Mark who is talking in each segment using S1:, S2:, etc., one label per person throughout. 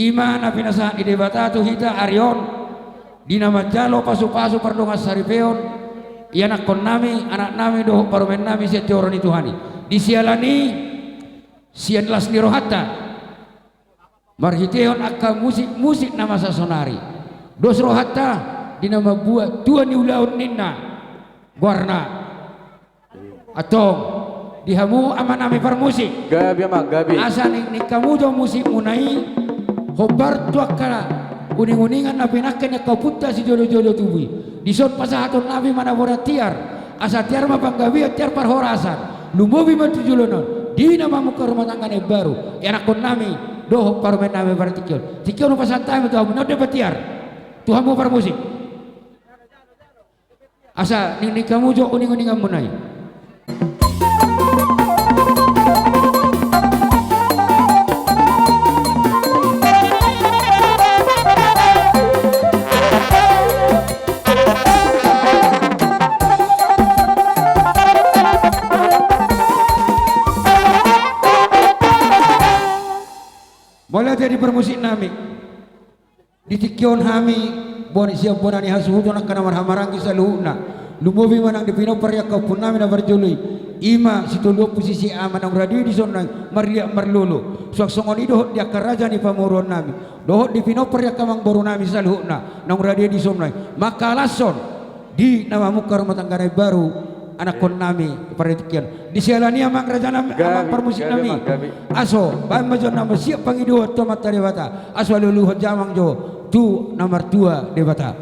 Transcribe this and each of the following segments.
S1: Ima na pinasaan idebatato hita arion dina majalo pasu-pasu pardonga saripeon ianak kon nami anak nami doh parumen nami sia joron itu hani disialani sian las nirohata marhiteon akka musik nama sasonari dos rohata dina mabuat tua ni ulaun ninna warna atong dihamu aman nami parmusik
S2: gabi ama gabi
S1: asa ni kamu jo musik munai hobar tuakala uning-uningan na pinakkan kau punta si jodoh-jodoh tubuh disot pasahaton nabi mana bora tiar asa tiar mapanggawi tiar parhorasan lumobi matujulonon di nama muka rumah tangga baru anak kon nami doh parumen nami baratikion tikion pasantai tu amu node batiar tuhamu parmusik asa ni kamu jo uning-uningan munai boleh jadi bermusik nami ditikion hami boni siap bonani hasuhudon kana marhamarangi saluhna lumobi manang dipino parya kau pun nami na barjului ima situlo posisi aman ang radio di sonang marliak marlulu suak songon ido dia karaja ni pamuron nami dohot dipino parya kamang boru nami saluhna nang radio di sonang maka lason di nama muka rumah tangga baru anak kon nami paritikian disialani amang raja nami amang permusik nami aso bahan majon nama siap pangido tomat debata aso luluhut jamang jo tu nomor 2 debata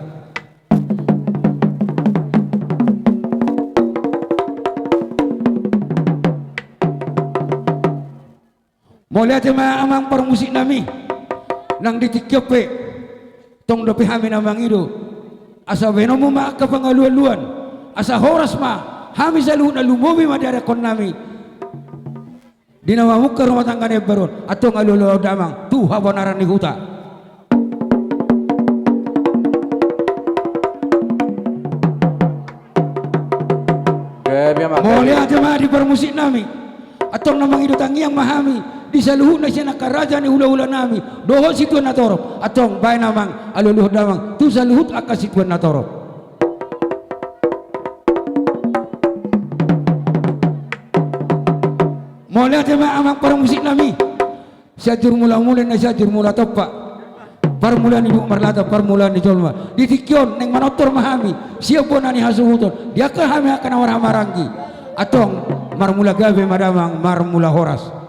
S1: mulai tema amang permusik nami nang ditikyope tong dopi hami namang ido asa benomu ma ka pangaluan-luan asa horas ma hami selalu na lumobi madara kon nami dinawa muka rumah tangga baron atau ngalulu damang tu habonaran ni huta boleh aja mah di permusik nami atau namang itu tangi yang mahami di saluhu na siya nakaraja ni hula-hula nami doho situan na torop atau bay namang aluluh damang tu saluhut akka situan na torop mulai tema amang para musik nami syajur mula-mula na syajur mula topa parmulan ibu marlata parmulan di jolma ditikion neng manotor mahami siap bonani hasuhuton dia ke hami akan awar-amarangi atong marmula gabe madamang marmula horas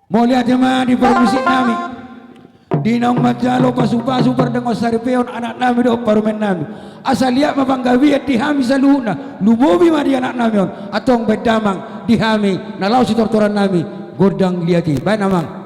S1: mulai jemaah di permusik nami di nang majalo pasu-pasu perdengo saripeon anak nami do parumen nami asal lihat mapanggawiat di hami saluhna lumobi ma di anak nami on atong bedamang di hami nalau si tortoran nami godang liati baik namang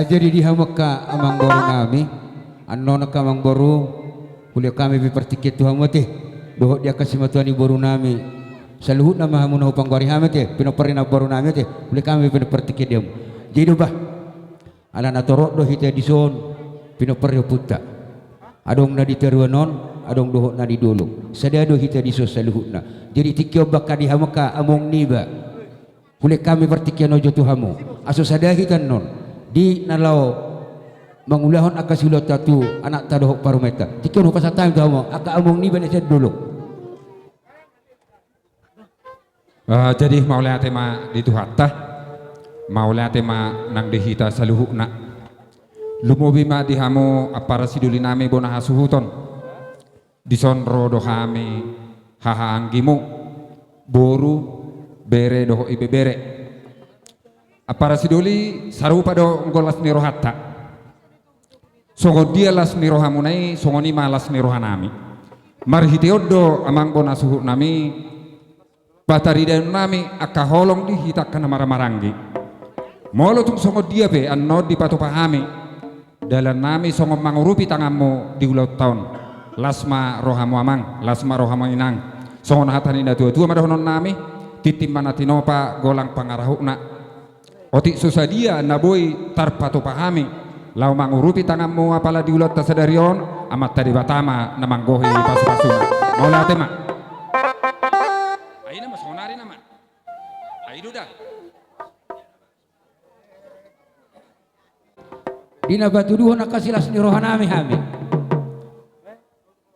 S1: jadi di hamaka amang boru nami anno nak amang boru kuliah kami bipertiket Tuhan mati dohok dia kasih matuani boru nami saluhut nama hamun hupang bari hamate pinoperina boru nami te kuliah kami bipertiket dia jadi bah ala natorok do hita dison pinoperyo puta adong na diteruanon adong dohok na di dulu sadia do hita diso saluhutna jadi tikyo bakka di hamaka among niba kuliah kami pertiket nojo Tuhamu aso sadia hitan non di nalau mangulahon akasilot tatu anak tadohok parumeta tikon upasa time tamo aka among ni balik dulu
S2: jadi maulaya tema di tuhatta maulaya tema nang dihita saluhukna lumobi ma dihamu apara siduli nami bona hasuhuton disonro dohami hahaanggimu boru bere doho ibe bere apara siduli sarupa do ngolas niro hatta songo dia las niro hamunai songo ni malas niro hanami marhiteoddo amang bona suhu nami bataridan nami aka holong di hitakkan maramarangi molo tung songo dia be anno di pato pahami dalam nami songo mangurupi tanganmu di ulau tahun lasma rohamu amang lasma rohamu inang songo nahatani na tua madahonon nami titim manatinopa golang pangarahukna otik susadia naboy tarpato pahami lau mangurupi tanganmu apala diulat tasadarion amat tadi batama namanggohi pasu-pasuna mau late mak ayo nama sonari nama ayo dah
S1: dina batu duho nakasilas ni rohanami hami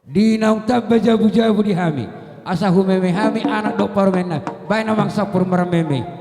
S1: dina untab jabu-jabu di hami asahu meme hami anak dok parumena bayi namang sapur merameme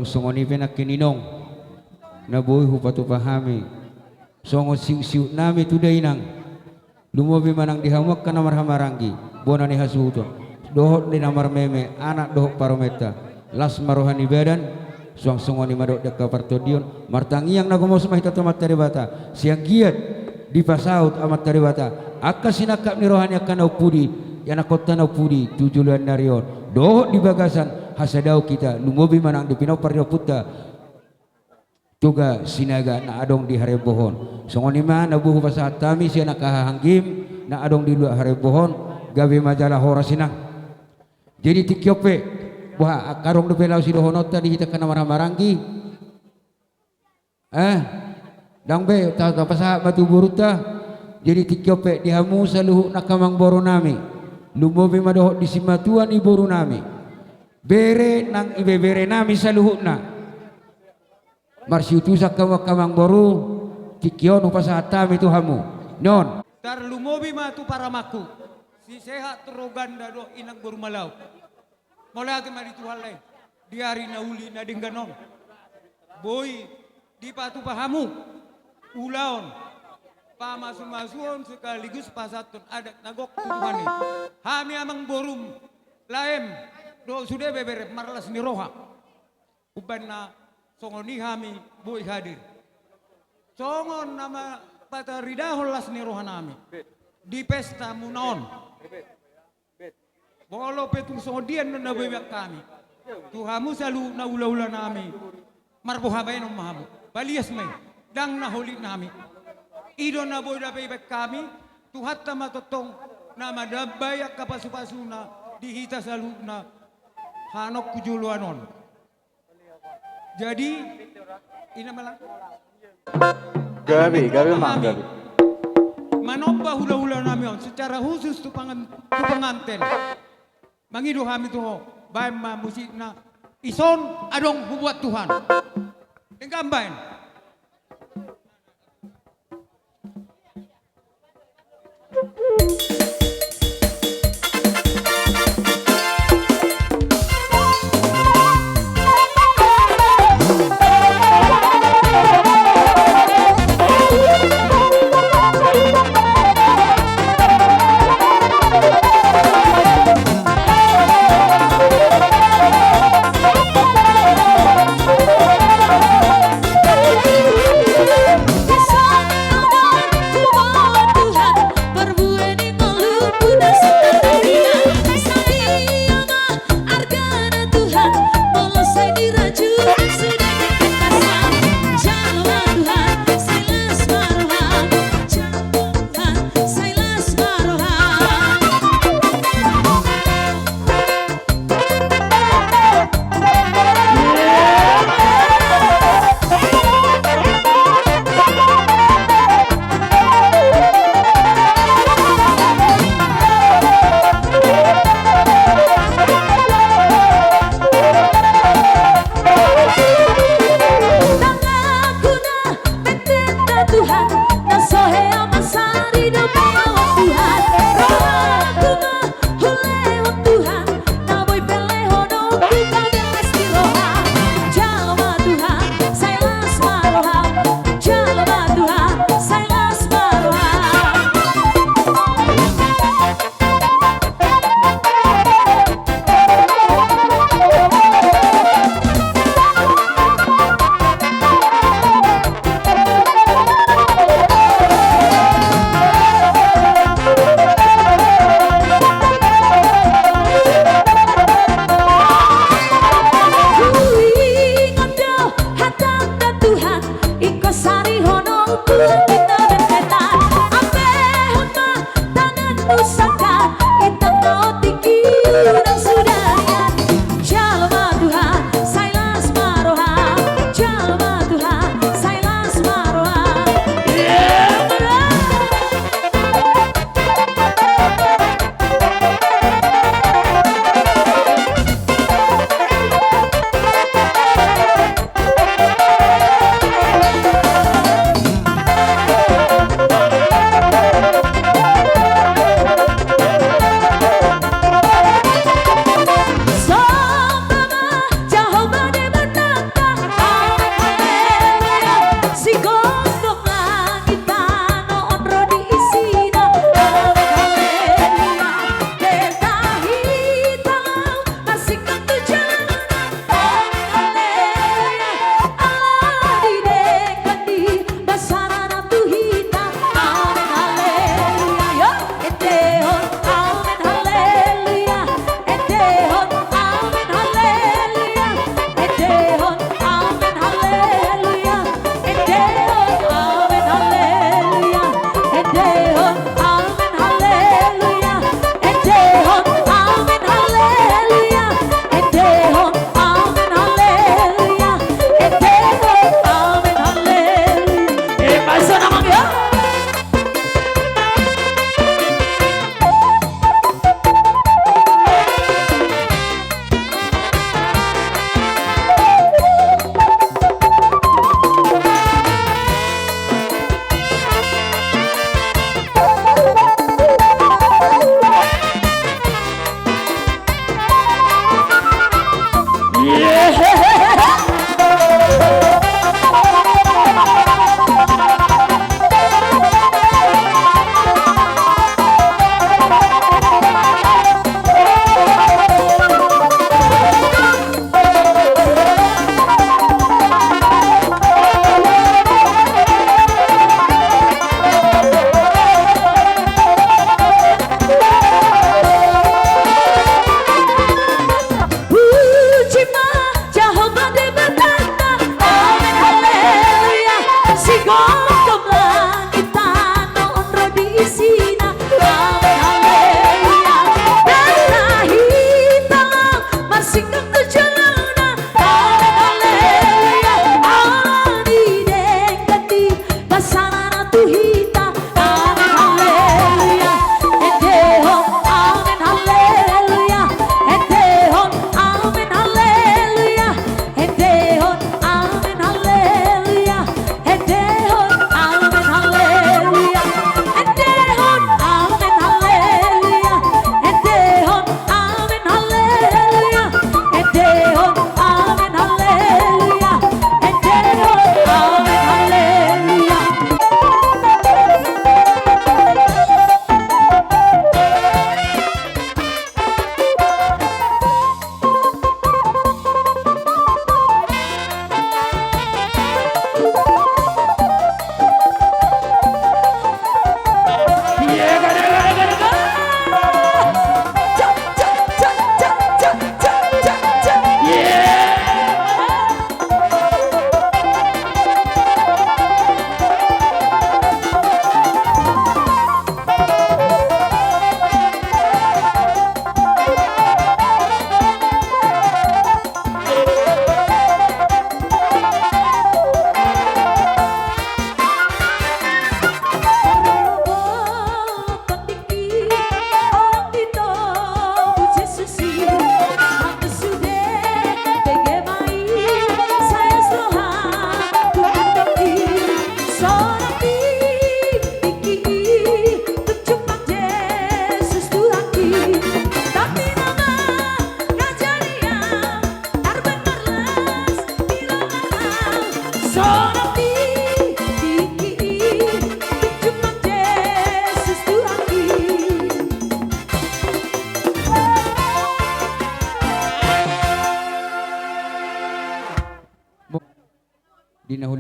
S1: songoni penak kininong na boy hupatu pahami songo siu nami tudai nang lumobi manang dihamak kana marhamaranggi bona ni hasuto dohot ni namar meme anak dohot parometa las marohani badan suang songoni madok deka partodion martangiang nagomos mahita tomat taribata siang giat di pasaut amat taribata akasinakap ni rohani akan upudi yana kota upudi tujuan narion dohot di bagasan hasadau kita lumobi manang di pinau parjo puta tuga sinaga na adong di harebohon songoni mana buhu pasahat tami siya nakahanggim na adong di luar harebohon gabi majalah horasinang jadi tikyope wah karong de pelau sidohonota dihita kana maranggi dang be ta pasahat batu buruta jadi tikyope dihamu saluhu nakamang boro nami lumobi madohot di simatuan iboru nami bere nang ibe bere nami saluhuna marsiutusak kamang boru tikyon upasahata itu hamu non
S3: tar lumobi matu para maku si sehat teroganda do inang boru malau molagi mari tuhalai di hari nauli na dingganon boy di patu pahamu ulaon pamasumasuon sekaligus pasatun adat nagok tutuhani hami amang borum laem do sudah beber marlas ni roha uban na songon ni hami boy hadir songon nama pataridahol las ni roha nami di pesta munaon bolo petung songodian na bebek kami tuhamu salu na ula-ula nami marboha bayan mahamu balias may dang na holi nami ido na boy da bebek kami tuhat tama totong na madabayak kapasupasuna dihita salu na hanok kujuluanon. Jadi ini malang
S4: gabi mang gabi.
S3: Manoba hula-hula namion secara khusus tu penganten. Mangido kami tuh bae musik na ison adong buat Tuhan. Enggambain.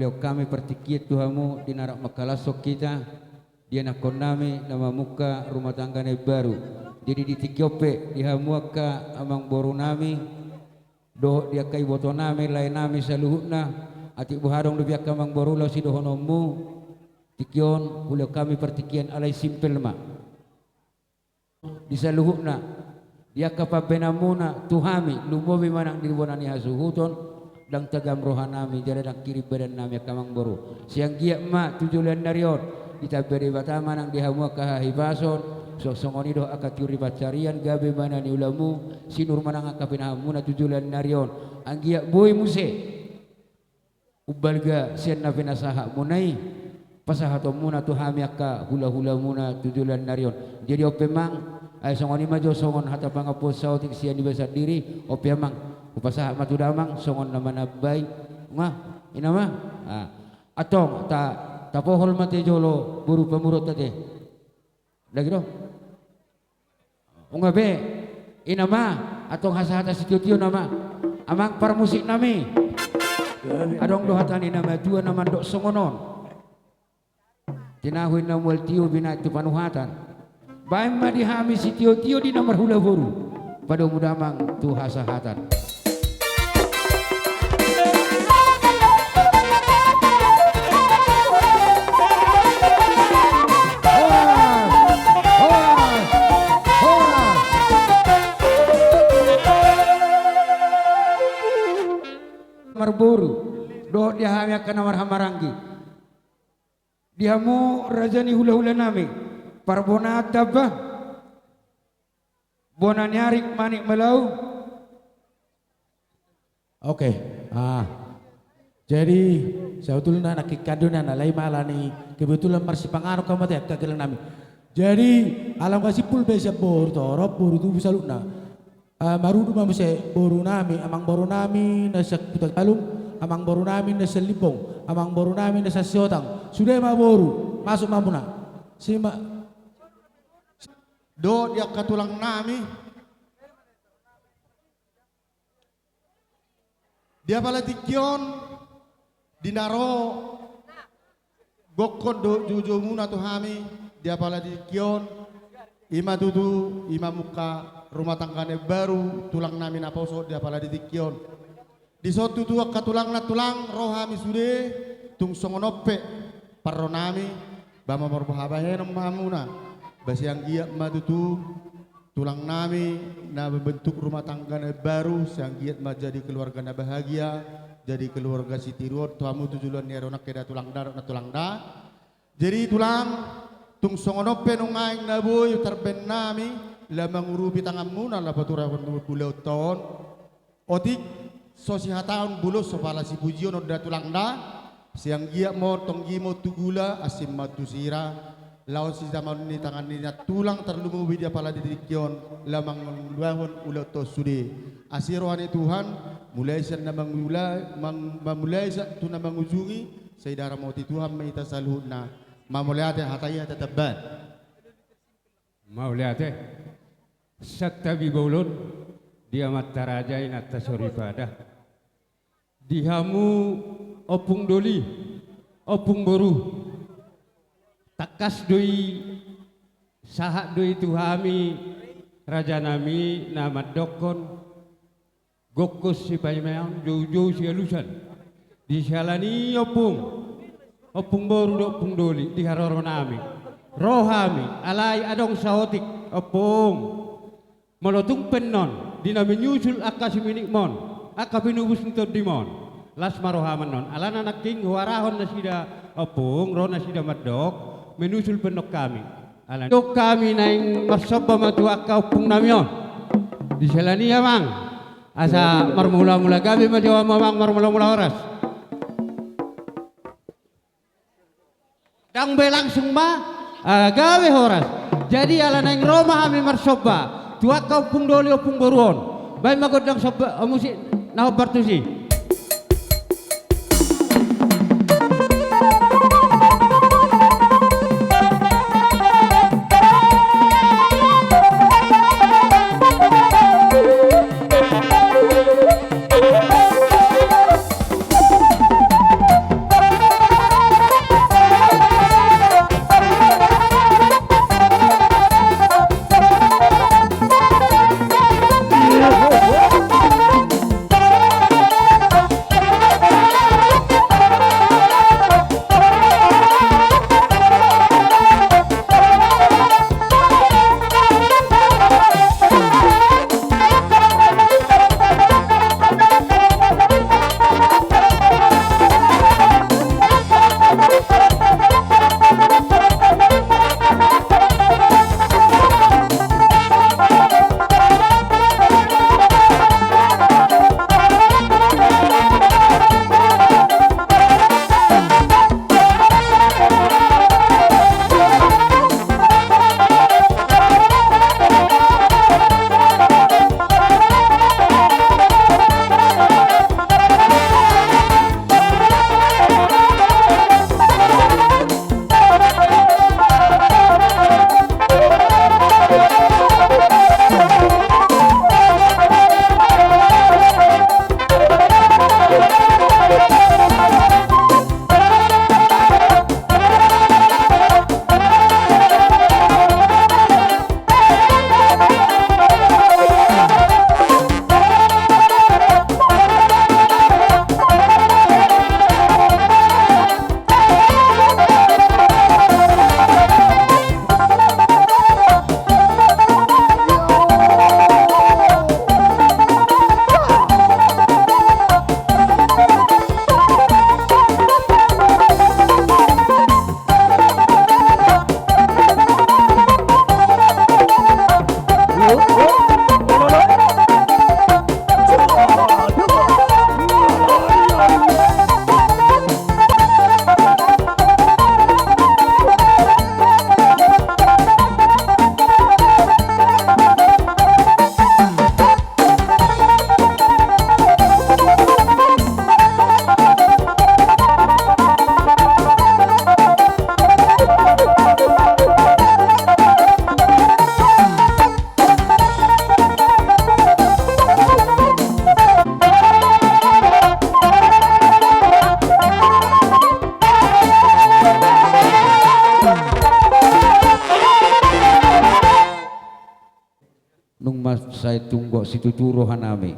S1: boleh kami pertikiat Tuhamu di narak makalasok kita dia nakon nami nama muka rumah tangga baru jadi di tikiope di hamuaka amang boru nami do dia kai boto nami lain nami saluhutna ati buharong lebih amang boru lo si dohonomu tikion boleh kami pertikian alai simpel ma di saluhutna dia kapabenamuna tuhami lumobi manang diribonani hasuhuton dang tagam rohanami jadi dak kiri badan nami kamang boru siang giak ma tujulan narion kita beri batama nang dihamua kahibason so songoni do akaturi bacarian gabe mana ni ulamu sinur manang akapinahamuna tujulan narion anggia boy muse ubalga sian na pinasaha munai pasahato muna tuhami akka hula-hula muna tujulan narion jadi ope mang ay songoni majo songon hata pangapos sautik sian di besar diri ope mang upasaha matudamang songon naman abay nga ina ma atong tapohol mati jolo buru pemurut tadi lagi do unga be ina ma atong hasa-hata situtio nama amang par musik nami adong dohatan ina ma dua nama dok songonon tinahuin na multio binatu panuhatan baim ma dihami situtio di nomor hula buru pada mudamang tu hasa-hatan Marboru do dia hamya kana marhamaranggi dihamu rajani hula-hula nami parbonata ba bona nyarik manik melau
S4: oke jadi sebetulnya nak kikaduna na lai malani kebetulan marsipangano kamate kagalang nami jadi alam kasih pul besa bor torop bor itu bisa luna marudu mamse boru nami amang boru nami nasa putak talung amang boru nami nasa libong amang boru nami nasa siotang sudah ma boru masuk mamuna sima
S5: do dia katulang nami dia pala tikyon dinaro gokon do jujo muna tuhami dia pala tikyon ima dudu ima muka rumah tanggane baru tulang nami naposo dia pala ditikyon di sotu tua katulang na tulang rohami sude tung songonope parro nami bama morbahabahen mamuna basiang giat madutu tulang nami na bentuk rumah tanggane baru siang giat ma jadi keluarga na bahagia jadi keluarga sitiruot tuamu tujulan neronak keda tulang dar na tulang da jadi tulang tung songonope nungaing na boy terben nami lamang urupi tangan muna la patura bulau tahun otik sosiha tahun bulu sopala si pujion oda tulang da siang gia mo tonggi mo tugula asim matu sira lawan si zaman ni tangan ni tulang terlumu dia pala didikyon lamang luahon ulau to sude asirohani Tuhan mulai sa namang mulai sa tu namang ujungi saudara moti Tuhan meita saluhna mamuliate hataya tetaban
S6: Mauliate Saktabi Baulun dia matarajai nata sorifada dihamu opung doli opung boru takas doi sahak doi tuhami raja nami nama dokon gokos si paymayang jauh-jauh si alusan disalani opung boru opung doli diharoro nami rohami alai adong saotik opung molotung pennon dina menyusul akasiminik mon akapinubus untuk dimon las marohaman non alana naking warahon nasida opung ro nasida madok menyusul penok kami alan dok kami naing marsoba matu akka opung namion diselani ya mang asa marmula-mula gabi majawa mamang marmula-mula oras dang be langsung ma gawe horas jadi ala naing Roma kami marsoba tua kau pung doli opung boruon bayi magodang soba musik naho partusi
S1: saya tunggu situ turo hanami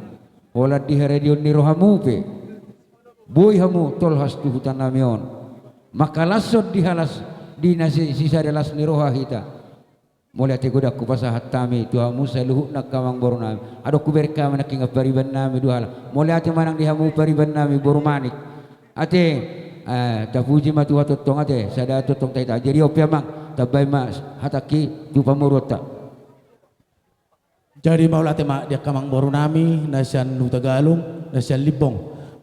S1: ola di heredion ni rohamu pe boy hamu tol has tu hutan namion maka lasot dihalas di nasi sisa delas ni roha hita mulai tegoda ku pasahat tami tuamu saluhu nak kamang boru nami ado ku berka manak inga pariban nami duhala mulai ate manang dihamu pariban nami boru manik ate tapuji ma tuha totong ate sada totong taita jadi opya mang tabay ma hataki tu pamurota
S4: jadi maula tema dia kamang boru nami nasian nu Tagalog nasian libong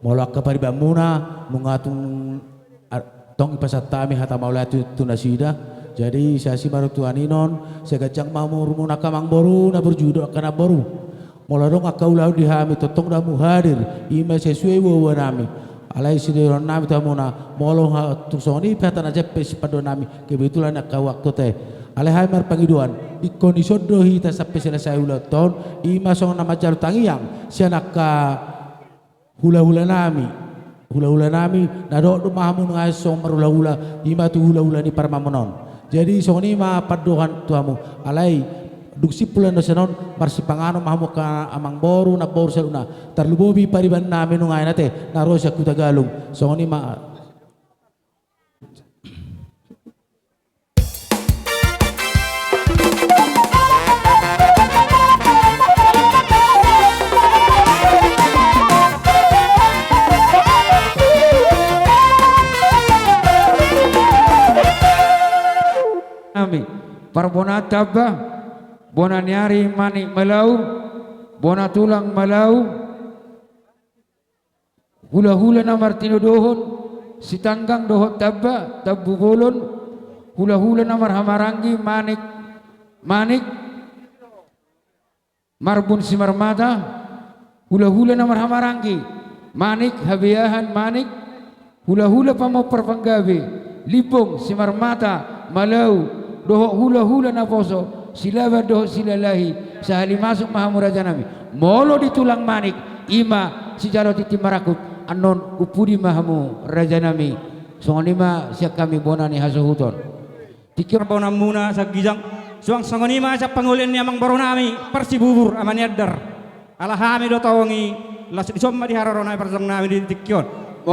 S4: maula ka pariban muna mungatung tong ipasat tami hata maula tu nasida jadi saya si baru tuan inon saya gajang mamur muna kamang boru na berjudok kana boru maula dong akau lau dihami totong dah muhadir ima sesuai wawa nami alai sidiron nami tamuna molo ha tuksoni patan aja pesipado nami kebetulan nak waktu teh alai hai mar pangiduan ikoni sodohi ta sampai selesai ulaton ima song nama jalu tangiang sianaka hula-hula nami nadok mahamun ngai song marula-hula ima tu hula-hula ni parmamonon jadi song ni ma padohan tuamu alai duksi pulan dosenon marsipangano mahamu ka amang boru na boru seluna tarlubobi pariban namin nung ayat na rosya ku Tagalog so ni ma
S1: nami parbonata ba bona nyari manik malau bona tulang malau hula-hula na martino dohon si tanggang dohot tabba tabbu bolon hula-hula na marhamarangi manik marbun si marmata hula-hula na marhamarangi manik habiyahan manik hula-hula pamo perpanggabe libong si marmata malau dohot hula-hula na poso silawa doh silalahi sahali masuk mahamuraja nami molo di tulang manik ima si jaro titi marakut anon upudi mahamu raja nami songonima siak kami bonani hasuhuton
S7: tikir bona muna sa gijang suang songonima sa pangulian ni amang baronami persibubur amaniadar alahami do tawangi las isomma di hararona persong nami di tikyon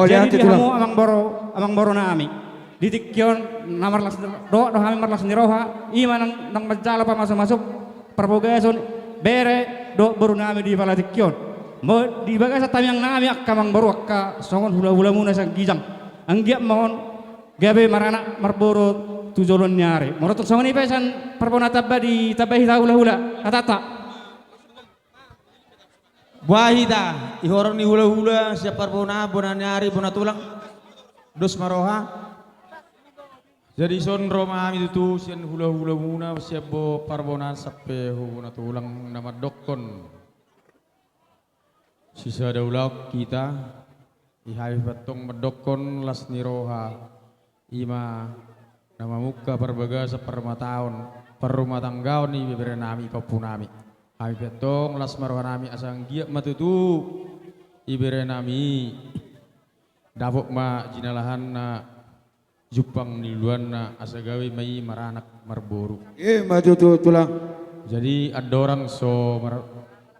S7: jadi di hamu amang baronami di tikyon namar las do hami marlas ni roha ima nang majala pa masuk perbogason bere do baru nami di pala tikyon mo di baga sa tamyang nami kamang baru akka songon hula-hula muna sa gijang ang giap mohon gabe marana marboro tujolon nyari morotot songon ipesan perbona tabba di tabahi hula-hula katata
S8: wahida ihorong ni hula-hula siap perbona bona nyari bona tulang dos maroha jadi son Roma itu sian hula-hula muna siap bo parbonan sampai hubungan tulang nama dokon sisa daulak kita ihai batong medokon las niroha ima nama muka perbaga seperma tahun perumah tanggau ni bibir nami papunami hai batong las maroha nami asang giak matutu ibere nami dapok ma jinalahan na Jupang niluan na asagawe mai maranak marboru.
S1: maju tulang
S8: Jadi ada orang so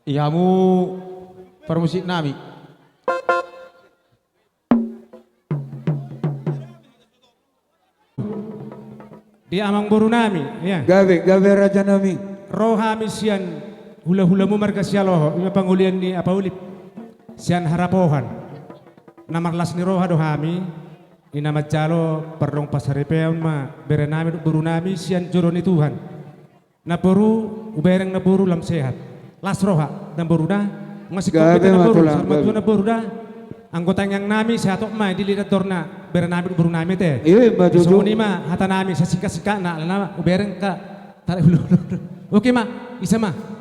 S8: ihamu permusik nami.
S6: Di amang boru nami ya
S1: gawe raja nami
S6: rohami sian hula-hulamu marga sialoho ima pangulian ni apa ulip sian harapohan namarlas ni roha dohami ina macalo perrong pasaripeon ma berenami buru nami sian joroni Tuhan na boru ubereng na boru lam sehat las roha na boru na ngasih kompeten na boru sarmatu na boru na anggota yang nami sehat ma di lidat dorna berenami buru nami teh
S1: maju
S6: so ni ma hata nami sa sika na lana ubereng ka tarik hulu oke ma isa ma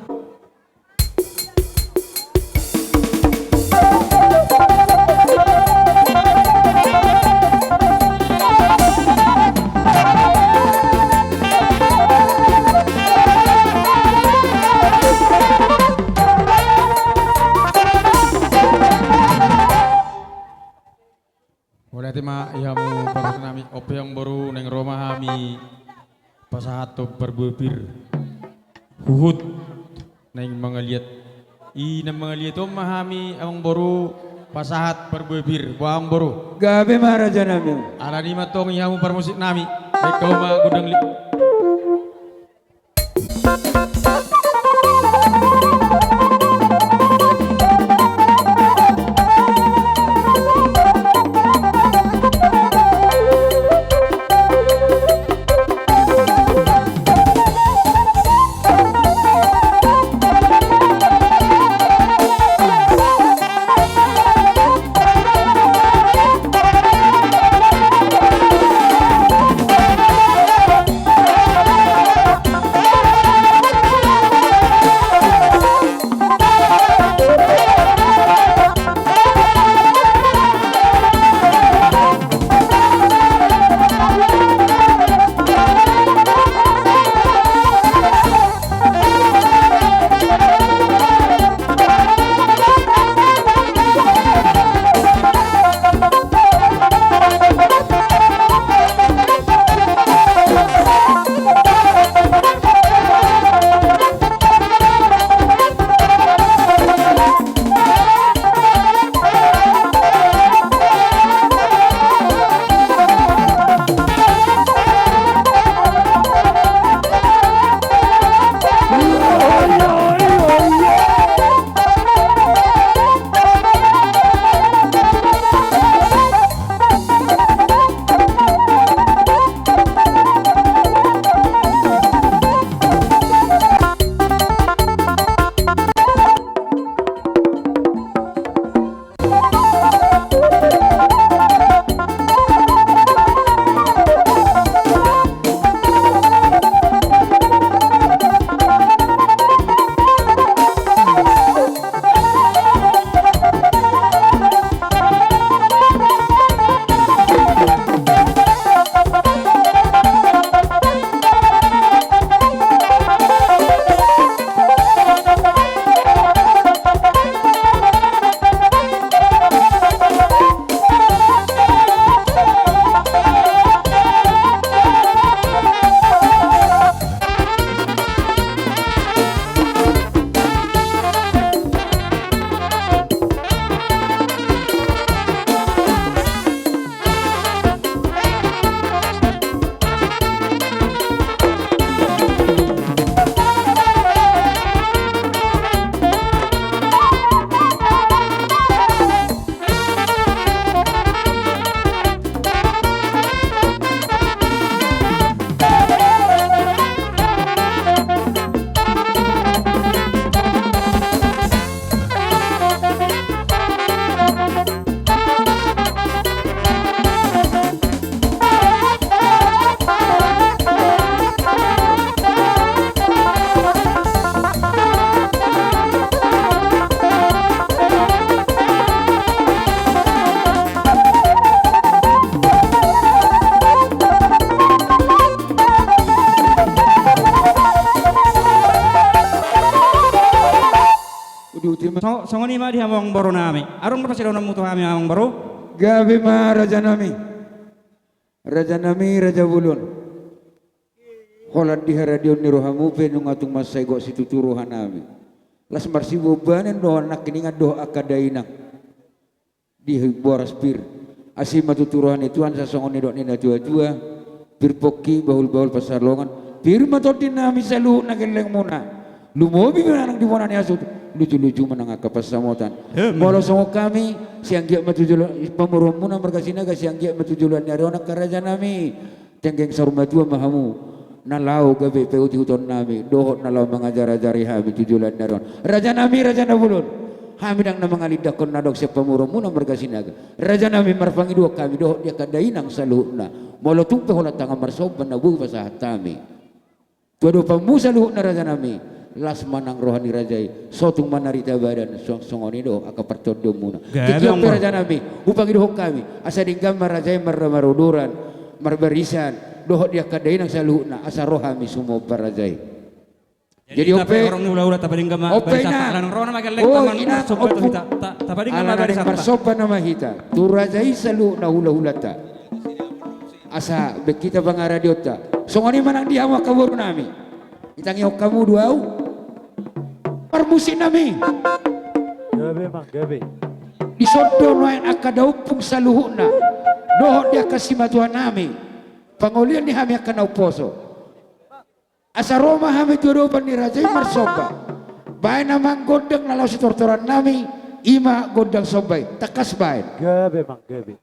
S8: Mulai tema ihamu permusik nami ope yang baru neng Roma hami pasahato berbubir huhut Naing mga liat. Inang mga liat o mahami ang boro pasahat perbebir buang boro.
S1: Gabi Maharaja nami.
S8: Ala ni matong ihamu permusik nami. Baik kau ma gudang li.
S7: Songoni ma di hamong baro nami. Arong berapa sih mutu kami hamong baro?
S1: Gabi Maharaja nami. Raja nami Raja Bulun. Holat di haradion ni rohamu penung atung masai gok situ turuhan nami. Las marsibo banen doa nak kiningan doa akadainang. Di boras pir. Asima tuturuhan itu ansa songoni dok nina tua-tua. Pir poki bahul-bahul pasar longan. Pir matotin nami salu nageleng muna. Lumobi menang di mana ni asut. Lucu-lucu menang kapas samotan. Walau semua kami siang giat matujulan pemurumuna berkasinaga siang giat matujulan dari orang keraja nami. Tenggeng sarumatua mahamu. Nalau gabe peuti huton nami. Dohot nalau mengajar-ajari hami tujulan dari orang. Raja nami Raja Nabulun. Hami dang na mga lidakon na dog sa pamurumuna berkasinaga. Raja nami marpangi dua kami dohot dia kadainang saluhna. Molotong peholat tangan marsoban na buwa sa hatami. Tuado pamusa luhut na raja nami. Las manang rohani rajai sotung manarita badan songoni do akapartodo muna tiap raja nabi upang idoh kami asa dinggam marajai marmaruduran marbarisan dohot dia kadainang saluhna asa rohami sumo parajai jadi ope
S7: orang ulah tapading gama
S1: ope na oh ina opu
S7: tapading gama
S1: bari marsopa nama hita tu rajai saluhna hula-hulata asa bekita bangaradiota songoni manang dia wa kabur nami itangi kamu duau permusik nami.
S4: Gabe mang gabe.
S1: Disodo no yang akadaupung sa luhuna. Doho dia kasih matuan nami. Pangulian ni kami akan nauposo. Asa Roma kami tudupan ni Raja Marsoba. Baik namang gondang nalaw si tortoran nami. Ima gondang sobay. Takas baik.
S4: Gabe mang gabe.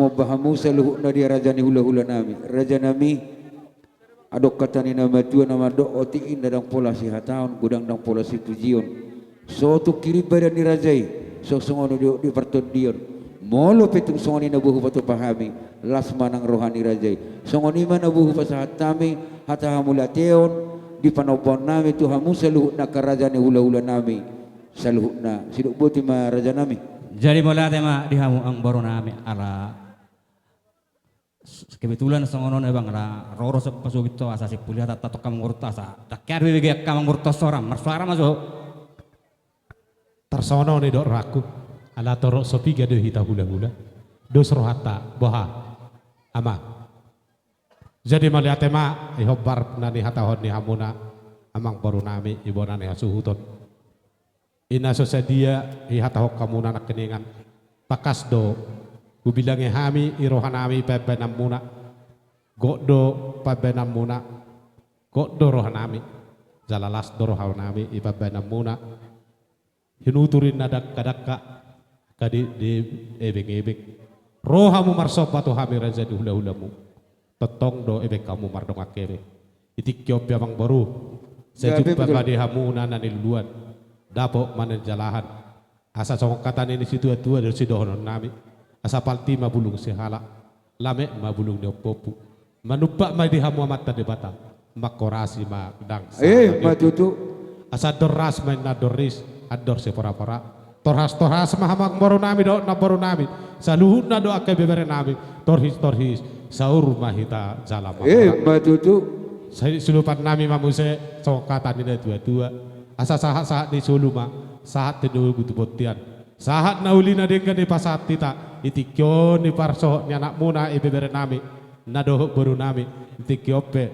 S1: semua bahamu saluhna dia raja ni hula-hula nami. Raja nami adok kata ni nama tua nama dok otiin dadang pola si hataun gudang dang pola si tujion. So tu kiri badan ni rajai. So songono di perton dion. Molo petung songoni nabuhu patu pahami. Las manang rohani rajai. Songoni mana nabuhu pasahatami hatahamulateon di panopon nami tuhamu saluhna ka raja ni hula-hula nami. Saluhna siduk buti ma raja nami.
S7: Jadi mulai tema dihamu ang baru nami ala kebetulan songonon bang ala roro sepasubit to asa si kuliah tato kamang urta asa takar bibig kamang urta soram marsuara masuk
S9: tersono ni dok raku ala torok sopi gado hita hula-hula dos rohata boha ama jadi malihat tema ihobar nani hatahon ni hamuna amang baru nami ibona ni hasuhuton ina sosadia ihatahok kamuna nak keningan pakas do kubilangi hami irohanami pebenam muna goddo pebenam muna goddo rohanami jalalas do rohanami ipebenam muna hinuturin nadak kadakka kadi di ebeng-ebeng rohamu marsop batu hami raja di hula-hulamu tetong do ebeng kamu mardong akere itikyo piamang baru sejumpa badi hamuna nani luluan dapok mana jalahan asa songok kata ini situ tua dari sidohonon nami asa palti mabulung sehala lame mabulung neopopu manupak mai dihamu amata debata makorasi ma dang
S1: matutu
S9: asa doras main na doris ador sepora-pora torhas mahamang baru nami do na baru nami saluhut na do akai bebere nami torhis saur mahita jalam
S1: matutu
S9: saya sulupan nami mamuse songok kata ini tua asa sahat di suluma sahat teduh butuh botian sahat nauli na dengan di pasat tita itikyo ni parso ni anak muna ibebere nami nadoh baru nami itikyo pe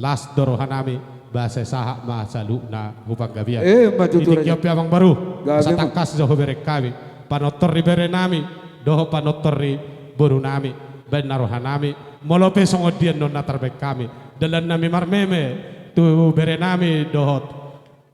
S9: las dorohan nami bahasa sahat masa lukna hupang gabian itikyo pe abang baru sa tangkas jauh bere kami panotor bere nami doh panotor baru nami ben narohan nami molope songodian non natar bek kami dalam nami marmeme tu bere nami dohot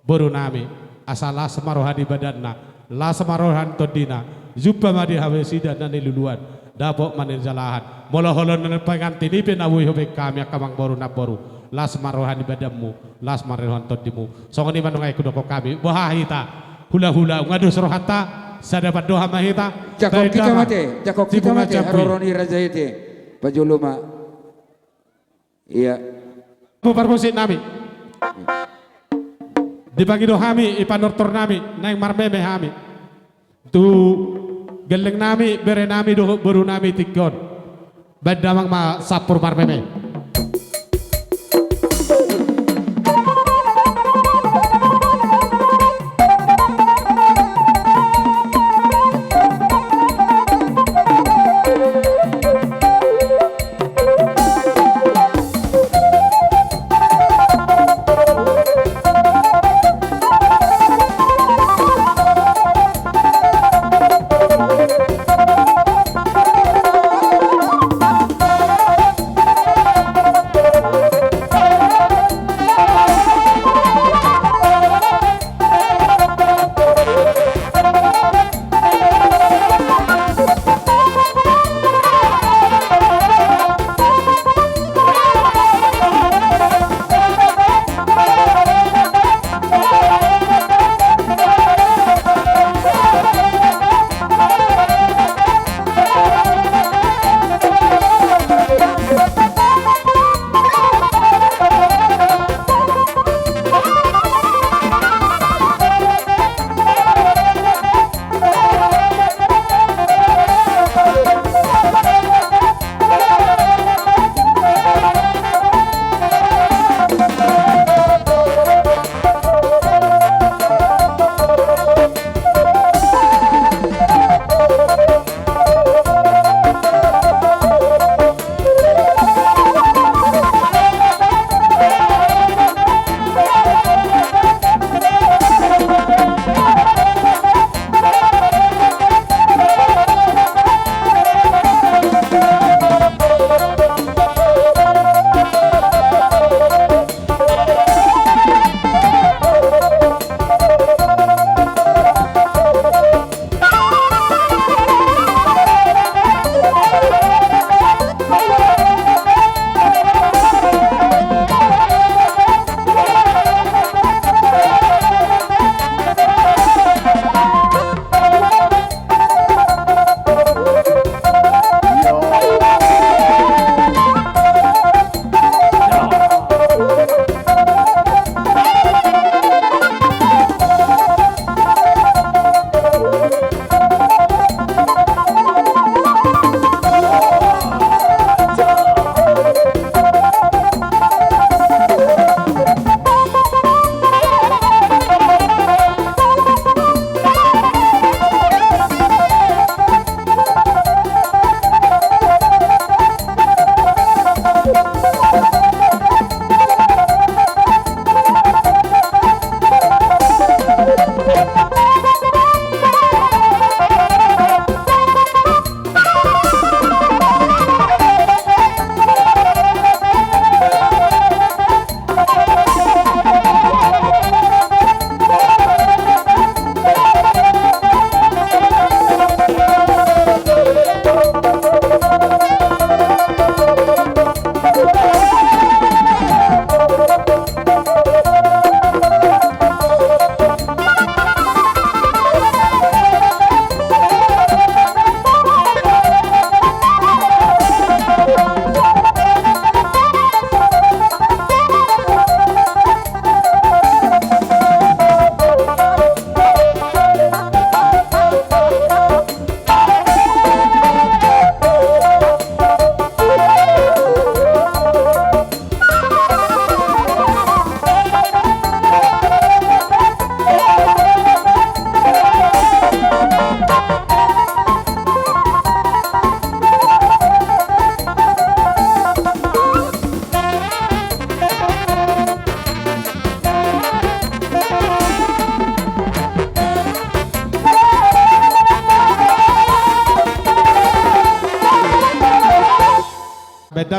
S9: baru nami asala semarohan di badanna la semarohan todina jumpa madi hawesida nani luluan dapok manin jalahan moloholon nan pengantin ipe nawui hobek kami akamang baru na baru la semarohan di badanmu la semarohan todimu songoni manungai kudoko kami wahita hula-hula ngadu serohata sadapat doha mahita
S1: cakok kita mate haroroni raja ite pajuluma iya
S9: bubar musik nami dibagi dohami ipanortor nami naing marmeme hami tu geleng nami bere nami do baru nami tikon badamang ma sapur marmeme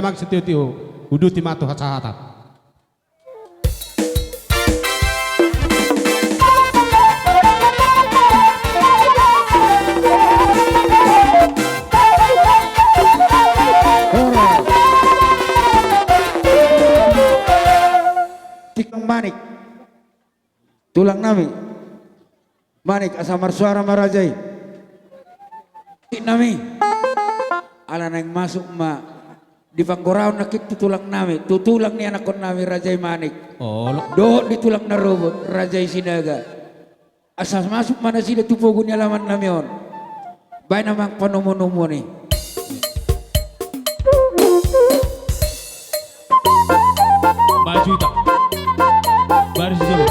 S9: mag setiyo-tiyo uduti matu hasahata.
S1: Tikang manik tulang nami manik asamar suara marajai tik nami ala nang masuk ma di panggorau nakit tulang nami tulang ni anak kon nami rajai manik dohot di tulang na robot rajai sinaga asas masuk mana sila tupogun ni alaman nami on bay namang panomo-nomo ni
S6: Maju itu. Baris dulu.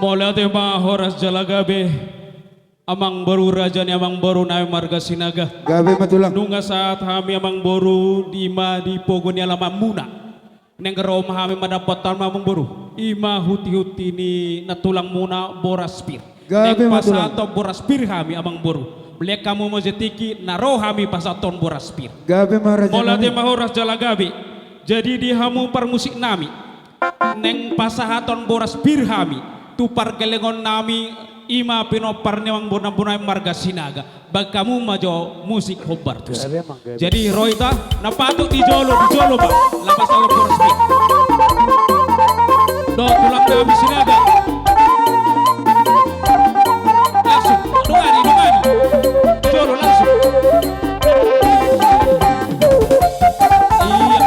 S6: Mola tema horas jalagabe amang baru raja ni amang baru na marga sinaga
S1: gabe matulang
S6: nunga saat kami amang baru di pogon ni alam muna neng garo kami mendapatan amang baru ima huti-huti ni natulang muna boraspir
S1: gabe
S6: neng
S1: matulang
S6: pasato boraspir kami amang baru beli kamu majetiki naro kami pasaton boraspir
S1: gabe maraja
S6: mola
S1: nami.
S6: tema horas jalagabe jadi di hamu permusik nami neng pasahaton boraspir kami tu pargelengon nami ima pinopar nemang bona-bona marga sinaga bag kamu majo musik hobartus jadi roita napatut di jolo ba lapas ako porospi do tulang nami sinaga langsung dungani jolo langsung iya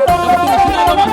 S6: lawat tulang sinaga ba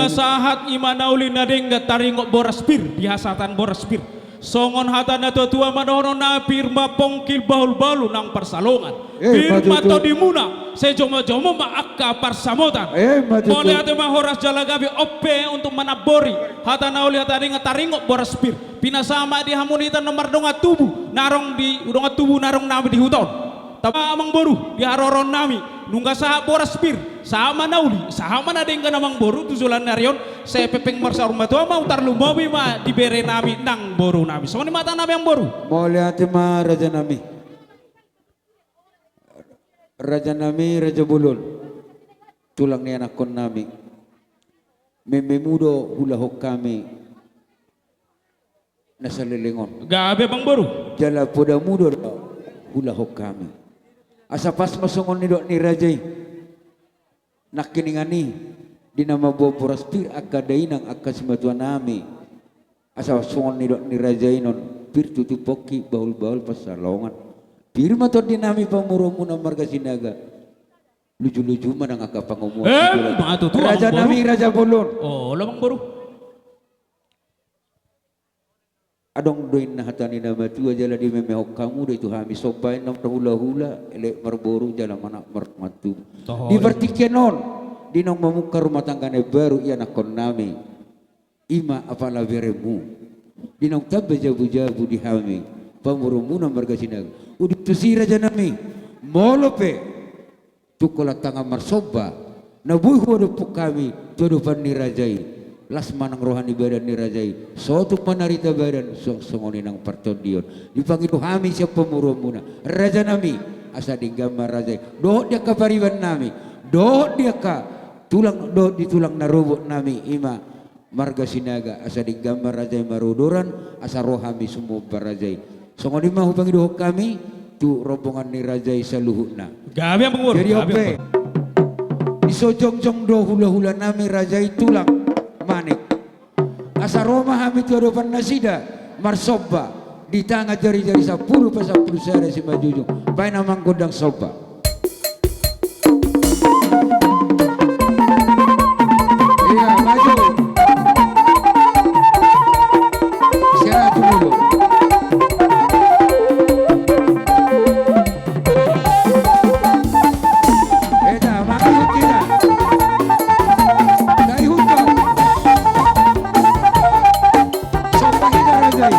S10: nungga sahat imanauli nadengga taringok boraspir bihasatan boraspir songon hatana tua manono na firma pongkil bahul-balu nang persalongan firma to dimuna sejomo-jomo ma akka parsamotan oleh ate mahoras jalagabi oppe untuk manabori hatana uli hataringa taringok boraspir pinasama di hamunitan nomor donga tubuh narong di donga tubuh narong nami di huton tapi amang boru di haroron nami nungga saha boraspir sama nauli sama nadengga namang boru tujulan narion saya pepeng marsa rumah tua mau tar lumobi ma dibere nami nang boru nami so ni mata nami yang boru
S1: Boleh hati ma raja nami raja bulun tulang ni anak kon nami meme mudo hula hok kami nasa lilingon
S10: gabe bang boru
S1: jala poda mudo hula hok kami asa pas masongon ni dok ni rajai nak kiningani di nama buah boraspir akka dainang akka simatuan nami asa songon ni dok ni rajainon pir tutupoki baul-baul pasalongan pir mator di nami pamurumu na marga sinaga lucu-lucu manang akka pangumuan raja nami raja bolon
S10: oh lamang boru
S1: adong doin na hatani nama tua jala di memehok kamu itu hami sopain nam hula-hula elek marboru jala mana marmatu di vertikenon di nong memuka rumah tanggane baru ia nakon nami ima apala veremu di nong tabbe jabu-jabu di hami pamurumu na marga sinaga udip tusi raja nami molope tukola tangan marsoba nabuh wadupuk kami tudupan ni rajai las manang rohani badan ni rajai sotuk manarita badan songoni nang partondion dipanggil hami siapa murumuna raja nami asa diggambar rajai doh dia ka pariban nami doh dia ka tulang doh di tulang narubuk nami ima marga sinaga asa diggambar rajai maruduran asa rohami semua barajai songoni mah panggil kami tu rombongan ni rajai saluhuna
S10: gabe bang boru
S1: jadi ope isojong-jong do hula-hula nami rajai tulang manik asa Roma hami tuadopan nasida marsoba di tangga jari-jari 10 pas 10 sehari si majujung baik namang gondang soba iya maju istirahat dulu makan kita dari hutan sopa kita rajai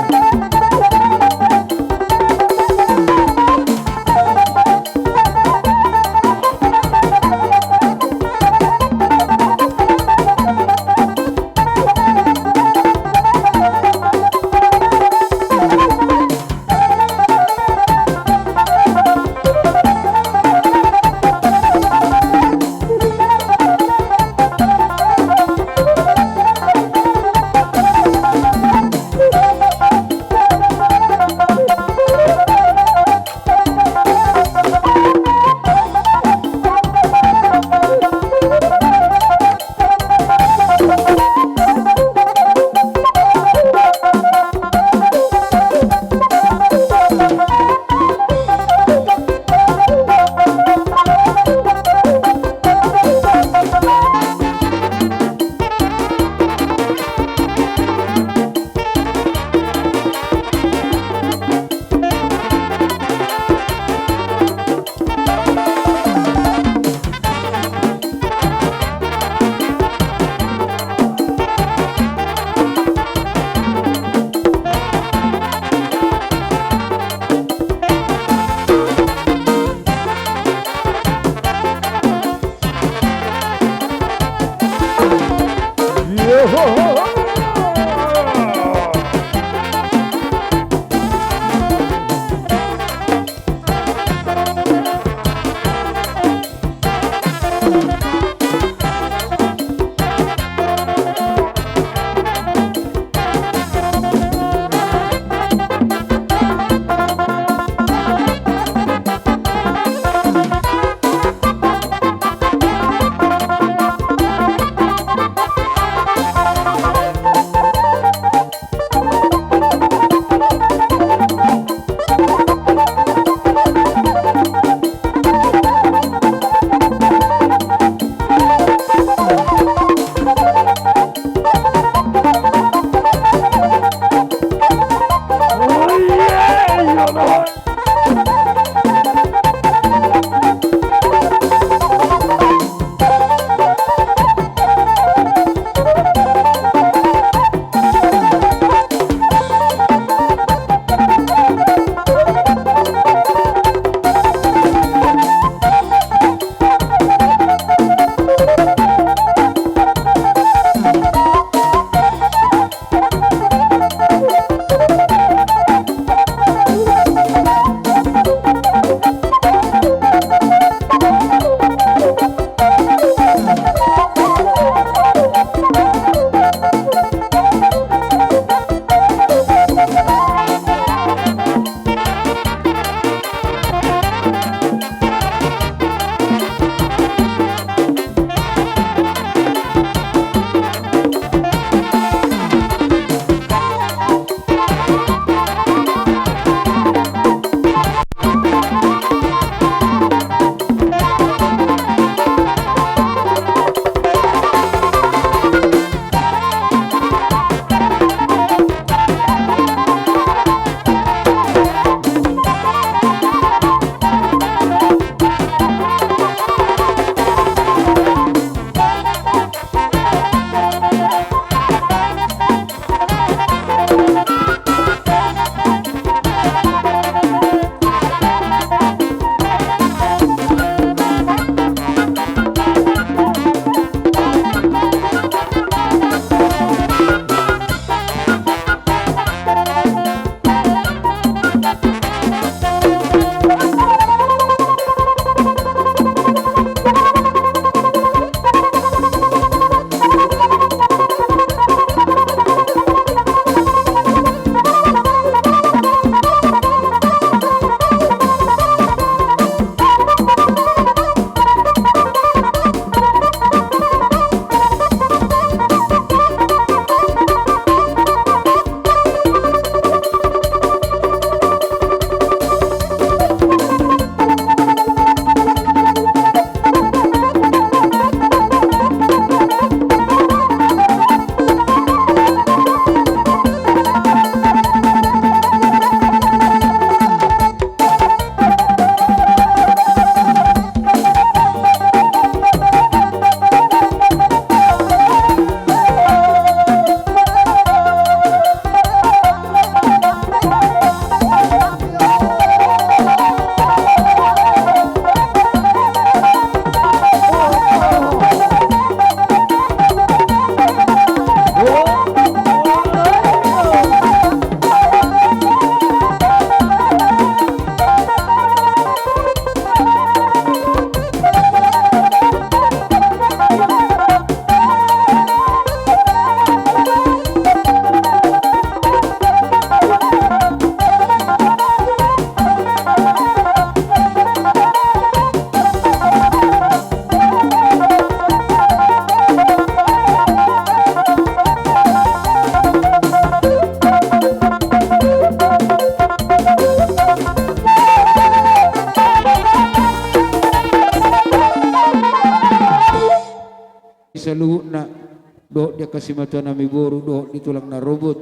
S1: dohok dia kasih mata nami boru, dohok di tulang na robot,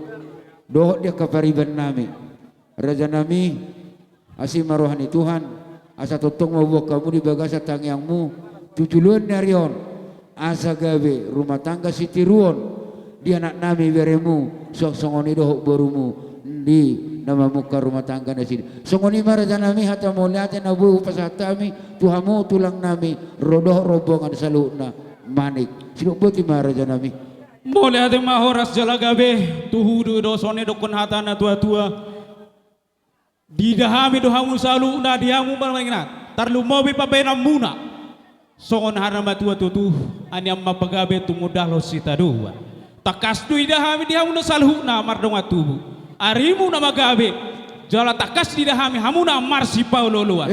S1: dohok dia kapariban nami. Raja nami, asim marohani Tuhan, asa totong mabuah kamu di bagasa tangyangmu, tujuan narion, asa gawe rumah tangga sitiruon, di anak nami beremu, sok-songoni dohok borumu, di nama muka rumah tangga nasi. Songoni maraja nami hata moliate nabu pasatami, tuhamu tulang nami, rodoh robongan saluna manik. Sinuk boti maraja nami.
S10: Boleh ate mahoras jalagabe tuhudu dosone dokon hatana tua-tua. Didahami dohamu salu na dihamu bermainat. Tarlu mobi pabena muna. Songon harama tua-tutu anyam mapagabe tumudah lo sita dua. Takas tu idahami dihamu na salu na mardonga tubu. Arimu na magabe. Jala takas didahami hamuna marsi pauloluan.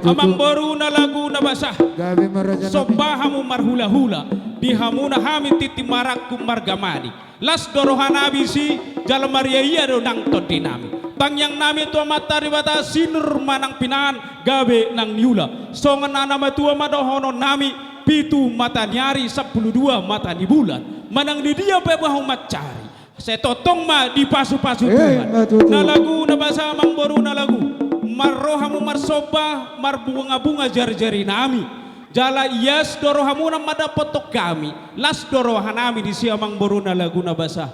S10: Amang baru na lagu na basah.
S1: Gabe maraja nami.
S10: Sobahamu marhula-hula. Dihamuna hami titi maraku margamani. Las dorohanabi si jalan Maria iya do nang todinami. Tang yang nami tua mata ribata sinur manang pinan gabe nang niula. Songan nama tua madohono nami pitu mata nyari 12 mata di bulan. Manang di dia bebahu macari. Setotong ma di pasu-pasu Tuhan. Na lagu na basa mang boru na lagu. Marrohamu marsoba marbunga-bunga jari-jari nami. Jala yes dorohamu na madapotok kami. Las dorohanami di siamang boru na lagu na basa.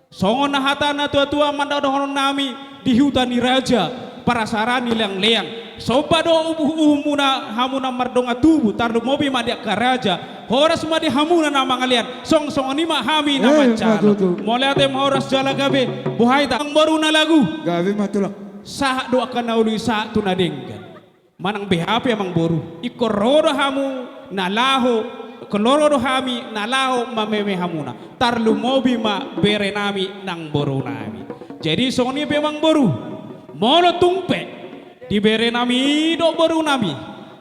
S10: Songon na hata na tua-tua mandadohon nami di hutan raja para sarani leang-leang. Soba do umuna hamuna mardonga tubu tardu mobi madia karaja. Horas madi hamuna na mangalian. Song-song anima hami na macalo. Moleate horas jala gabe buhay ta ang baru na lagu.
S1: Gabe matulak.
S10: Saha do akan nauli sa tunadenggan. Manang BHP amang boru. Ikororo hamu nalaho keloro hami nalaho mameme hamuna. Tarlu mobi ma bere nami nang boru nami. Jadi songni memang boru. Mono tumpe di bere nami do boru nami.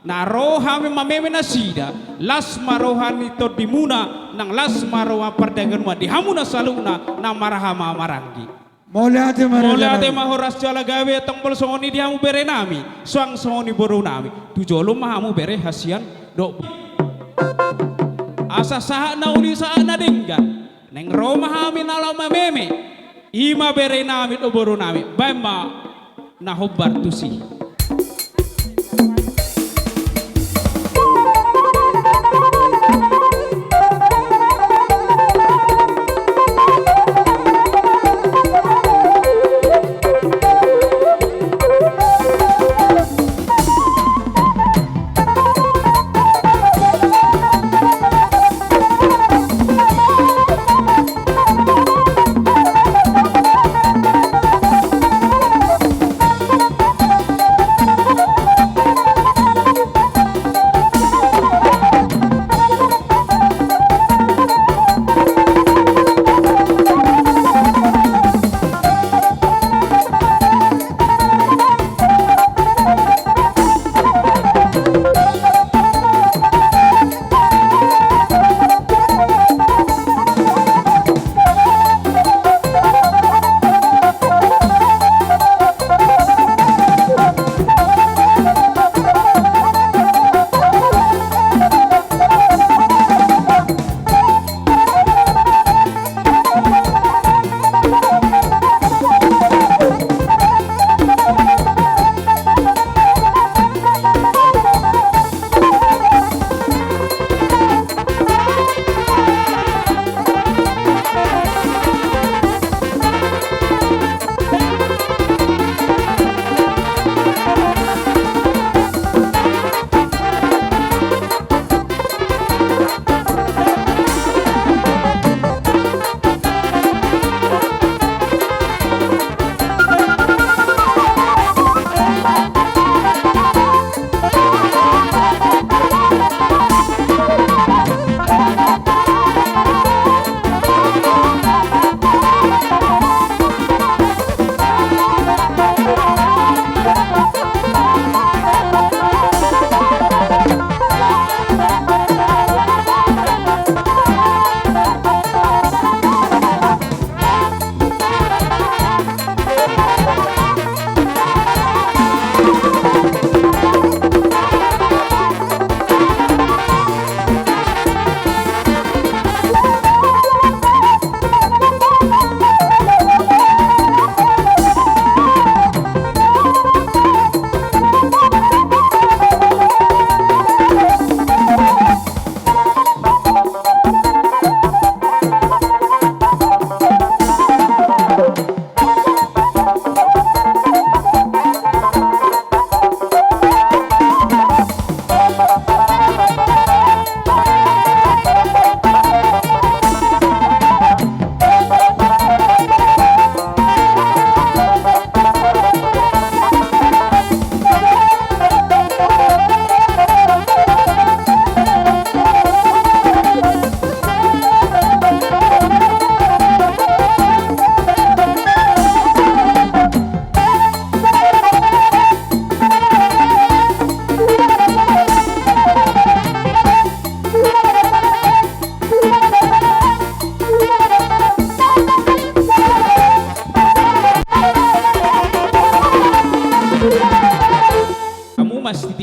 S10: Naro hami mameme nasida. Las marohan itu dimuna nang las maroha perdagangan ma di hamuna saluna na marahama marangi.
S1: Moleate
S10: mahoras jala gawe tombol songoni dihamu bere nami suang songoni boru nami tujolo mahamu bere hasian do asa saha nauli saha nadenggan neng roma hami nalama meme ima bere nami do boru nami bema nahobar tusi.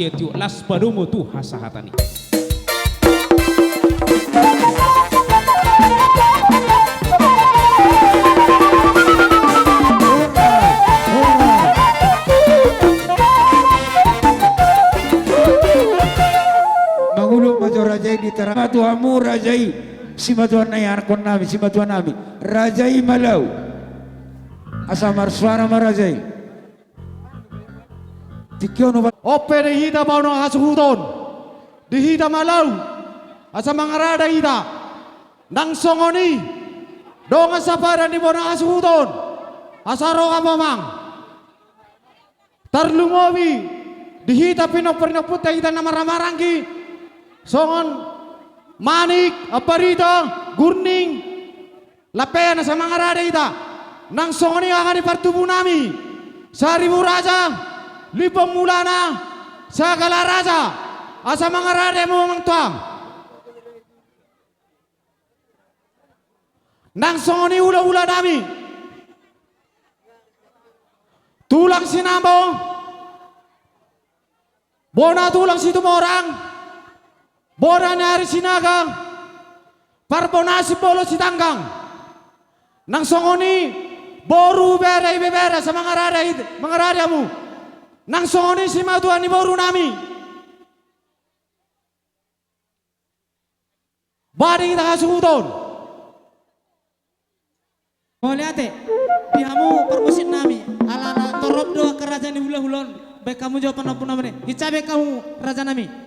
S10: sietio las padomo tu hasahatani.
S1: Mangulu majo rajai di terang matuamu rajai si matuan nayar kon nami si matuan nami rajai malau asamar suara marajai tikyono
S5: Ope dihita pauno hasuhuton. Dihita malau. Asa mangarada ita. Nang songoni. Donga saparan di bona hasuhuton. Asaro mamang. Tarlungowi. Dihita pinopurna puta ita namaramarangki. Songon manik aparita gurning. Lapena sa mangarada ita. Nang songoni akan dipartubu nami. Saribu raja. Lipong mulana sagala raja asa mangarade mo mangtuang nang songoni ula-ula nami tulang sinambo bona tulang situ morang bona nyari sinagang parbonasi polo sitanggang nang songoni boru bere sa mangarade mo nang songoni si matuan ni boru nami. Bari kita kasuhuton.
S11: Boleh ate, bihamu permusit nami. Ala torop doa kerajaan di hulon. Baik kamu jawaban apa namanya? Hicabe kamu raja nami.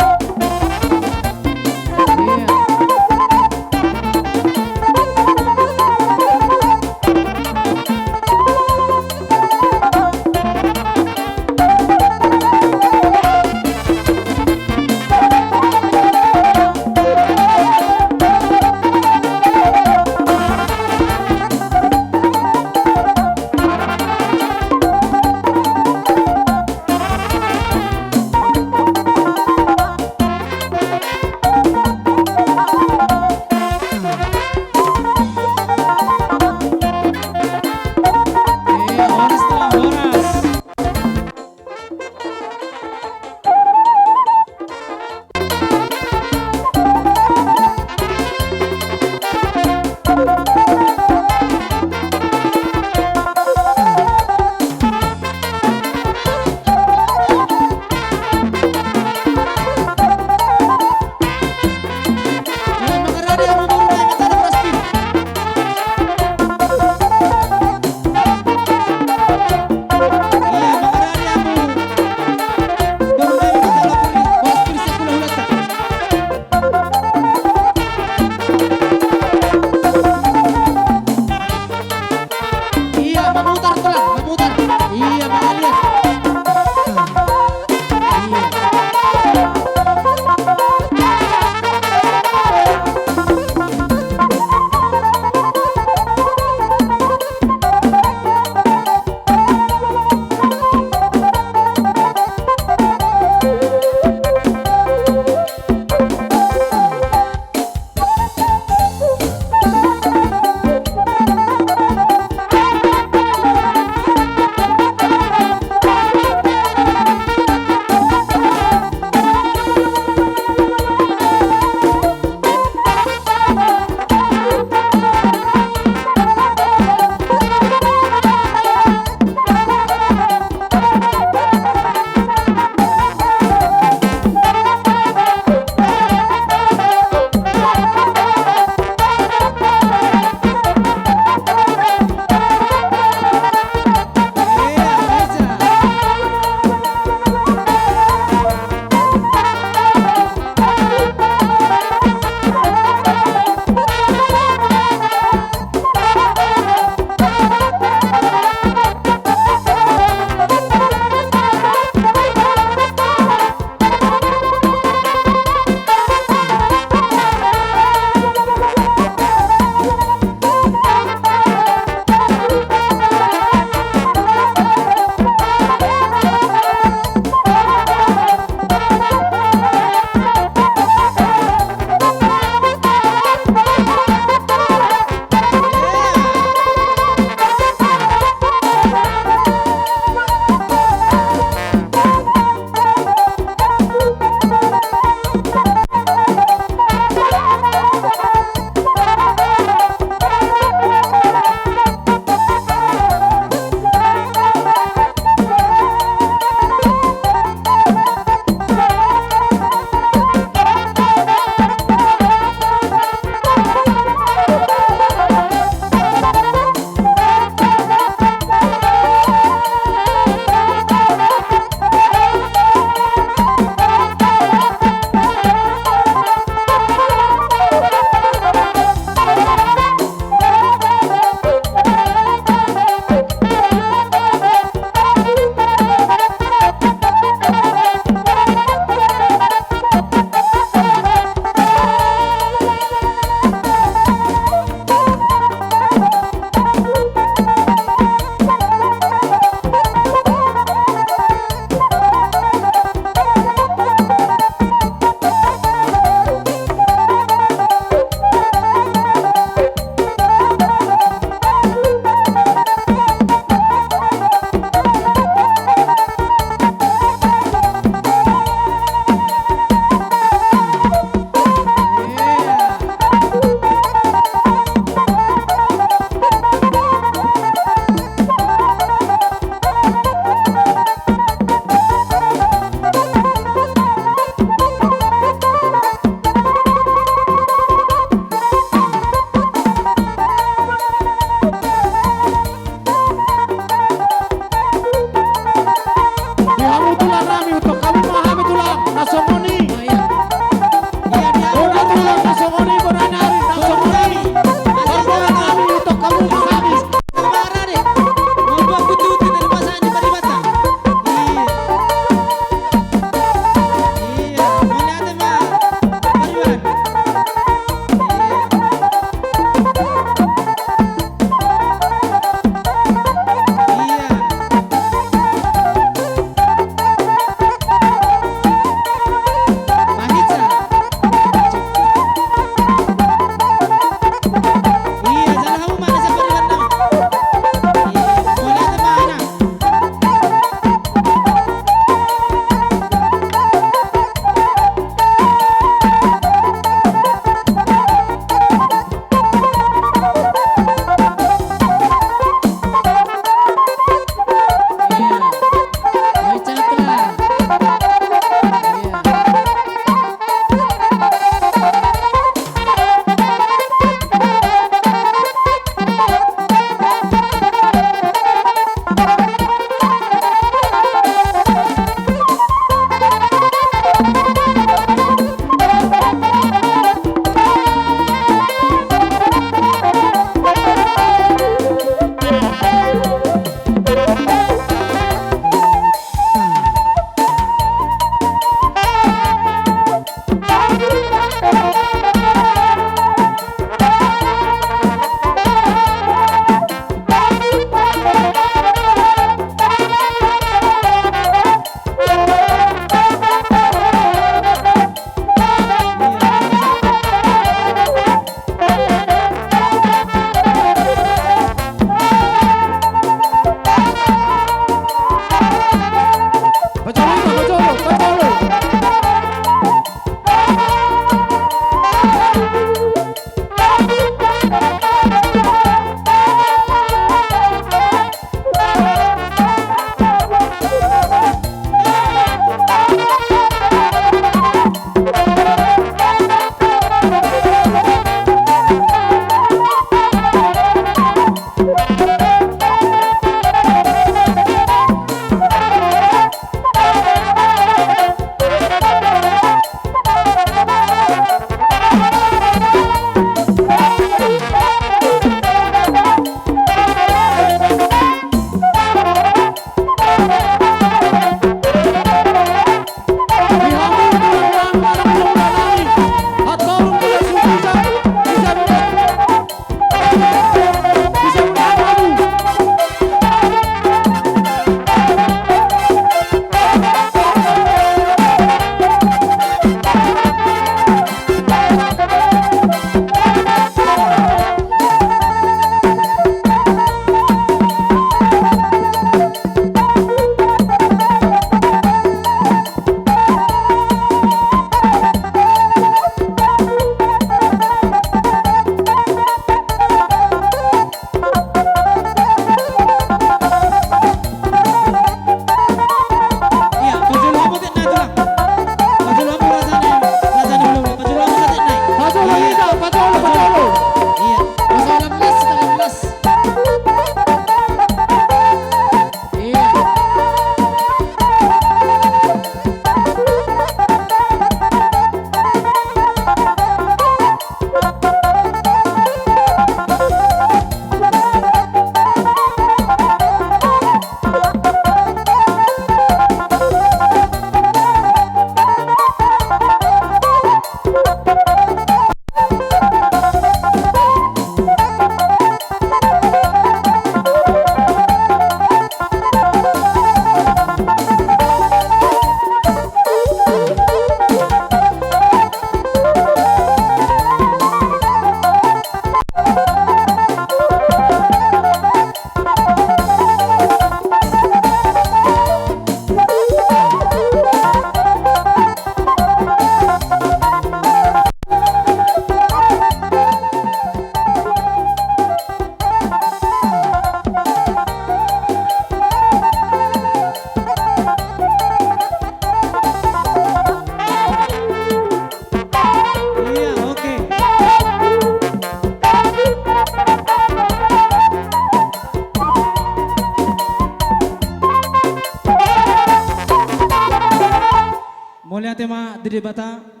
S11: tema Dede Bata.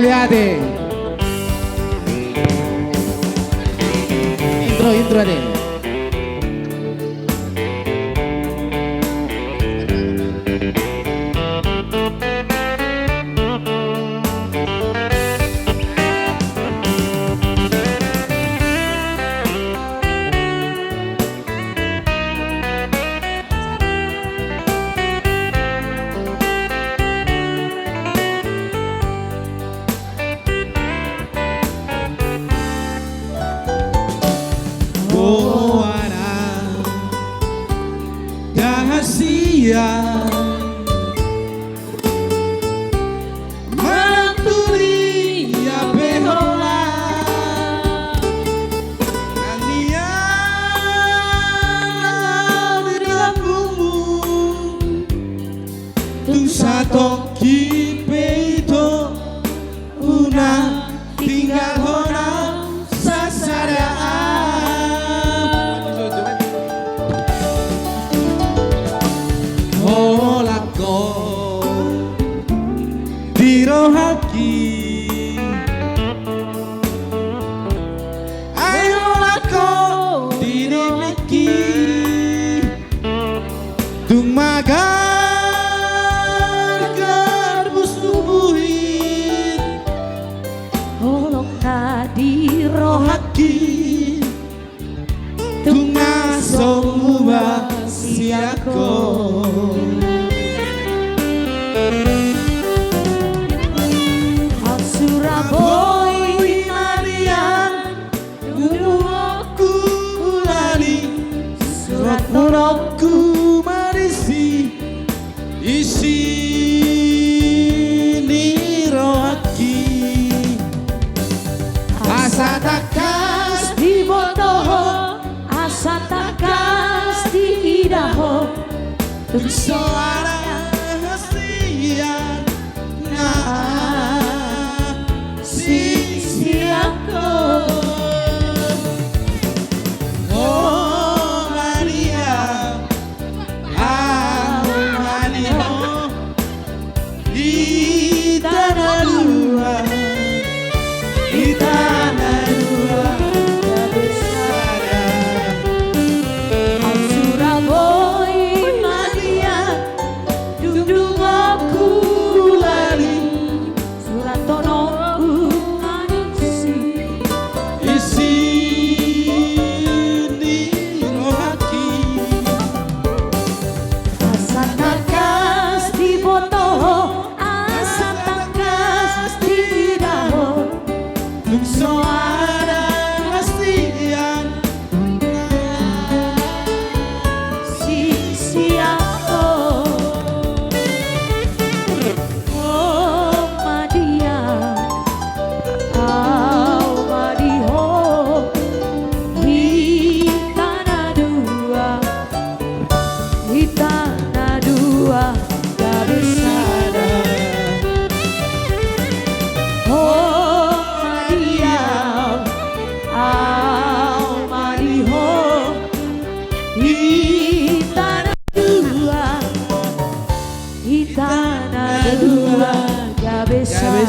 S4: Moliade. Intro deh.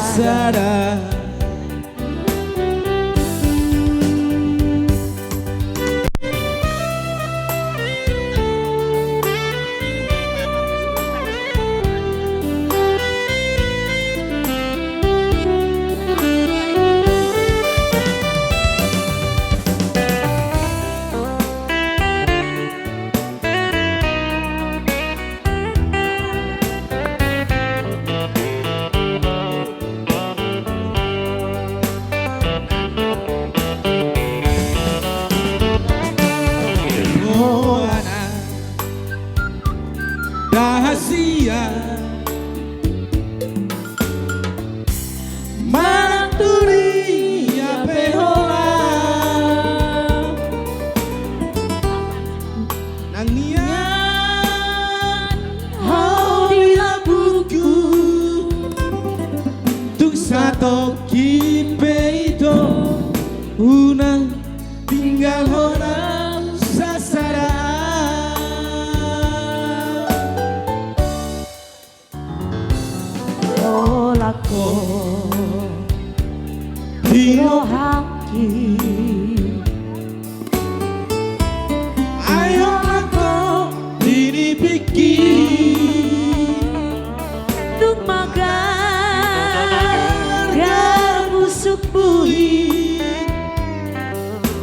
S4: bersara. Rahasia Manang dunia pehola Nangian Hau di labuku Tuk sato kipeito Una tinggal orang sasara
S12: Lako Dio haki
S4: Ayo aku diri pikir
S12: Tung magar busuk bui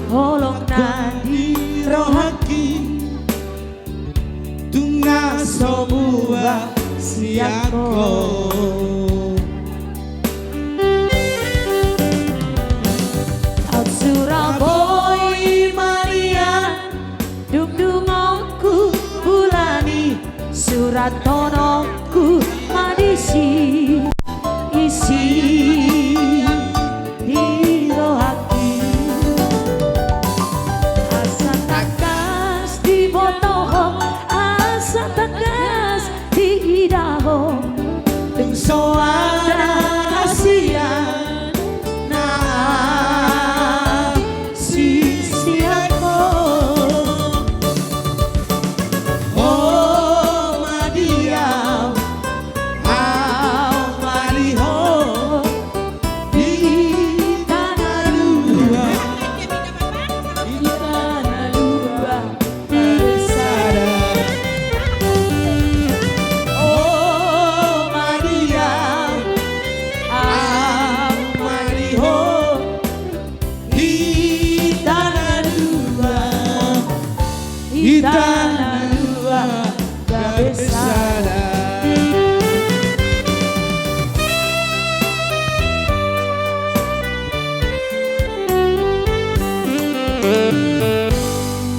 S12: Holok nadi
S4: rohaki Tunga semua siako
S12: Surabaya Maria Dungdungku bulani Surat tonoku madisi Isi di rohaki Asa takas di botoho Asa takas di idaho
S4: Tung soara asia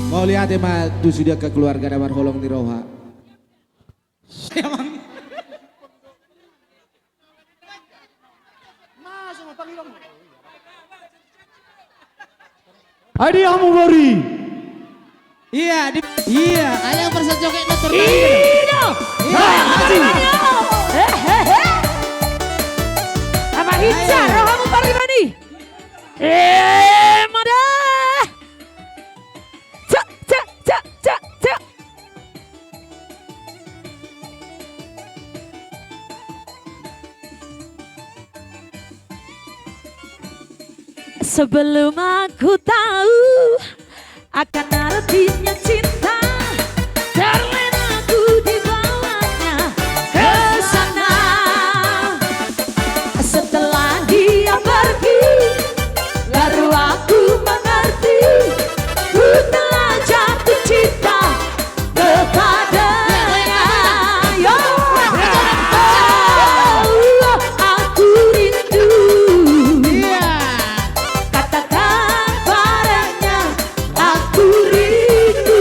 S4: Mau lihat ya mah tu sudah ke keluarga Damar Holong di Roha.
S10: Adi kamu beri.
S11: Iya, iya, ayo persejoknya notor.
S12: Ino Apa hicar rohamu parlimani Mada Cak cak cak cak cak Sebelum aku tahu akan artinya cinta, terlena aku dibawanya ke sana. Setelah dia pergi, baru aku mengerti, ku telah jatuh cinta kepadanya. Yo, aku rindu. Katakan padanya, aku rindu.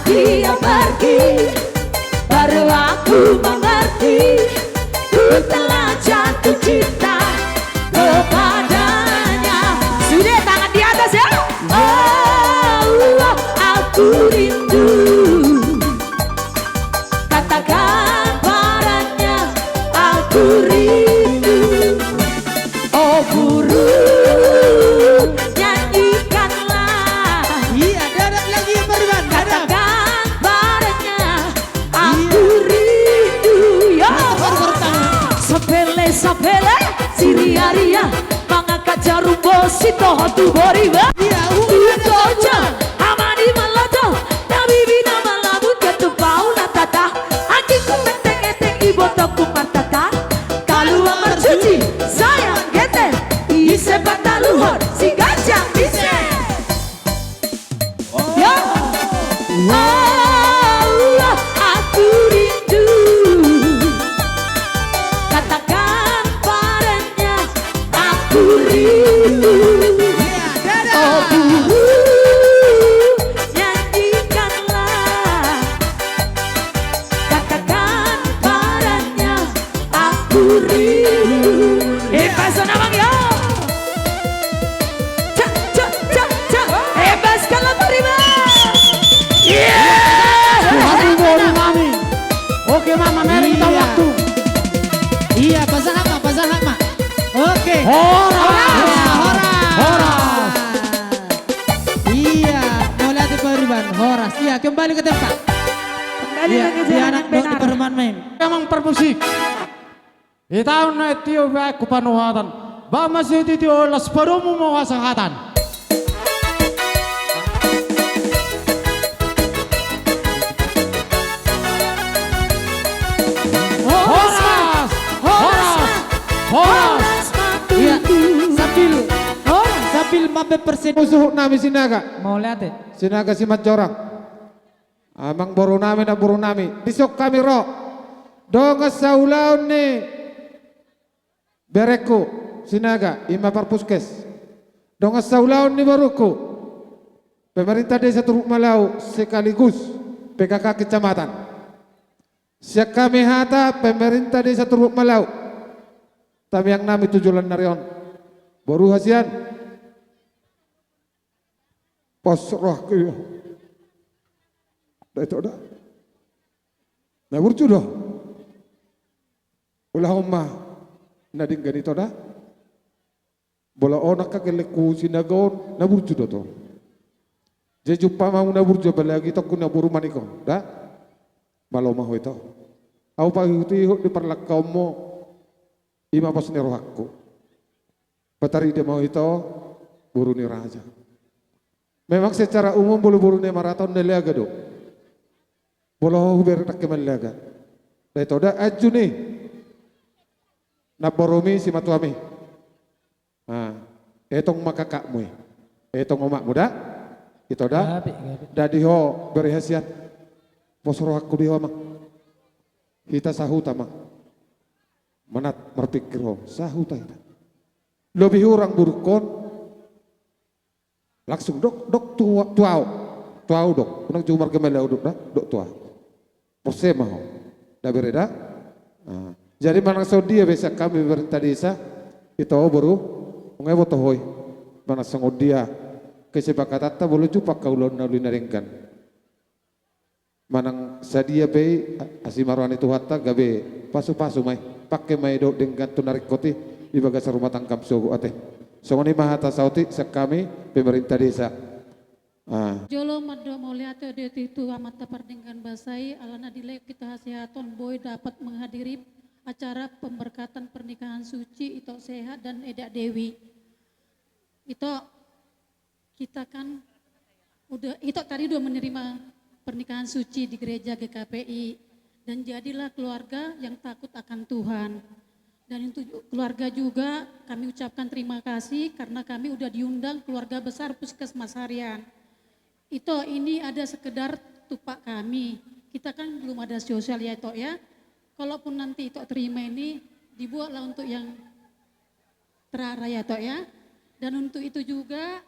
S12: dia pergi, baru aku mengerti, ku telah jatuh cinta kepadanya. Sudah tangan di atas ya. Oh, aku rindu, katakan padanya, aku rindu. Oh burung, nyanyikanlah.
S11: Iya, dadak lagi Bariban, dadak.
S12: Katakan padanya, aku rindu. Ya, sepele si ria-ria mengangkat jarum bosi toh tu boriba.
S11: Iya,
S12: Utoja amani malata nabi bina malabut ketu paula tata anjingku meteng-eteng ibotaku martata kalau amar suci sayang gete ise bataluhor si gajah ise. Ya, oh, aku rindu, katakan padanya, aku rindu. Oh burung, nyanyikanlah, katakan padanya, aku rindu. Pasona bang ya. Cak cak cak cak, bebaskanlah Bariban.
S4: Aduh bodoh mami. Oke mama, mari kita waktu.
S11: Iya, pasang hak mak. Oke.
S4: Horas.
S11: Iya, mulai di Bariban, Horas. Iya, kembali ke tempat.
S12: Kembali
S11: Iya,
S12: lagi
S11: di
S12: jalan
S11: anak
S12: yang
S11: di
S12: benar.
S11: perman main.
S4: Memang permusik. Itaw na itiyo ba kupanuhatan. Ba masih itiyo las parumu mawasahatan. Horas.
S11: Iya, sambil mabe persen.
S1: Musuh nami sinaga.
S11: Mau lihat deh.
S1: Sinaga si Majorang. Amang boro nami na boro nami. Disok kami ro. Donga saulaw ni Bereku sinaga ima parpuskes. Donga saulaw ni Baruku. Pemerintah desa Turuk Malau sekaligus PKK kecamatan. Siak kami hata pemerintah desa Turuk Malau. Tapi yang nami tujulan narion. Baru hasian. Pasrah kaya. Dah itu dah. Nah berjudah. Ulah omah. Nading ganito dah. Bola onak kakeleku sinagaon. Na berjudah to. Jeju pamang na berjudah balagi to kuna buru maniko. Dah. Malo maho ito. Au pahuti di parlakaw mo. Ima pas ni rohakku. Patari dia mau itu buru ni raja. Memang secara umum bulu-bulu ni maraton ni liaga do. Bolo huber tak kemalaga. Dah itu dah aju ni. Naboromi si matuami. Etong makakakmu. Etong omak muda. Itu dah. Dah diho berhasiat. Posro aku diho mak. Kita sahuta mak. Manat berpikir sahuta kita. Lebih orang burukon. Langsung dok tuau dok. Unang jumar kemelau dok dah dok tua. Pose mau. Dah bereda. Jadi mana dia biasa kami pemerintah desa itu baru ngebo tohoi. Mana sangod dia kesepakatan tak boleh jumpa kaulan nalu naringkan. Manang sadia be asimaruan itu hatta gabe pasu-pasu mai pakai mai do dengan tunarik koti di bagasar rumah tangkap sogo ate. Songoni mahata sauti sekami pemerintah desa.
S13: Jolo maddo mau lihat dia itu amat perdengkan basai alana dilek kita hasiaton boy dapat menghadiri acara pemberkatan pernikahan suci itu sehat dan Eda Dewi. Itu kita kan udah itu tadi udah menerima pernikahan suci di gereja GKPI dan jadilah keluarga yang takut akan Tuhan. Dan untuk keluarga juga kami ucapkan terima kasih karena kami udah diundang keluarga besar Puskesmas Harian. Ini ada sekedar tupak kami. Kita kan belum ada sosial ya Tok ya. Kalaupun nanti Tok terima ini dibuatlah untuk yang terarah ya Tok ya. Dan untuk itu juga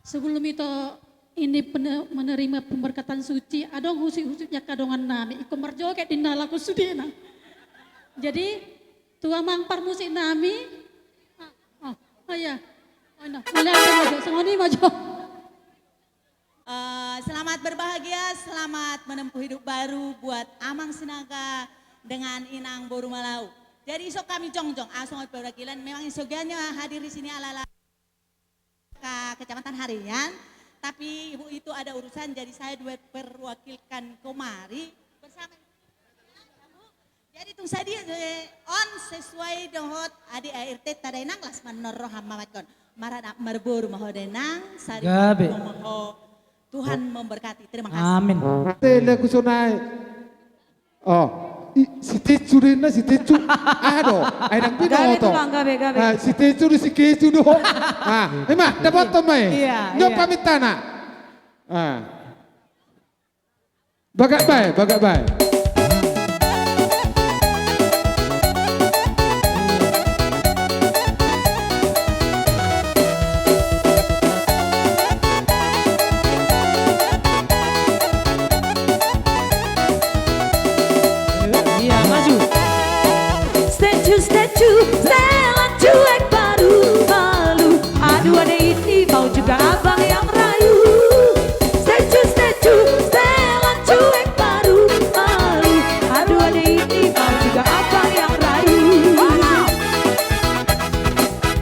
S13: sebelum Tok ini menerima pemberkatan suci, adong husik-husiknya kadongan nami, iko merjoget di nalaku sudina. Jadi tua mangpar musik nami, ya, melihat sengoni maju.
S14: Selamat berbahagia, selamat menempuh hidup baru buat Amang Sinaga dengan Inang Boru Malau. Jadi isok kami jongjong, asongot perwakilan, memang isogannya hadir di sini ala-ala Kecamatan Harian. Tapi ibu itu ada urusan, jadi saya perwakilkan kemari bersama. Jadi tung saya on sesuai dengan adik ART tadainang las manoroh hamamakon. Marana merburu mahodenang sari moho Tuhan memberkati. Terima kasih.
S11: Amin.
S5: Tele kusunai. Oh, si tecu rena si tecu. Aduh, aidang pino to. Si tecu si kecu do. Emang dapat tomai. Nyop pamit tanah. Bagak bay.
S12: Statue, setelan cuek baru malu. Aduh ada ini mau juga abang yang rayu. Statue, setelan cuek baru malu. Aduh ada ini mau juga abang yang rayu.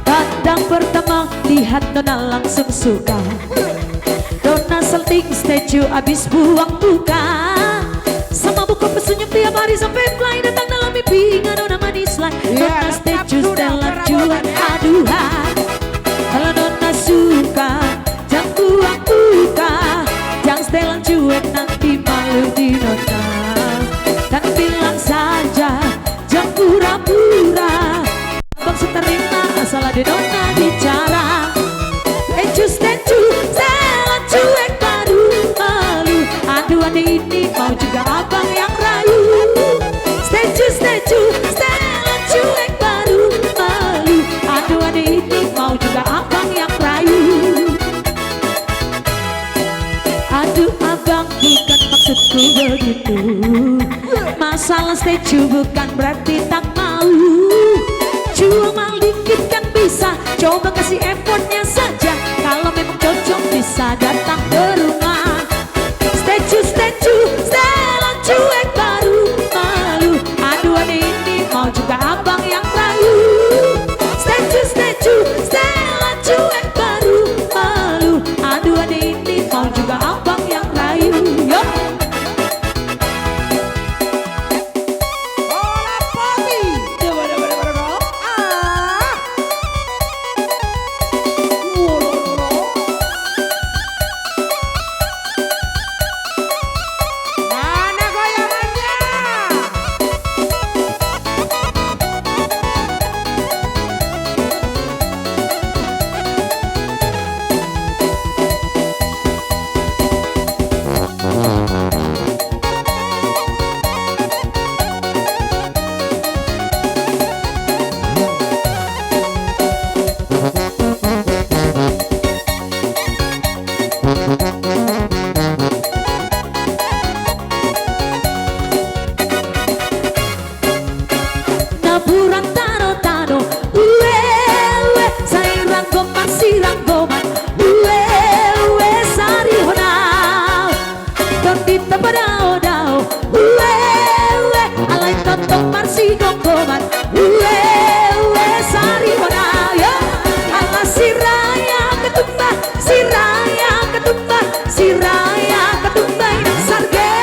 S12: Pandang pertama lihat Nona langsung suka. Nona selting statue abis buang duka. Sama buku pesenyum tiap hari sampai fly datang dalam mimpi. Nona manis lah. Nona statue setelan cuek aduhan. Kalau Nona suka jangan buang duka. Jangan setelan cuek nanti malu di Nona. Dan bilang saja jangan pura-pura. Bang seterima asal ada Nona bicara. Statue setelan cuek baru malu. Aduh ada ini mau juga abang yang rayu. Statue setelan cuek baru malu. Aduh ada ini mau juga abang yang rayu. Aduh abang bukan maksudku begitu. Masalah statue bukan berarti tak mau. Cuma dikit kan bisa, coba kasih effortnya saja. Kalau memang cocok bisa datang ke rumah. Statue setelan cuek baru malu. Aduh ada ini mau juga abang yang rayu. Statue setelan cuek baru malu. Aduh ada ini mau juga abang yang rayu. Yo. Naburan tano-tano, uwe, sairang goman, sirang goman, uwe, sari honau. Tondita padao-dao, uwe, alay tontong marsi goman, uwe, sari honau. Yo, ala siraya ketumba, siraya ketumba, siraya ketumba inang sarge.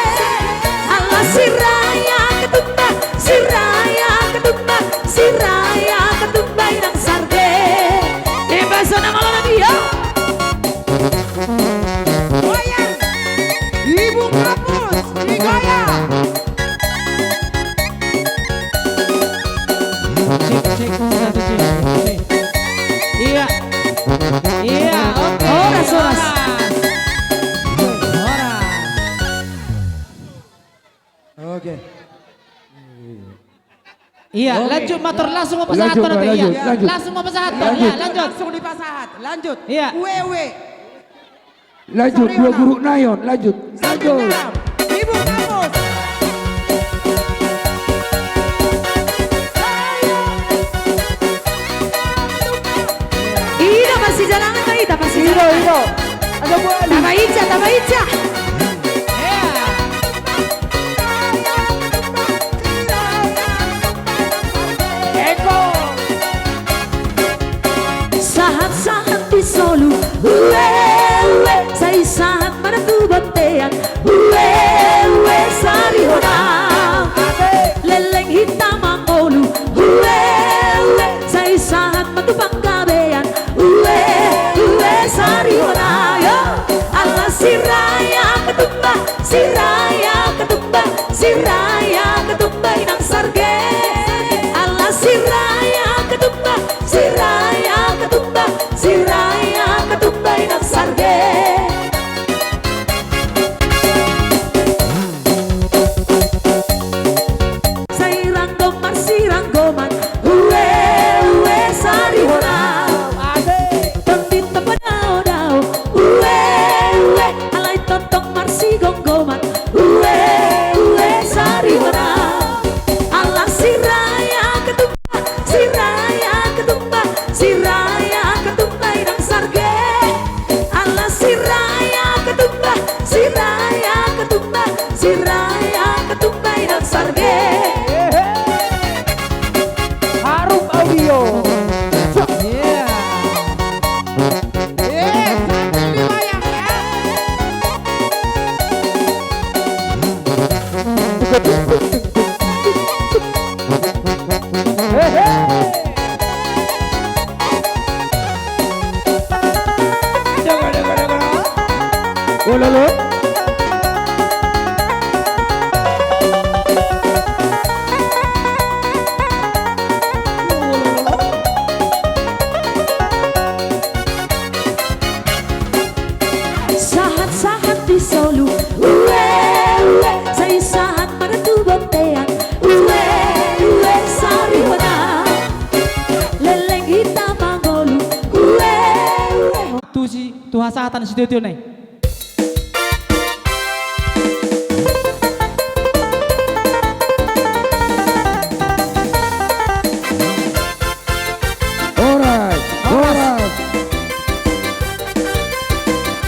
S12: Ala siraya ketumba, siraya ketumba, siraya ketumba inang sarge. Bahasa nama lagi ya. Goyang, ibu kampus, digoyang.
S11: Iya. Iya, oke.
S12: Horas.
S5: Oke.
S11: Iya, lanjut motor langsung mau pasahat nanti. Iya, langsung mau pasahat. Iya, lanjut.
S15: Langsung di pasahat. Lanjut.
S11: Iya.
S15: Wewe.
S1: Lanjut dua guru nayon, lanjut.
S12: Ibu kampus. Ida masih jalangan kak Ida masih jalangan.
S11: Ada buat
S12: Tambah Ica, tambah Ica. Sahat-sahat di Solo, saya sahat menantu batean, sari honang, leleng hitam mangolu, saya sahat menantu panggabean, sari honang, yo, Allah siraya ketumba, siraya ketumba, siraya ketumba inang sarge, Allah siraya ketumba, siraya ketumba, siraya ketumba inang sarge. Sairang gomar sirang goman, sari honang, tondit tepadao dao, alay tontong marsi gonggoman, sari honang, Allah siraya ketumba, siraya ketumba, siraya ketumba inang sarge, Allah siraya ketumba, siraya ketumba, siraya ketumba inang sarge.
S11: Harum audio.
S12: Sahat-sahat di Solo, saya sahat menantu batean, sari honang, leleng hitam mangolu,
S11: Tu si Tuhan sahatan si Tio nih.
S1: Alright.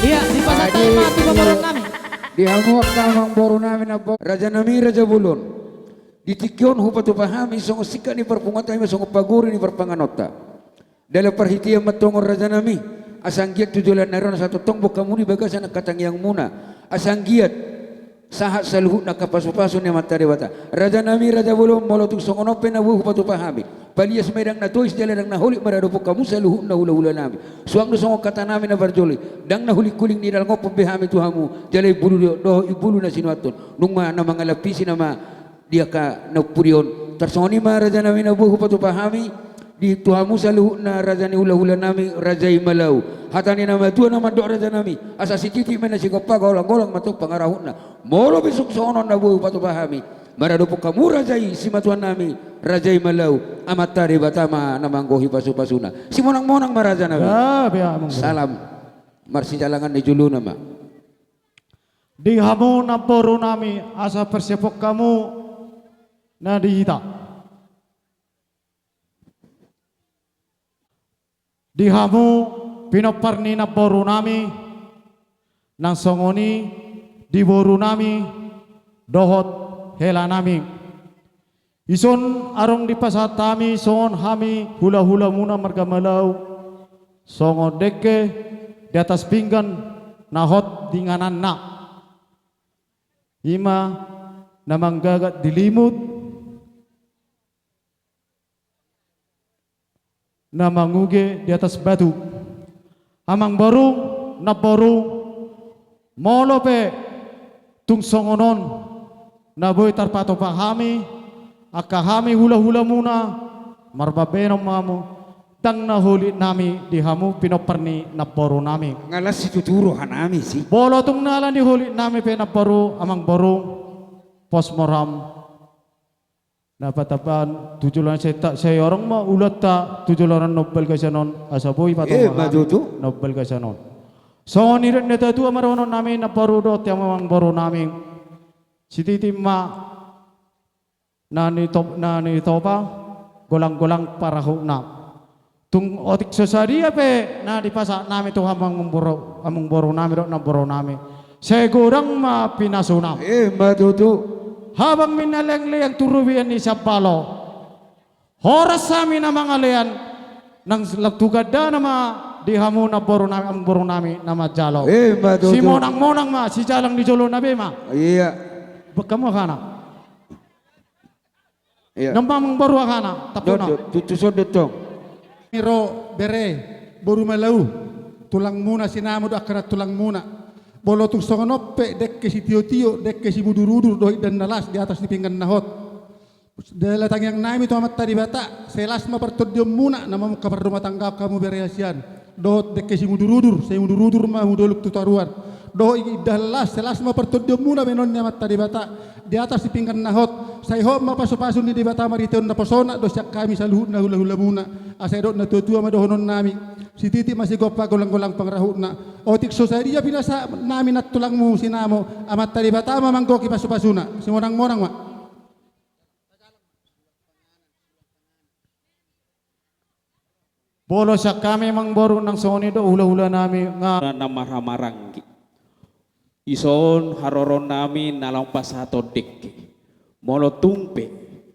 S11: Iya di pasar tema tiba baru kami.
S1: Dihamuak kamang boru namin na Raja Nami Raja Bulon. Ditikyon hupatu pahami songo sika ni perpungatan mi songo paguri ni perpanganota. Dalam perhitian matongor Raja Nami asanggiat tujulan naron satu tong bokamuni bagasan katang yang muna. Asanggiat sahat saluhut na kapasu-pasu ni matari bata. Raja Nami Raja Bulon molotuk songo nope na hupatu pahami. Palias medang na tois jalan na holik maradopo kamu saluhut na hula-hula nami. Suang no songo kata nami na barjoli. Dang na hulik kuling ni dal ngopong behami tuhamu. Jalai bulu doh ibulu na sinuaton. Nungma na mga lapisi na dia ka napurion tersoni ma raja nami na buhu patu pahami di tuhamu saluhut na raja ni hula-hula nami rajai malau hatani nama tua nama dok raja nami asa si titi mena si kopa golang-golang matuk pangarahut na molo besok sonon na buhu patu pahami maradopo kamu rajai si matuan nami rajai malau amatari batama namanggohi pasu-pasuna si monang-monang maraja nami salam marsi jalangan di julu nama
S5: Di hamu na poro nami asa persepok kamu na dihita. Di hamu pinoparni na poro nami nang songoni di boru nami dohot hela nami. Ison arong di pasatami songon hami hula-hula muna marga malau songon deke di atas pinggan nahot dinganan na. Ima na manggagat dilimut na manguge di atas batu. Amang barung na barung molope tung songonon na boy tarpato pahami akahami hula-hula muna marbabenom mamu tang nahuli nami di hamu pinoperni na poro nami.
S1: Ngalas si tuturo hanami si.
S5: Bolo tung nalan di huli nami pe na poro amang barung posmoram napatapan tujulan saya orang mah ulat tak tujulan Nobel kasanon asaboy patong
S1: majutu
S5: Nobel kasanon
S4: So ni rin nito tua marono namin na parudot yang mamang boro namin. Si titima na nito pa golang-golang para na. Tung otik sosaria pe na dipasa namin to among boro namin na boro namin. Segurang mapinasunam.
S1: Matutu.
S4: Habang minaleng-leyang turubian ni Sabalo. Horas sa amin na mga leyan nang lagtugada na di hamo na boro namin ang boro namin na majalo.
S1: Matutu.
S4: Si monang si jalang di jolo na be
S1: Iya.
S4: Baka mo kana.
S1: Iya.
S4: Namang boro kana tapos na.
S1: Tutusod dito.
S5: Miro bere boru malau tulang muna sinamo do akarat tulang muna bolo tung songonoppe dekke si tio dekke si budur-udur dohi dan nalas di atas di pinggan nahot dela tangyang nami to amat tadi bata selas ma pertodium muna nama muka per rumah tangga kamu bere asian dohot dekke si budur-udur saya budur-udur ma hudoluk tutaruan dohi dalas selas ma pertodium muna menon amat tadi bata di atas di pinggan nahot saya ho ma pasu-pasun di bata mariteon na posona do syak kami saluhut na hula-hula muna asedot na tua-tua madohonon nami si titi masih gopa golang-golang pangrahut na otik sosaria binasa nami nat tulangmu sinamo amat tadi bata mamanggo ki pasu-pasuna si monang-monang ma
S4: Bolo syak kami mang boro nang soni do hula-hula nami nga
S15: namarang ison haroron nami nalang pasato dekke molo tumpe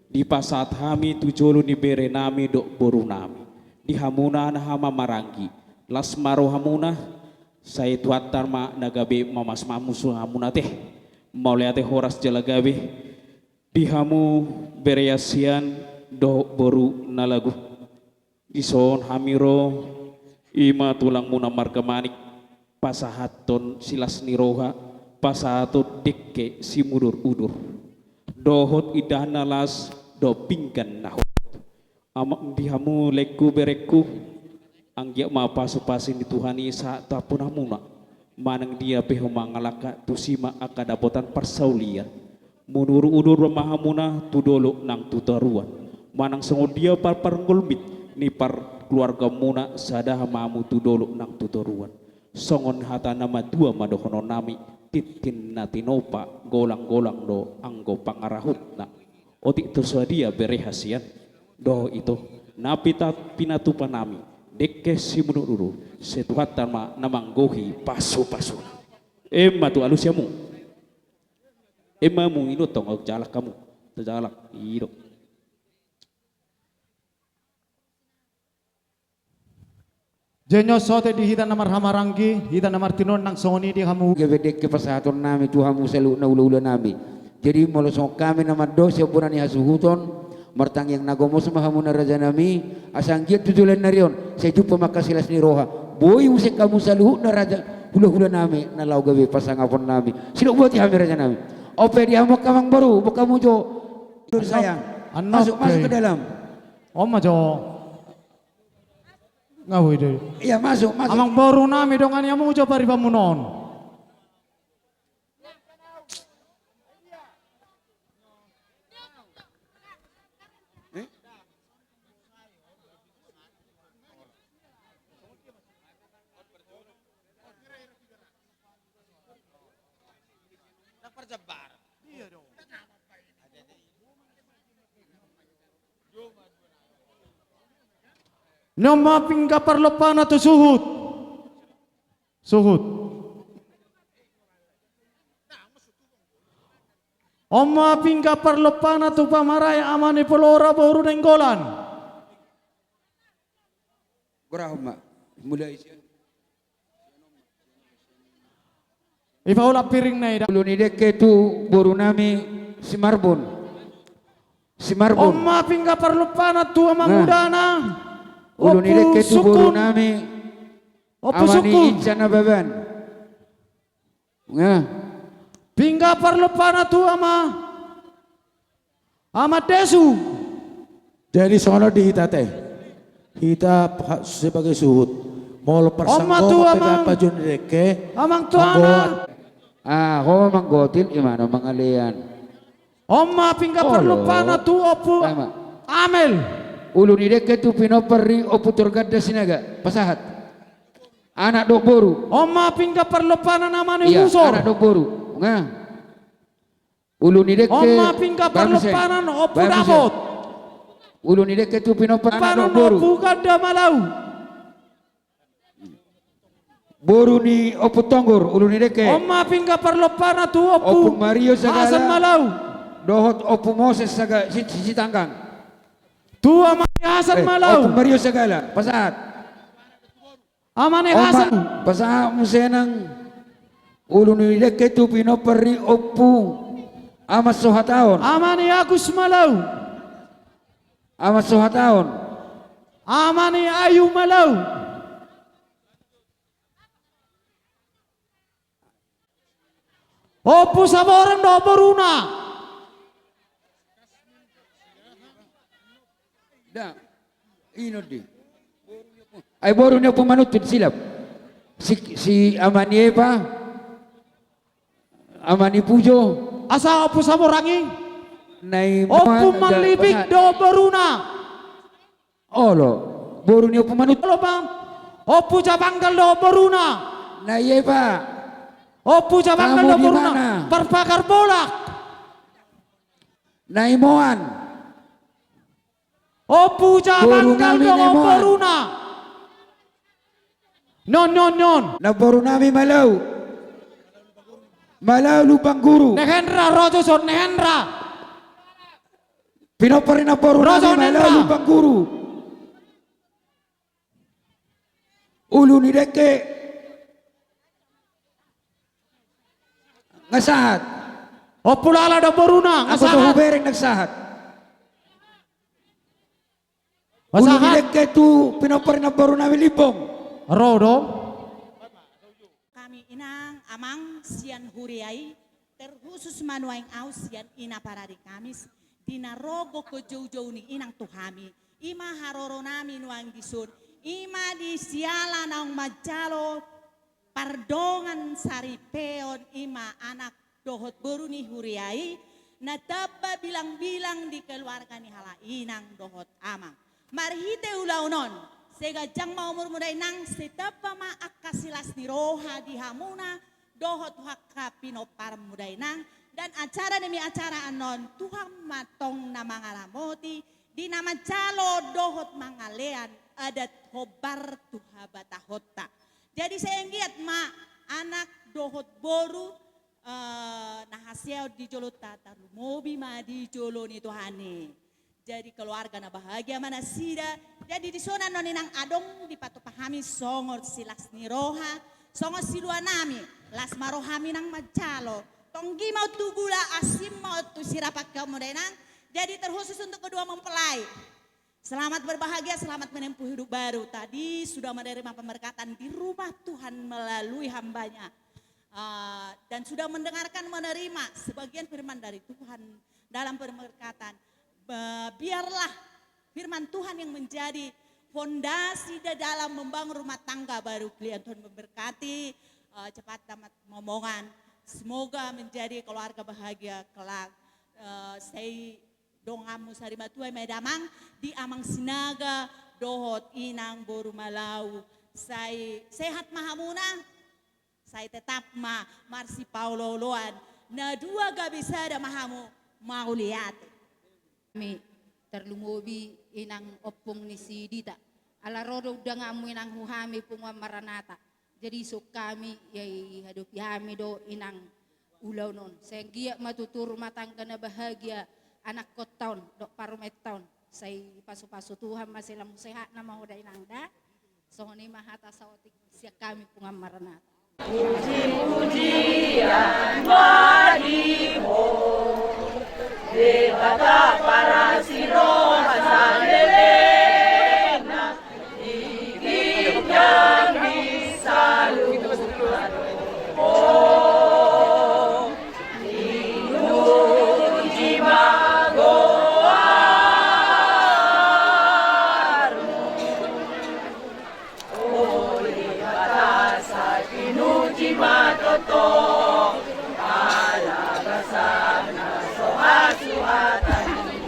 S15: di pasat hami tujolo ni bere nami dok boru nami di hamuna na hama marangi las maro hamuna saya tuatar ma nagabe mamas mamusu hamuna teh mau lihat horas jalagabe di hamu bereasian dok boru nalagu ison hamiro ima tulang muna margamanik pasahaton silas niroha pasahaton dekke si mudur-udur dohot idana las do pinggan nahot amak dihamu leku bereku anggia ma pasu-pasin di Tuhani sa tapunamuna manang dia peho mangalaka tusima akadapotan persaulian munur-udur mahamuna tudolo nang tutaruan manang sengod dia par parngulmit ni par keluarga muna sadah mamu tudolo nang tutaruan songon hata nama dua madohono nami titin natinopa golang-golang do anggo pangarahut na otik tersedia berehasian do itu napita pinatupa nami dekke si menururu setuhatan ma namanggohi pasu-pasu emma tu alusiamu emma mu ino tong jalak kamu terjalak iro
S4: Jenyo sote di hita namar hamaranggi, hita namar tinon nang soni di hamu.
S1: Gebedek ke pasahaton nami tu hamu selu na ula-ula nami. Jadi molosong kami nama dosa puna ni hasuhuton, martang yang nagomo sama hamu na raja nami, asang giat tujulan narion, saya jumpa makasilas ni roha. Boy usik kamu saluhut na raja hula-hula nami, na lau gawe pasangapon nami. Sino buat hami raja nami. Ope di hamu kamang baru, buka mujo. Sayang, masuk ke dalam.
S4: Oma jo. Ngawi deh.
S1: Iya masuk.
S4: Amang baru nami dongan yang mau coba riba munon. Nama pingga parlepana tu suhut. Suhut. Oma pingga parlepana tu pamaraya amane pelora baru nenggolan.
S1: Gorahma mulai
S4: Ipaula piring na ida.
S1: Ulun ideke tu boru nami Simarbon. Simarbon.
S4: Oma pingga parlepana tu amang udana.
S1: Ulun ideke tu boru nami amani icana baban. Nga.
S4: Pingga parlepana tu ama desu.
S16: Jadi soalnya di hita teh, hita sebagai suhut. Mau persangko apa jun deke.
S4: Amang tu ana.
S1: Kau manggotin gimana mangalian?
S4: Oma pingga parlepana tu opu amel.
S1: Ulun ideke tu pinoperi opu turgada sinaga pasahat. Anak dok boru.
S4: Oma pingga perlepanan namanya
S1: Iya,
S4: usor.
S1: anak dok boru. Nga. Ulu ni deke.
S4: Oma pingga perlepanan opu dapot.
S1: Ulu ni deke tu pinoper anak
S4: Panon
S1: dok boru.
S4: opu kada malau.
S1: Boru ni opu tonggor. Ulu ni deke.
S4: Oma pingga perlepanan tu opu.
S1: Opu Mario segala.
S4: Hasan malau.
S1: Dohot opu Moses segala. Si tanggang.
S4: Tua mani Hasan malau.
S1: Opu Mario segala. Pasaat.
S4: Amane Hasan.
S1: Pasaat musenang. Ulu ni deke tu pinoperi opu. Amat sohataon.
S4: Amane Agus malau.
S1: Amat sohataon.
S4: Amane Ayu malau. Opu saboran do boruna.
S1: Da. Ino di. Ay boru niya pumanutid silap. Si Amani pa. Amani Pujo.
S4: Asa opu saborangi.
S1: Nay
S4: Opu manlibig do boruna.
S1: Olo. Boru niya pumanutid.
S4: Olo bang. Opu jabanggal do boruna.
S1: Nay pa.
S4: Opu jabanggal do
S1: Kamu di
S4: boruna.
S1: mana?
S4: Berbakar bolak.
S1: Nay Moan.
S4: Opu jabanggal do boruna. Non.
S1: Na boru nami Malau. Malau lubang guru.
S4: Nehendra Rojo son Nehendra.
S1: Pinoperi na boru
S4: Rojo
S1: nami
S4: Nehendra.
S1: Malau lubang guru. Ulu ni deke. Ngasahat.
S4: Opu lala do boruna.
S1: Ako sa hubereng nagsahat. Ulu ni deke tu pinoperi na boru nami Libong.
S4: Rodo.
S14: Kami inang amang sian huriai terkhusus manuaing au sian ina parari kamis dina rogo ke jauh-jauh ni inang tuhami ima haroro nami nuang disun ima di siala naung majalo pardongan sari peon ima anak dohot boru ni huriai na taba bilang-bilang dikeluarkan ni hala inang dohot amang marhite ulaunon sega jang mau umur muda inang setapa ma akasilas ni roha di hamuna dohot hakka pinopar muda inang dan acara demi acara anon Tuhan matong na mangalamoti di nama calo dohot mangalean adat hobar tuhabata hota. Jadi saya ngiat ma anak dohot boru nahasiau di jolo tata rumobi ma di jolo ni Tuhane. Jadi keluarga na bahagia mana sida. Jadi di sana noninang adong di patu pahami songor silas ni roha. Songor silua nami. Las marohami nang macalo. Tonggi mau tu gula asim mau tu sirapak kamu denang. Jadi terkhusus untuk kedua mempelai. Selamat berbahagia, selamat menempuh hidup baru. Tadi sudah menerima pemberkatan di rumah Tuhan melalui hambanya. Dan sudah mendengarkan menerima sebagian firman dari Tuhan dalam pemberkatan. Biarlah firman Tuhan yang menjadi fondasi di dalam membangun rumah tangga baru kalian Tuhan memberkati cepat tamat ngomongan semoga menjadi keluarga bahagia kelak saya dongamu sarima tuai medamang di amang sinaga dohot inang boru malau saya sehat mahamuna saya tetap marsi Paulo loan na dua gak bisa ada mahamu mau lihat
S17: kami terlumubi inang opung ni si Dita. Ala rodo udah ngamu inang huhami pungwa maranata. Jadi sok kami yai hadupi hami do inang ulau non. Sehingga matutur matang kana bahagia anak kotaun dok parumet taun. Saya pasu-pasu Tuhan masih lamu sehat nama udah inang da. Sohoni mahata saotik siak kami pungwa maranata.
S12: Puji-pujian badimu Dewata para siro hasalelena Ikit yang disalurkan Oh Inuji magoarmu Oh Dewata sakinuji matotong Ala basana soha suhatani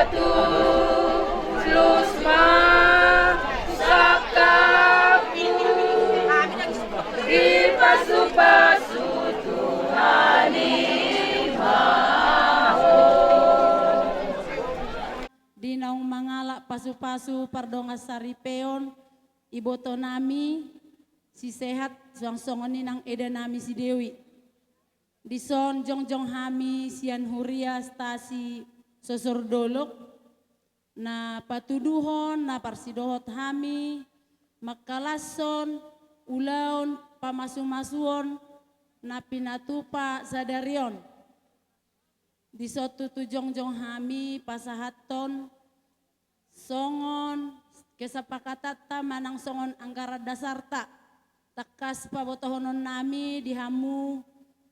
S12: tulus masakaku di pasu-pasu Tuhan
S13: Dinaung mangala pasu-pasu pardonga saripeon iboto nami si sehat song-songoni nang eda nami si Dewi. Dison jongjong hami sian huria stasi sosor dolok na patuduhon na parsidohot hami makalason ulaon pamasu-masuon na pinatupa sadarion. Di sotu tujongjong hami pasahaton songon kesepakatata manang songon anggara dasarta takas pabotohonon nami dihamu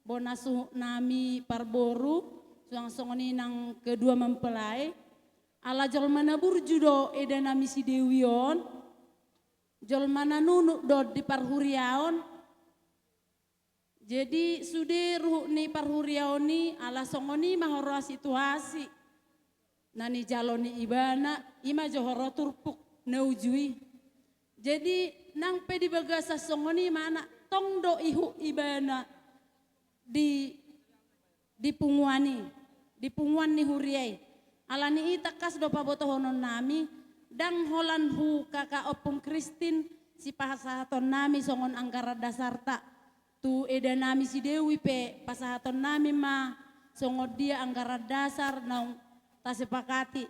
S13: bonasuh nami parboru suang songoni nang kedua mempelai ala jol mana burjudo eda nami si Dewion jol mana nunuk do di parhuriaon. Jadi sudah ruh ni parhuriaoni ala songoni mahoro situasi. Nani jaloni ibana ima johoro turpuk naujui. Jadi nang pedi bagasa songoni mana tong do ihu ibana di punguan ni huriai. Ala ni itakas do pabotohonon nami dang holan hu kakak opung Kristin si pasahaton nami songon anggara dasarta. Tu eda nami si Dewi pe pasahaton nami ma songod dia anggara dasar naung tasepakati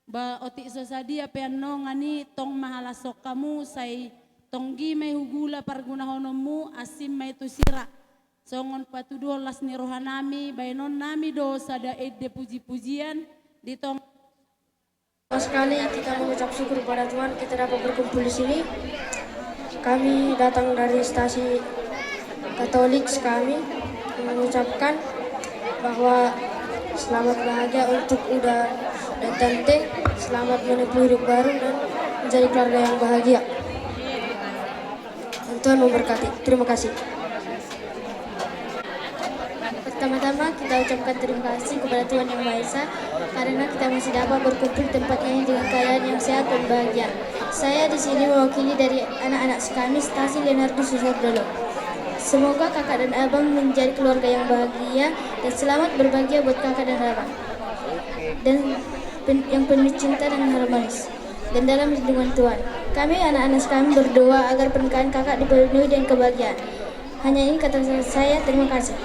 S13: ba oti sosadia pe no ngani tong mahala sok kamu say tonggi may hugula pargunahonomu asim may tusira songon patuduh las ni rohanami bainon nami do sada ede puji-pujian di tong.
S18: Sekali kita mengucap syukur pada Tuhan kita dapat berkumpul di sini. Kami datang dari stasi Katolik kami mengucapkan bahwa selamat bahagia untuk Uda dan Tante, selamat menempuh hidup baru dan menjadi keluarga yang bahagia. Dan Tuhan memberkati. Terima kasih. Pertama-tama kita ucapkan terima kasih kepada Tuhan Yang Maha Esa karena kita masih dapat berkumpul di tempat ini dengan keadaan yang sehat dan bahagia. Saya di sini mewakili dari anak-anak kami stasi Leonardo Susardolo. Semoga kakak dan abang menjadi keluarga yang bahagia dan selamat berbahagia buat kakak dan abang. Dan yang penuh cinta dan harmonis. Dan dalam lindungan Tuhan. Kami anak-anak kami berdoa agar pernikahan kakak dipenuhi dengan kebahagiaan. Hanya ini kata saya, terima kasih.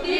S12: Di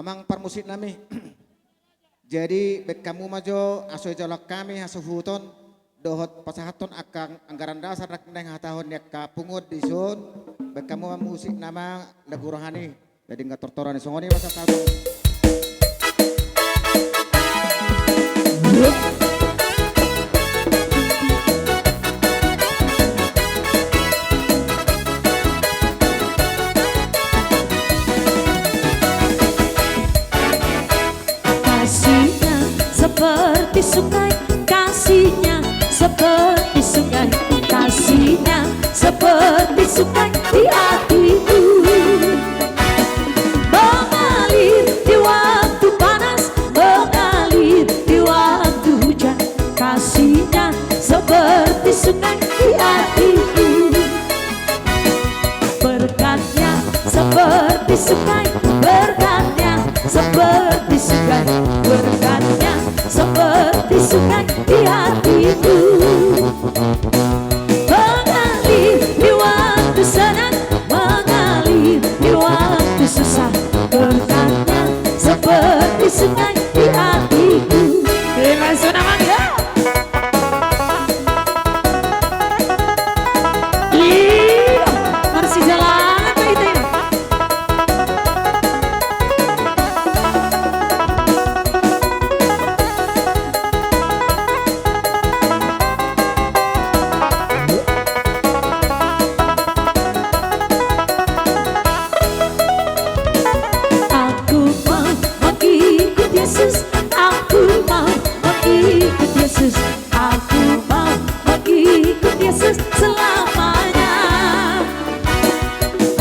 S19: amang permusik nami. Jadi kamu majo aso jolak kami hasuhuton dohot pasahaton akang anggaran dasar nak neng hatahon yak kapungut di sun kamu musik nama lagu rohani. Jadi nggak tortoran songoni masa satu.
S12: Kasihnya seperti sungai, kasihnya seperti sungai, kasihnya seperti sungai di hatiku, mengalir di waktu panas, mengalir di waktu hujan, kasihnya seperti sungai di hatiku, berkatnya seperti sungai, berkatnya seperti sungai, berkatnya seperti sungai di hatiku, mengalir di waktu senang, mengalir di waktu susah, berkatnya seperti sungai di hatiku. Terima kasih namanya. Iya, masih jalan apa itu? Aku mau mengikut Yesus, aku mau mengikut Yesus, aku mau mengikut Yesus selamanya.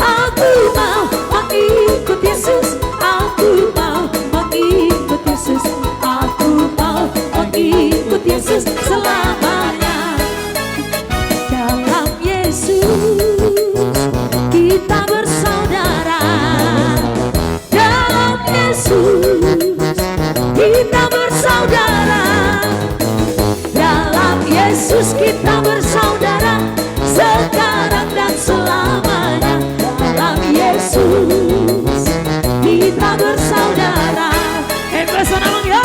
S12: Aku mau mengikut Yesus, aku mau mengikut Yesus, aku mau mengikut Yesus selamanya. Dalam Yesus kita bersaudara, dalam Yesus kita bersaudara, dalam Yesus kita bersaudara, sekarang dan selamanya. Dalam Yesus kita bersaudara. Pesona Bang ya.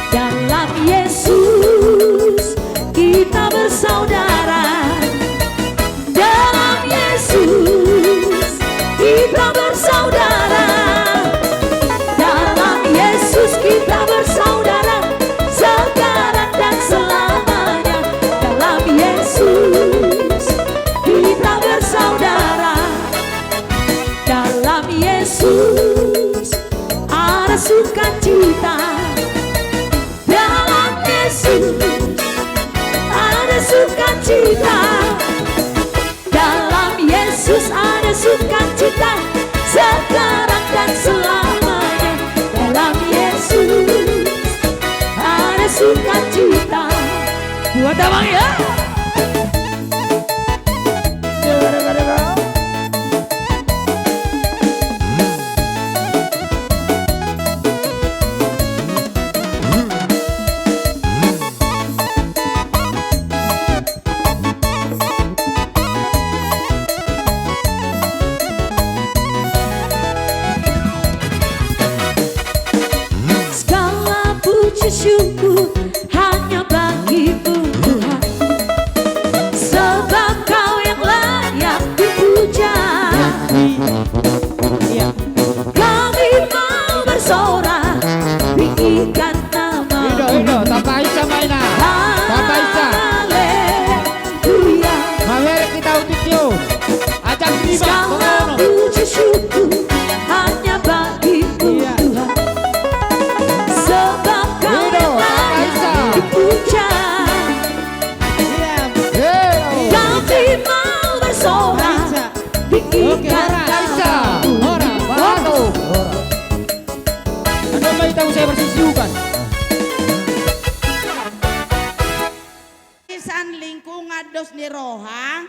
S12: Dalam Yesus kita bersaudara, dalam Yesus kita bersaudara, dalam Yesus kita bersaudara, sekarang dan selamanya. Dalam Yesus kita bersaudara, dalam Yesus ada sukacita, dalam Yesus ada sukacita, dalam Yesus ada sukacita, sekarang dan selamanya. Dalam Yesus ada sukacita. Buat abang ya. Segala puji syukur hanya bagimu Tuhan.
S14: ni roha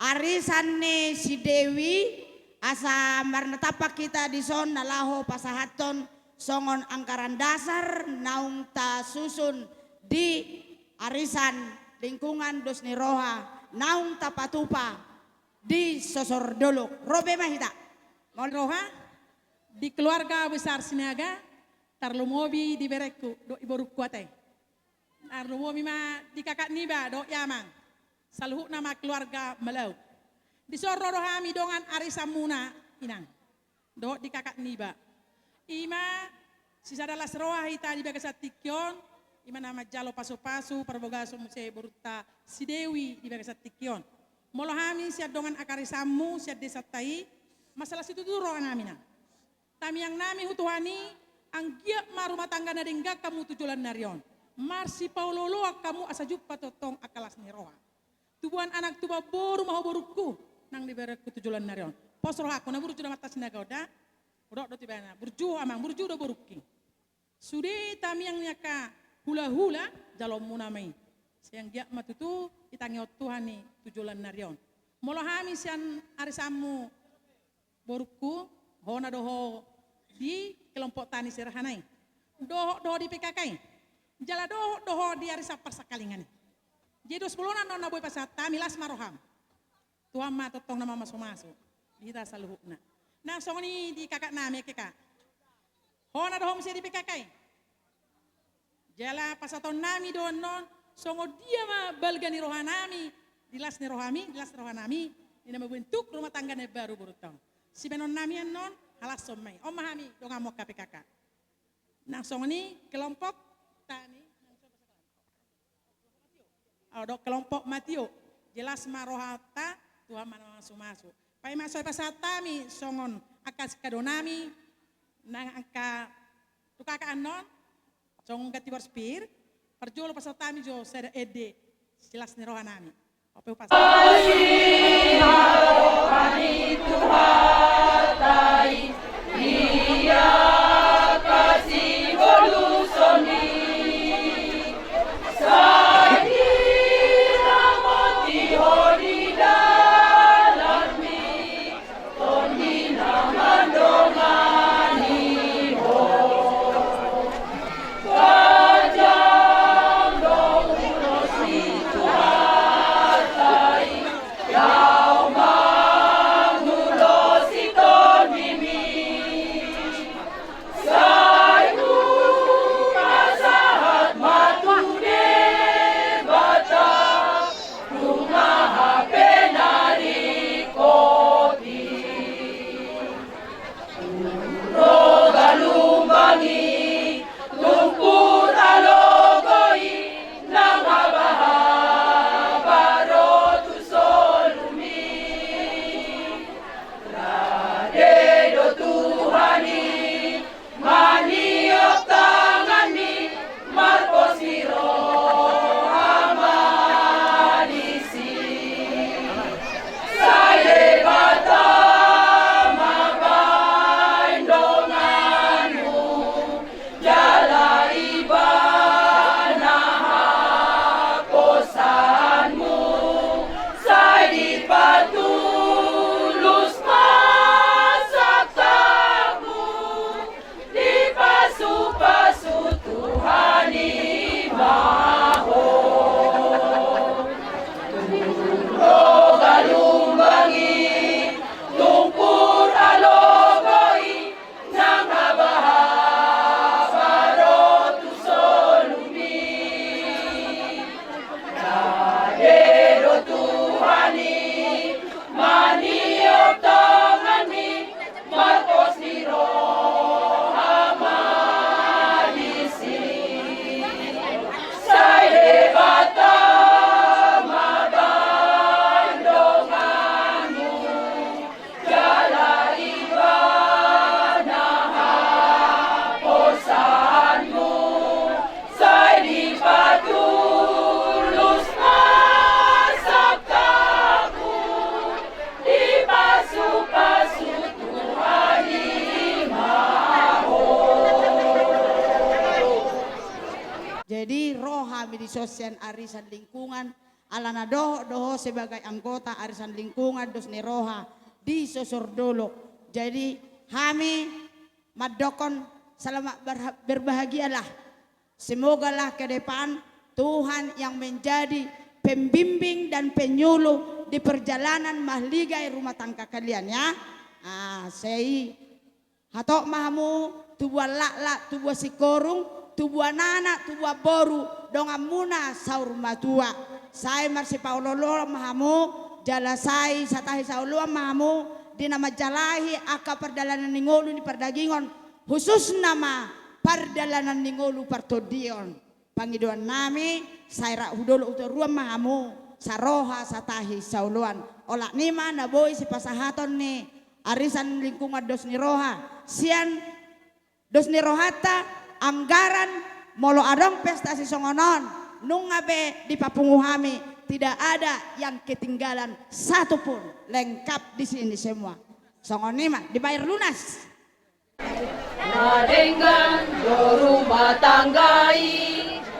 S14: arisan ni si Dewi asa marnatapak kita di son nalaho pasahaton songon angkaran dasar naung ta susun di arisan lingkungan dos ni roha naung ta patupa di sosor dolok robe mahita
S20: mau roha di keluarga besar Sinaga tarlumobi di bereku do iboruk kuate tarlumobi ma di kakak niba do yamang saluhuk nama keluarga melau di soro rohami dongan arisan muna inang do di kakak niba ima sisa dalas roha hita di bagasat tikyon ima nama jalo pasu-pasu perbogaso muse beruta si Dewi di bagasat tikyon molohami siat dongan akarisamu siat desa tai masalah situ tu rohan amina tami yang nami hutuhani anggiak marumah tangga nadengga kamu tujulan narion marsi paulolo kamu asa jumpa totong akalas ni roha tubuhan anak tuba boru maho boruku nang liberek tujulan narion pos roha aku na burju na mata sinaga udah do tibana burju amang burju do boruki sude tami yang nyaka hula-hula jalom munamai siang giak matutu itangi Tuhani tujulan narion molohami sian arisamu boruku hona doho di kelompok tani serahanai doho di PKK jala doho di arisa persakalingan jadi 10 nona boy pasata milas maroham tuam ma totong nama masuk kita saluhukna nah songoni di kakak nami keka hona doho mesti di PKK jala pasaton nami donon songo dia ma balgani rohanami dilas ni rohanami ini nama bentuk rumah tangga baru berutang si benon nami non halas somai omahami dong amok KPKK nah songoni kelompok tani dok kelompok matio jelas marohata Tuhan mana masuk pai masuk pasatami songon akas kadonami nang angka tukaka anon song gati warspir perjolo pasatami jo sada ede jelas ni rohanami ope pas rohani Tuhan dia kasih bolusoni
S14: Jadi roh kami di sosial arisan lingkungan alana doho sebagai anggota arisan lingkungan dos Niroha di Sosordolo. Jadi kami madokon selamat berbahagialah. Semogalah ke depan Tuhan yang menjadi pembimbing dan penyuluh di perjalanan mahligai rumah tangga kalian ya. Sei hatok mahamu tubuh lak tubuh sikorung tubuh nana tubuh boru donga muna saur matua. Saya marsi paulolo mahamu jala sai satahi saulua mahamu di nama jalahi aka perdalanan ningolu di perdagingon khusus nama perdalanan ningolu partodion pangiduan nami saya hudolo utur ruam mahamu saroha satahi sauluan olak nima naboy si pasahaton ni arisan lingkungan dos Niroha sian dos Nirohata anggaran molo adong pesta si songonon nungabe di papunguhami tidak ada yang ketinggalan satupun lengkap di sini semua songonima dibayar lunas.
S12: Nadenggan do rumah tanggai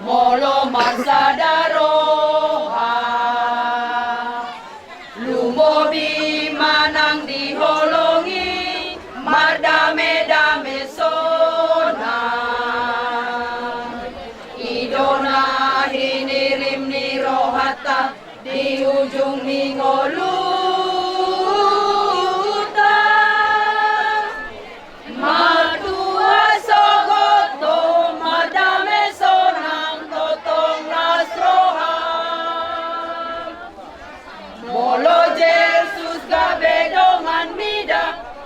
S12: molo marsadaroha lumobi manang diholongi mardame-dame sona idona hinirim Nirohata di ujung Ningolu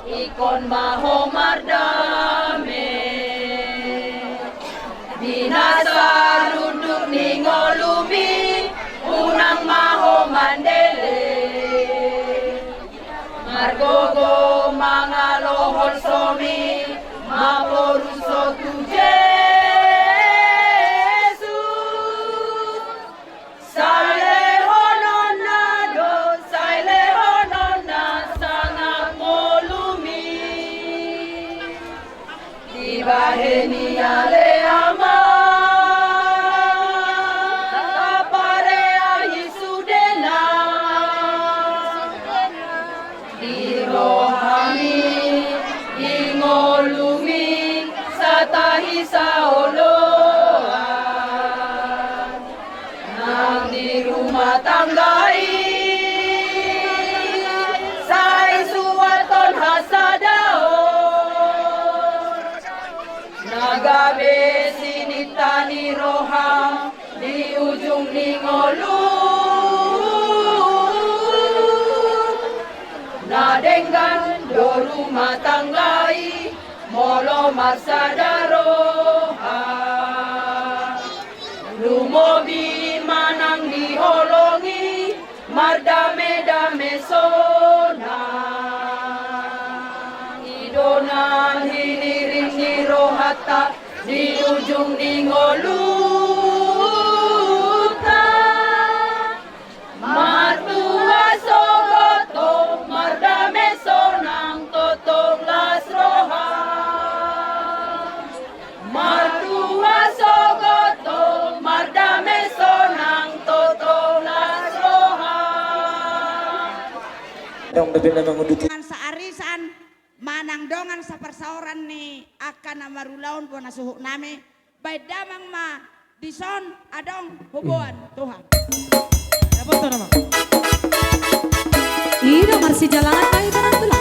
S12: ikon maho mardame binasa runduk ningolumi unang maho mandele margogo mangalohol somi maporuso tuje baheni ale ama apare ahi sudena dirohami ingolumi satahi saoloan nang di rumah tanggai sai suwaton hasadao Nagabe sinita Niroha di ujung Ningolu nadenggan do rumah tanggai molo marsadaroha lumobi manang diholongi mardame-dame sona idona hiniring Nirohata di ujung Ningoluta matua sogoto mardame sonang totong lasroha matua sogoto mardame sonang totong lasroha
S14: dengan searisan manang dongan sa persauran ni akan amarulaon po nasuhuk nami bay damang ma dison adong hubuan Tuhan.
S11: Dapat nama.
S12: Ida marsi jalangan tayo tanan pula.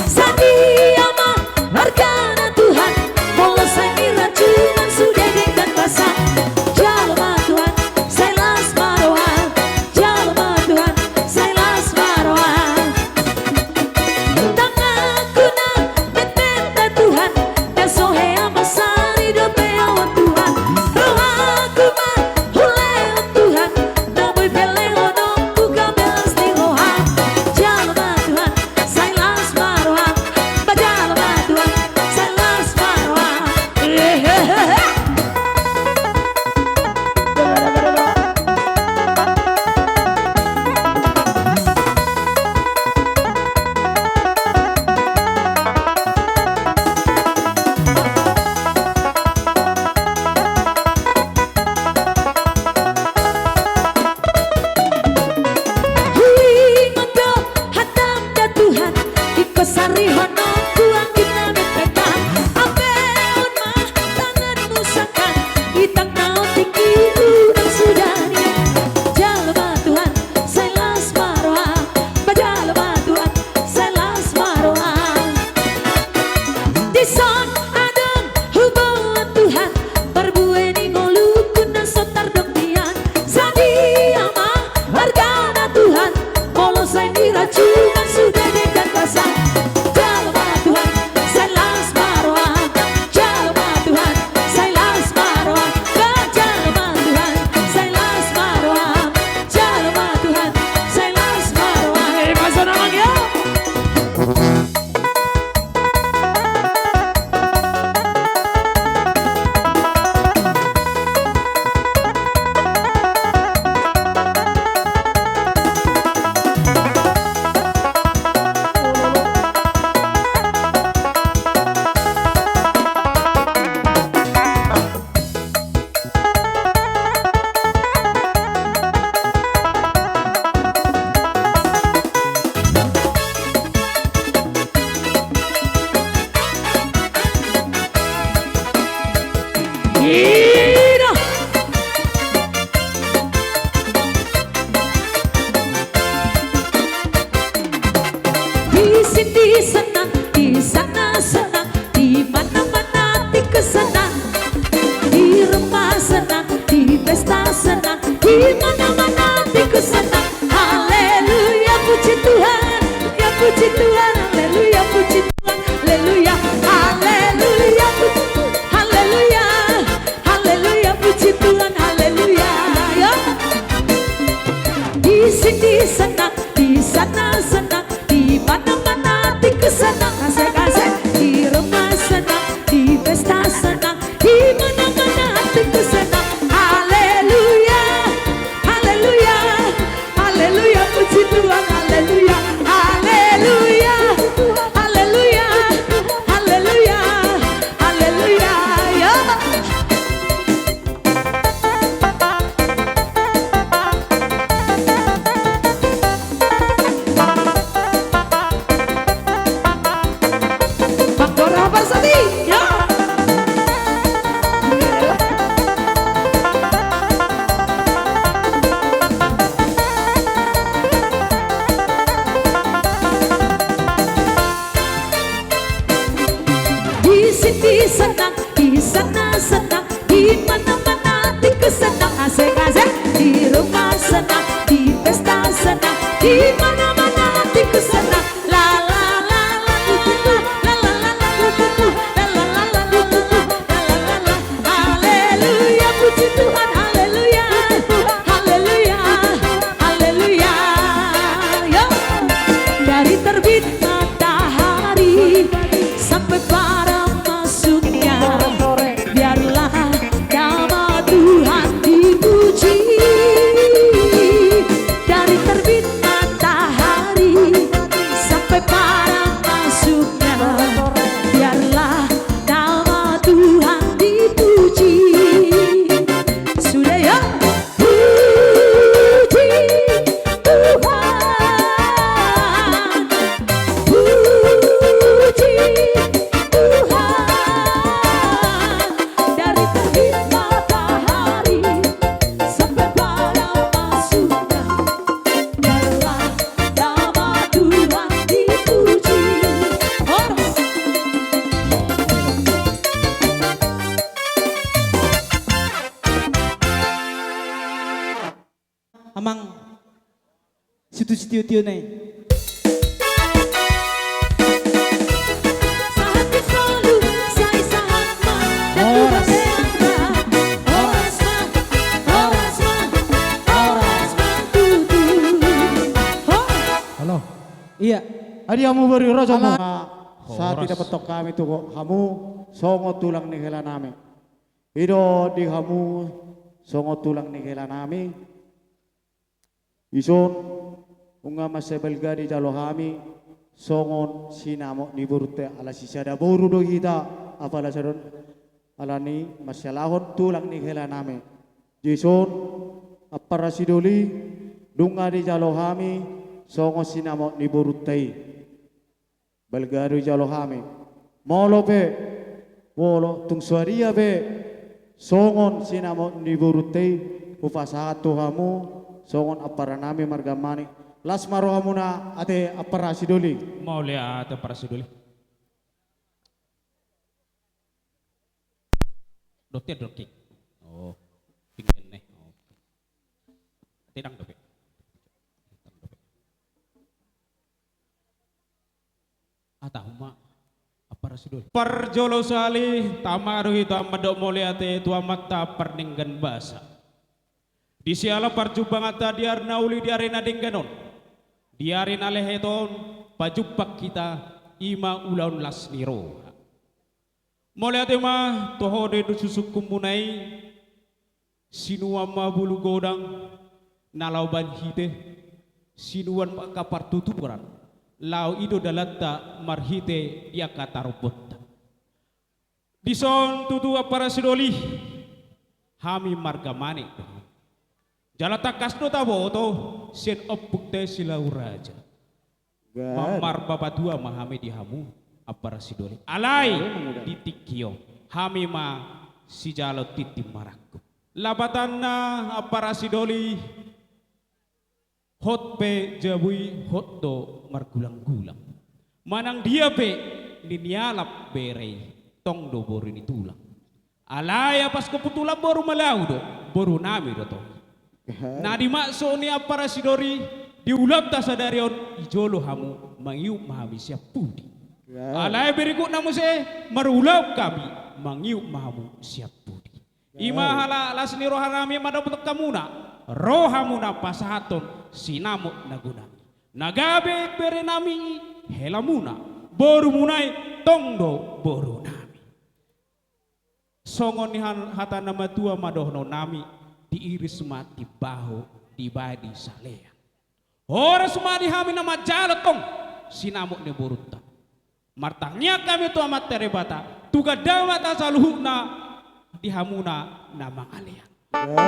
S12: Sadi ama hargana Tuhan, mau saya racunan usahakan kita kau tinggi udang sudahnya jalma Tuhan selas maroa bajalma Tuhan selas maroa di son adem hubungan Tuhan berbueni ngolukun dan sotar doktian jadi ama hargana Tuhan molo saya diracungan sudah dekat pasang jalma Tuhan selas maroa jalma Tuhan selas maroa jalma Tuhan selas maroa jalma Tuhan selas maroa pasang namanya Ira. Di sini senang, di sana senang, di mana-mana hati kesenang. Di rumah senang, di pesta senang, di mana-mana hati kesenang. Haleluya puji Tuhan, ya puji Tuhan, haleluya puji Tuhan, haleluya, haleluya puji Tuhan, haleluya, haleluya puji Tuhan, haleluya. Ya. Di sini senang, di sana senang, di mana-mana hati kesenang, asik-asik. Di rumah senang, di pesta senang, di mana-mana hati kesenang. Haleluya, haleluya, haleluya puji Tuhan, haleluya, haleluya, haleluya, haleluya, haleluya. Ya. Pandora Bersati, ya. Di sini senang, di sana senang, di mana-mana hati kesenang, asik-asik. Di rumah senang, di pesta senang, di mana-mana hati kesenang. La la la la la la la la la la la la la la la la. Haleluya puji Tuhan, haleluya, haleluya, haleluya. Yo. Dari terbit matahari sampai para masuknya, biarlah nama Tuhan dipuji. Dari terbit matahari sampai para masuknya, biarlah nama Tuhan dipuji. Sudah ya, puji Tuhan, puji Tuhan. Dari terbit matahari sampai pada masuknya, biarlah nama Tuhan dipuji.
S11: Amang situ-situ nih.
S12: Saat selalu saya sangat
S11: Oras.
S4: Halo.
S11: Iya.
S16: Adi kamu beri rojo mo. Saat
S11: Horas.
S16: tidak betok kami tuh kamu songo tulang nihela nami. Ido di kamu songo tulang nihela nami. Ison unga masebelga di jalo kami songon sinamo ni burute ala sisada boru do kita apala sadon alani masyalahon tulang nihela nami. Jison apara sidoli dunga di jalo kami songo sinamo ni burutei belgaru jalo kami molo be wolo tung suaria be songon sinamo ni burutei ufasahat Tuhamu songon apara nami margamani las marohamuna ate apara sidoli
S10: Mau lihat para siduli. Dokter dokik. Oh, pingin nih. Oh. Tidang dokik. Atahuma apa rasidul? Parjolo sali tamaru hita madok moliate tua mata perninggan basa. Di siala parjubang ata diar nauli diarena dingganon. Diarena leheton pajupak kita ima ulaun lasniro. Moliate ma toho de susuk kumunai sinuan ma bulu godang nalauban hite sinuan kapar tuturan. Lau ido dalatta marhite dia kata robot. Dison tutu para sidoli hami margamane. Jalata kasno tabo to sen opukte silau raja. Mamar babatua mahame dihamu apara sidoli. Alai ditikio hami ma si jalo titi marakku. Labatanna apara sidoli hot pe jabui hot do margulang-gulang. Manang dia pe ninialap berei tong do boru ni tulang. Alaya pas keputulan boru malau do boru nami do to. Nah dimakso ni apara sidori diulap ta sadarion ijolo hamu mangiup mahami siap pudi. Alaya berikut namu se marulap kami mangiup mahamu siap pudi. Ima hala lasni rohanami madaput kamuna. Rohamuna pasahaton sinamut nagunami. Nagabe berenami helamuna boru munai tongdo boru nami. Songon hata nama tua madohno nami diiris mati bahu dibadi salean. Horas madi hami nama jalatong sinamut ne boruta. Martangnya kami tua materebata tuga dawa tasaluhna dihamuna nama alian.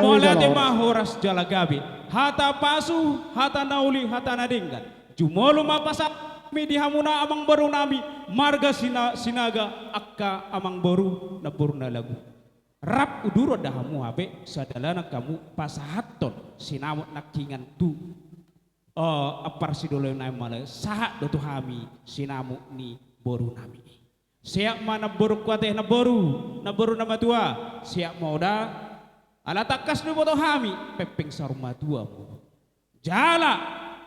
S10: Mola tema horas jalagabe hata pasu hata nauli hata nadinggan jumolo mapasak mi dihamuna amang baru nami marga sinaga akka amang baru na baru na lagu rap uduro dahamu habe sadalana kamu pasahaton sinamut nakingan tu apar sidolo na mala sahat do hami sinamu ni baru nami siap mana baru kuateh na baru nama tua siap mau da ala takas ni boto hami pepeng saruma tua mo jala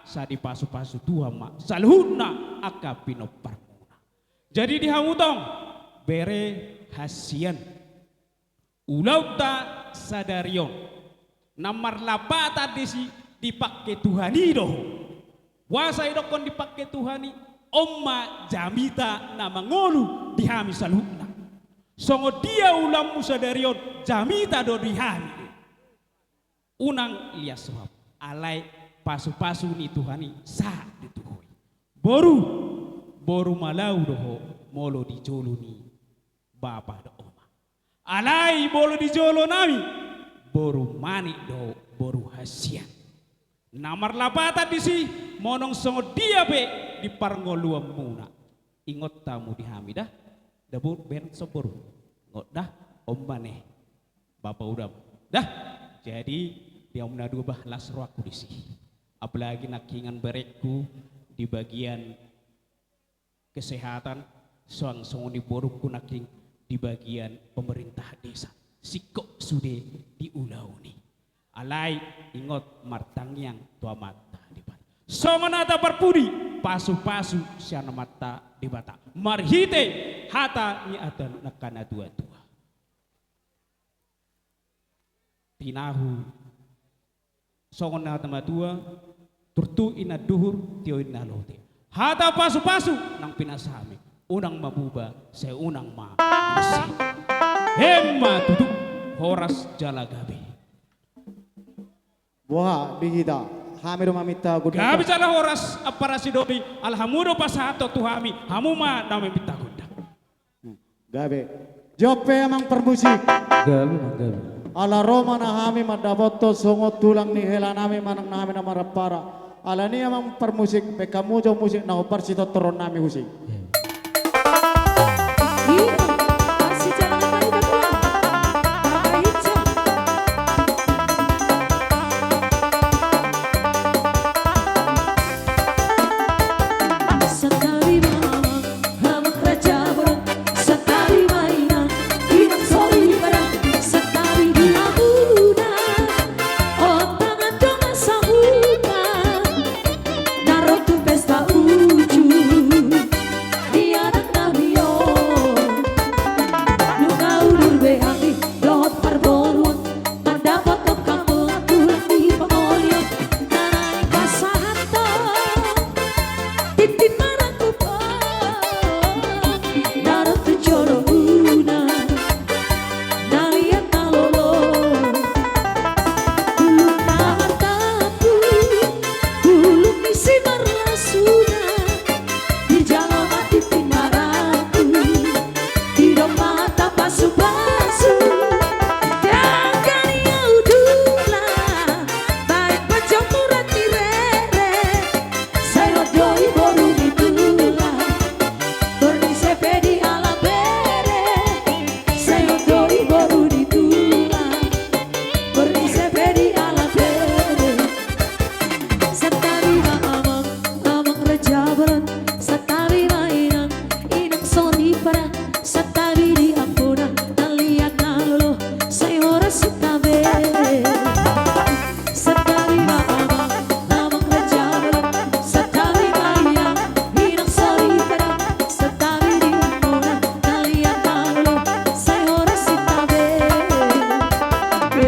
S10: sa di pasu-pasu tua ma salhuna akapino parmuna jadi dihamutong bere hasian ulau ta sadarion namar lapata desi dipakai Tuhani doh wasai dokon dipakai Tuhani omma jamita nama ngolu dihami salhuna songo dia ulam musadarion jamita do dihami unang lias sebab alai pasu-pasu ni Tuhani sa dituhoi boru malau doho molo di jolo ni bapa do oma alai bolo di jolo nami boru mani do boru hasian namar lapata disi monong songo dia be di parngoluam muna ingot tamu dihami dah dabur ben sobor ngot dah ombane bapak udam dah jadi dia menadu bah lasro aku disi apalagi nakingan berekku di bagian kesehatan soang songoni borukku naking di bagian pemerintah desa sikok sude diulauni alai ingot martangyang tua mata dibat songonata perpudi pasu-pasu siana mata dibata marhite hata ni atan nakana dua-dua tinahu songonata matua turtu ina duhur tio ina lote hata pasu-pasu nang pinasami unang mabuba saya unang ma hemma tutup horas jalagabe
S16: buha bihida hami mamita gudang
S10: gabi jala horas apara sidori alhamudo pasato tuhami hamuma nami minta gudang
S16: gabe jope amang permusik
S4: gabe
S16: ala Roma na hami madaboto songo tulang ni hela nami manang nami na marapara ala ni amang permusik pe kamu jo musik na opar sito toron nami husik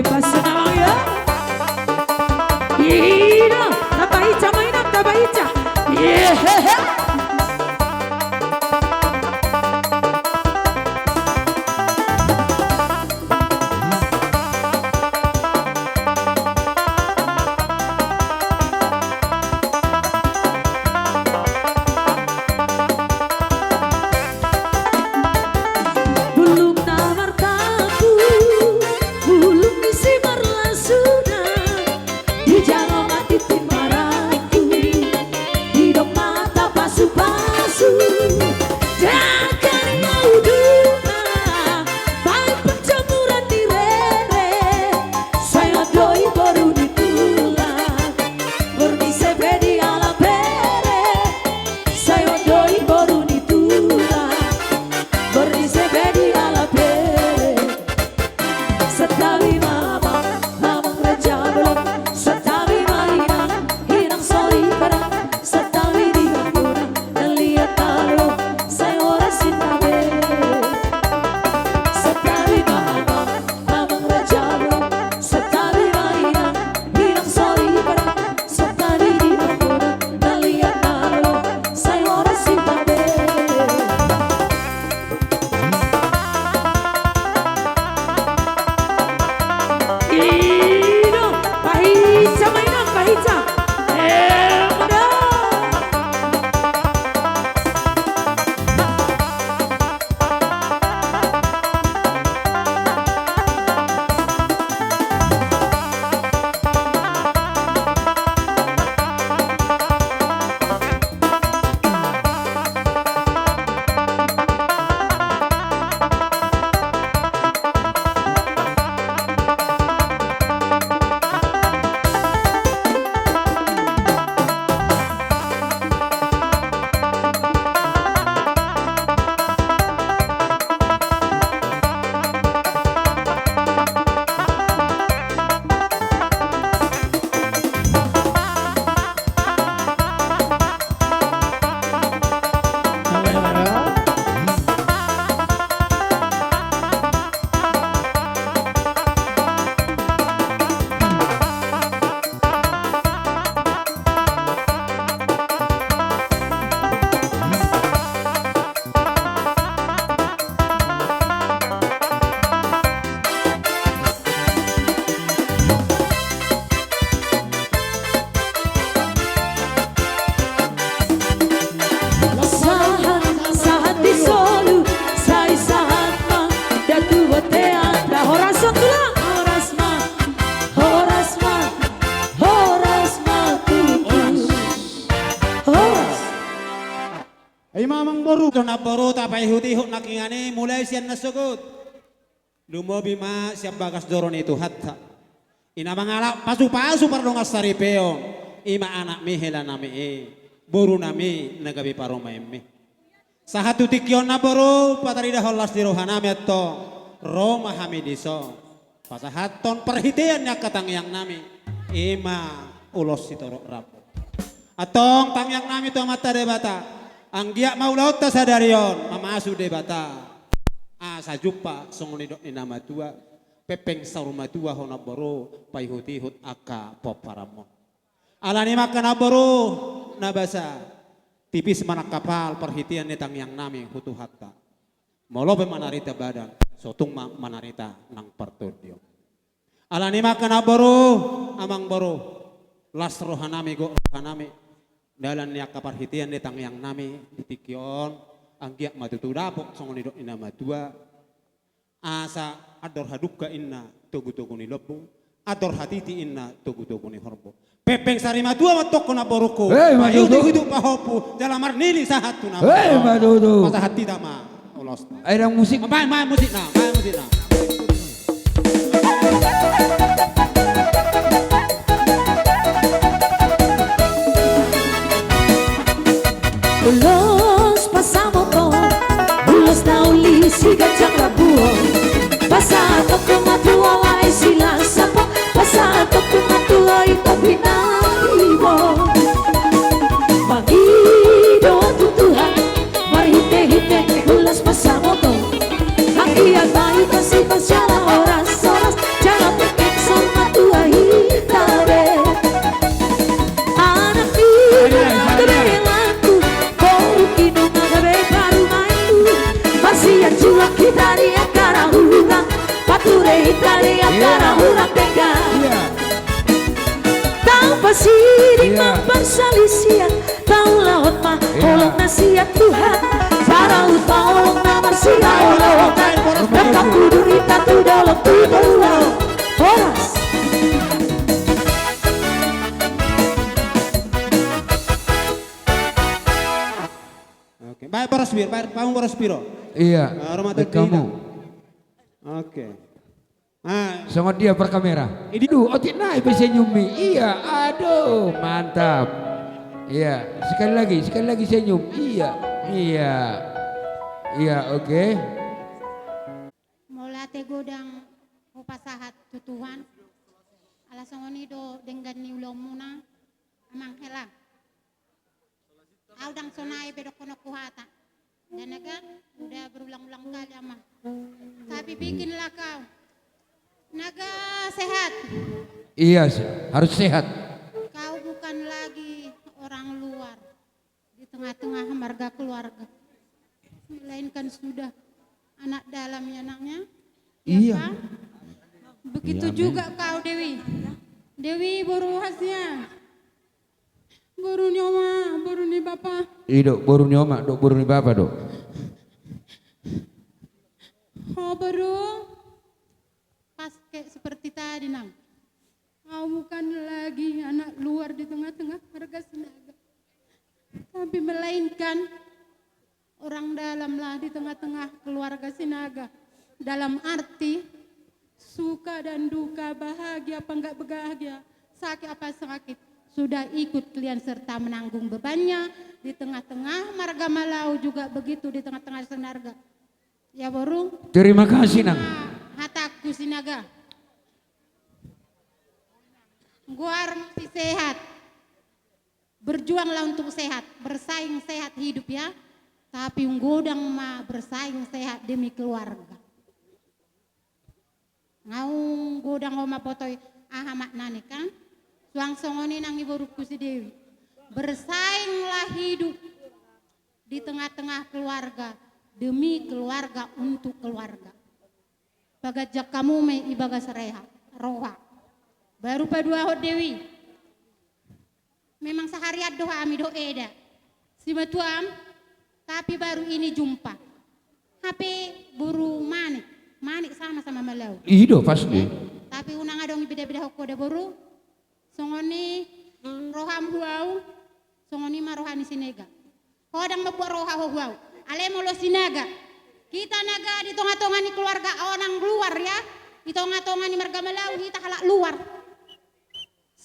S12: basa namang ya. Ina, tabaicha mainam tabaicha. Yeah.
S7: Imamang boru to na boru tapay huti-hut nakingani mulai siyan nasugod. Lumobi ma siap bagas doron itu hatta. Ina mangala pasu-pasu parlong asaripeo. Ima anak mi hela nami boru nami nagabi paroma emme. Sahatu tikyon na boru patarida holas di rohanami atto Roma hamidiso. Pasahaton perhitian nya katangyang nami. Ima ulos sitorok rapo. Atong tangyang nami to mata debata. Anggia mau laut ta sadarion mamasu debata. Asa jumpa songonidok ni nama tua pepeng saruma tua hona boro paihuti hut aka poparamon. Alani makan aboro nabasa tipis manak kapal perhitian netang yang nami hutu hatta. Molobe manarita badan sotung manarita nang partodio. Alani makan aboro amang boro las rohanami go rohanami. Dalan niya kaparhitian netang yang nami ditikyon anggiak matutudapok songonidok ni nama tua. Asa ador hadukka inna tugu-tugu ni lebu ador hatiti inna tugu-tugu ni horbo. Pepeng sarima tua matok na boruko. Payuti hidup pahopu dalam arnili sahatu na.
S1: Madudu.
S7: Masa hati dama ulos.
S1: Airang musik.
S7: Main musik na, main musik na.
S12: Ulos pasamo ko, ulos na uli si gajang labuo. Pasato ko matuwa ay sila sapo, pasato ko matuwa ito binaibo. Magido tutuhan, marhite-hite ulos pasamo ko. Ang iya tayo kasi antara orang tega. Tanpa sirik mempersalisian, tahu laut mah olok nasihat Tuhan. Para utolong nama sia olok-olokan, mereka kudu rita tu dalam tubuh boras.
S21: Oke, baik boros bir, baik kamu boros biro.
S1: Iya. Kamu.
S21: Oke.
S1: Sangat dia per kamera. Ini tuh otik naik bisa nyumi. Iya, aduh, mantap. Iya, sekali lagi senyum. Iya, oke.
S22: Mola te godang upasahat tutuhan. Alasongoni do dengan ni ulomuna amang helang. Audang sonai bedok kono kuhata. Dan naga udah berulang-ulang kali amang. Tapi bikinlah kau. Naga sehat.
S1: Iya, harus sehat.
S22: Kau bukan lagi orang luar di tengah-tengah marga keluarga, melainkan sudah anak dalamnya anaknya.
S1: Iya.
S22: Kan? Begitu iya, juga kau Dewi. Dewi baru hasnya. Baru nyoma, baru ni bapa.
S1: Iya, baru nyoma, baru ni bapa dok.
S22: Oh baru. Pas kayak seperti tadi nang, kau bukan lagi anak luar di tengah-tengah marga Sinaga, tapi melainkan orang dalam lah di tengah-tengah keluarga Sinaga. Dalam arti suka dan duka, bahagia apa enggak bahagia, sakit apa sakit, sudah ikut kalian serta menanggung bebannya di tengah-tengah marga Malau juga begitu di tengah-tengah Sinaga. Ya baru.
S1: Terima kasih nang.
S22: Hataku Sinaga, gua mesti sehat, berjuanglah untuk sehat, bersaing sehat hidup ya, tapi nggodang mah bersaing sehat demi keluarga. Ngau godang oma potoi ahamat nani kan, suang songoni nang ibu ruku si Dewi, bersainglah hidup di tengah-tengah keluarga demi keluarga untuk keluarga. Bagajak kamu me ibaga sereha roha baru padua hot Dewi memang seharian doa ami do eda si batuam tapi baru ini jumpa HP buru manik sama Malau
S1: Ido pasti
S22: tapi unang adong beda-beda hoko da buru songoni roham huau songoni ma rohani sinega hodang mabuat roha huau ale molo sinaga. Kita naga di tengah-tengah ni keluarga orang luar ya, di tengah-tengah ni marga Malau kita halak luar.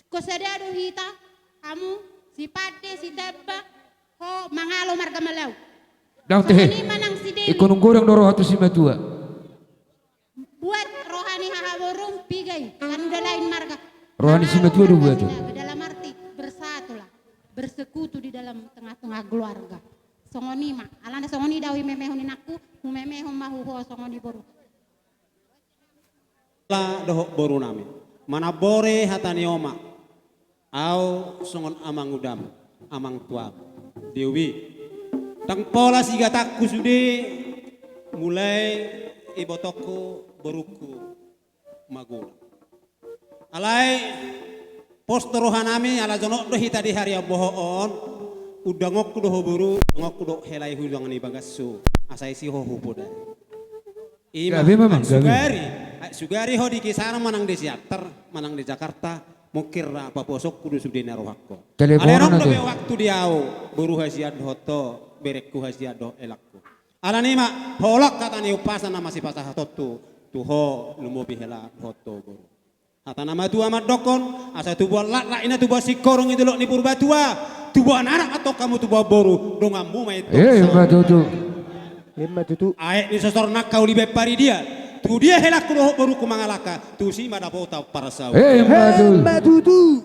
S22: Kosadado kita, kamu si Pade si Dabba, ho mangalo marga Malau.
S1: Dang teh. Ikonung goreng doro hatu si matua.
S22: Buat rohani hahaborong pigai, kan udah lain marga.
S1: Rohani si matua do buat.
S22: Dalam arti bersatulah, bersekutu di dalam tengah-tengah keluarga. Songoni ma, alana songoni dawi memehon aku, memehon mahu ho songoni boru.
S21: La dohok boru nami, mana bore hatani oma, au songon amang udam, amang tua, Dewi. Tang pola siga takku sude, mulai ibotoko boruku magula. Alai postorohan nami ala jonok dohi tadi hari abohon. Udah ngok doh buru, ngok doh helai hudang ni bagasu, asai si ho hupoda. Sugari ho di kisaran manang di Siater, manang di Jakarta, mukir apa posok kudu sudah naruhakko. Alerong dobe waktu diau, buru hasiad hoto, berekku hasiad do elakku. Alani mak holak kata ni upasan nama si pasah hotu, tuho lumobi hela hoto buru. Hata nama tua mat dokon, asa tu buat lak ina tu buat si korong itu lo ni purba tua. Tubuh anak atau kamu tubuh boru dongamu mai itu.
S16: Tutu.
S21: Aek ni sesor nak kau libe pari dia. Tu dia helak kudo boru kumangalaka. Tu si mada bota parasau.
S16: Tutu.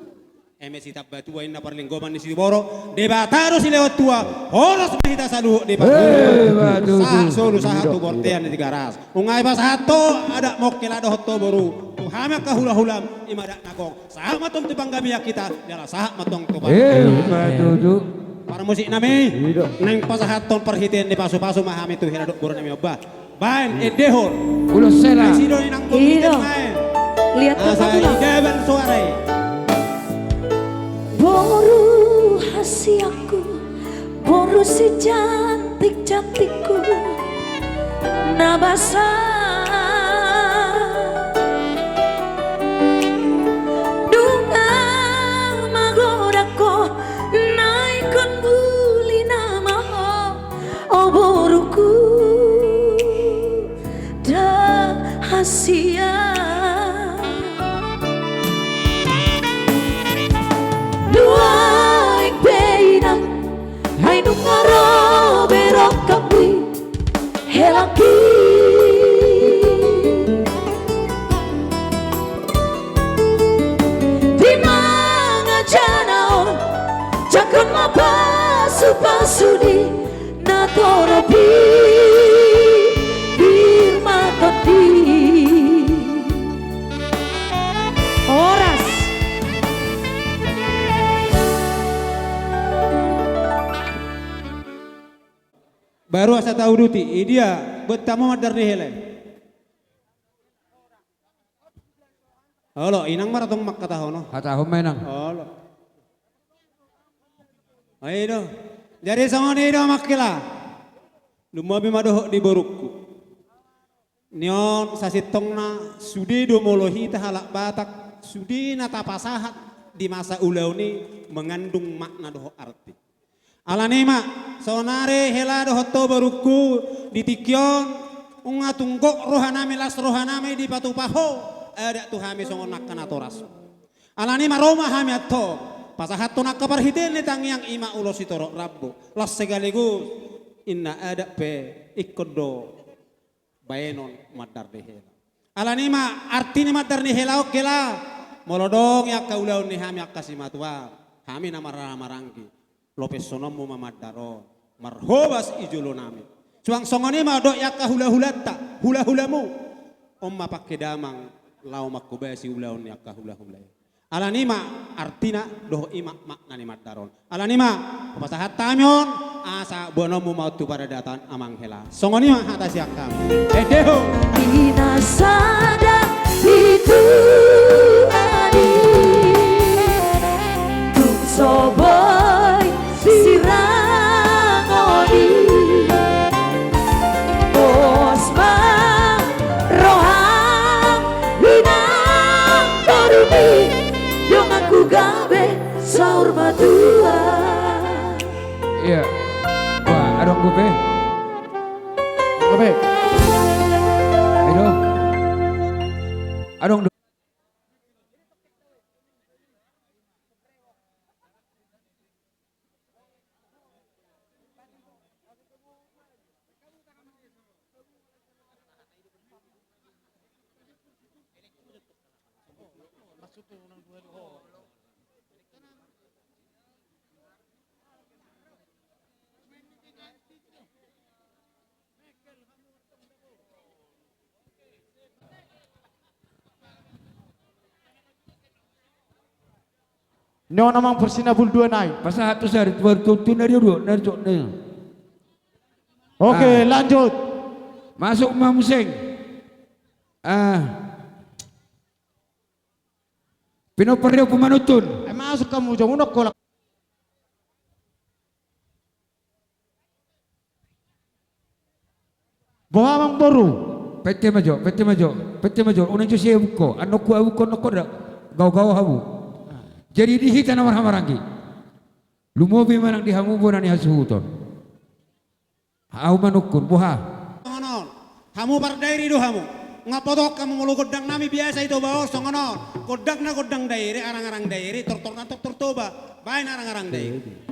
S21: Emesi tab batu inna parlinggoman ni si boro. Debataro si lewat tua. Horos mahita salu debatu. Solu satu bortean di garas. Ungai pas satu ada mokil ada hoto boru. Hama kahula-hulam imadak nagong. Sahak matong tubang gamia kita. Jala sahak matong tubang. Para musik nami. Neng pasahaton perhitian di pasu-pasu mahami tu hiraduk burun nami obah. Bain edehor.
S1: Ulo sela.
S21: Sido inang bukit main.
S12: Lihat ke
S21: Asa
S12: Fatula.
S21: ideban suara.
S12: Boru hasiaku, boru si cantik-cantikku, nabasa dunga magodako naikon buli nama oh boruku dah hasia. Duai peinam hai nungaro berok kapui helaki di mana janao cakon mapasu-pasudi natoropi birma todi oras.
S21: Baru asa tahu duti, dia bertamu madar ni hele. Halo, inang maratong makataho no.
S1: Hataho menang.
S21: Halo. Ayo, jadi sama ni do makila. Lumabi madoh di borukku. Nyon sasitong na sudi do molohi tahalak batak sudi na tapasahat di masa ulau ni mengandung makna doh arti. Alanima sonare hela dohoto baruku ditikyon unga tunggok rohanami las rohanami di patupaho ada tuhami songon nakana toras. Alanima Roma hami atto pasahat to nakaparhiten ni tangyang ima ulo sitorok rabbo las segaligus inna ada pe ikodo bayenon madar de hela. Alanima artini madar ni hela okela molodong ya kaulau ni hami akasimatwa hami namara maranggi. Lopes sonomu mamadaro marhobas ijulo nami cuang songoni ma dok ya kahula-hulata hula-hulamu omma pakai damang lau makubesi ulaun ya kahula-hulai alanima artina doh ima makna ni madaron alanima pasahat tamyon asa bonomu mau tu pada datan amang hela songoni ma hata siak kami deho
S12: Inasada itu adi tung soboy sirang odi bosma roham binang korumi yang aku gabe saur madua.
S1: Iya. Wah, adong gope. Gope. Ayo. Adong.
S16: Nyo namang persina buldua naik.
S1: Pasal hatu sehari bertutu dari dua dari cok ni.
S16: Oke, lanjut.
S1: Masuk mamuseng. Pinoperyo pemanutun.
S16: Masuk kamu jangan unok kolak. Bohamang boru.
S1: Pete majo. Unang jo siya buko. Ano ku abu ko nako dak. Gaw habu. Jadi di hita na marhamarangi. Lumobi manang di hamu bona ni hasuhuton. Au manukun buha.
S21: Songonon, hamu pardairi do hamu. Ngapotok kamu mulu godang nami biasa itu bawa songonon. Godang dairi, arang-arang dairi, tortor toba. Bain arang-arang dairi.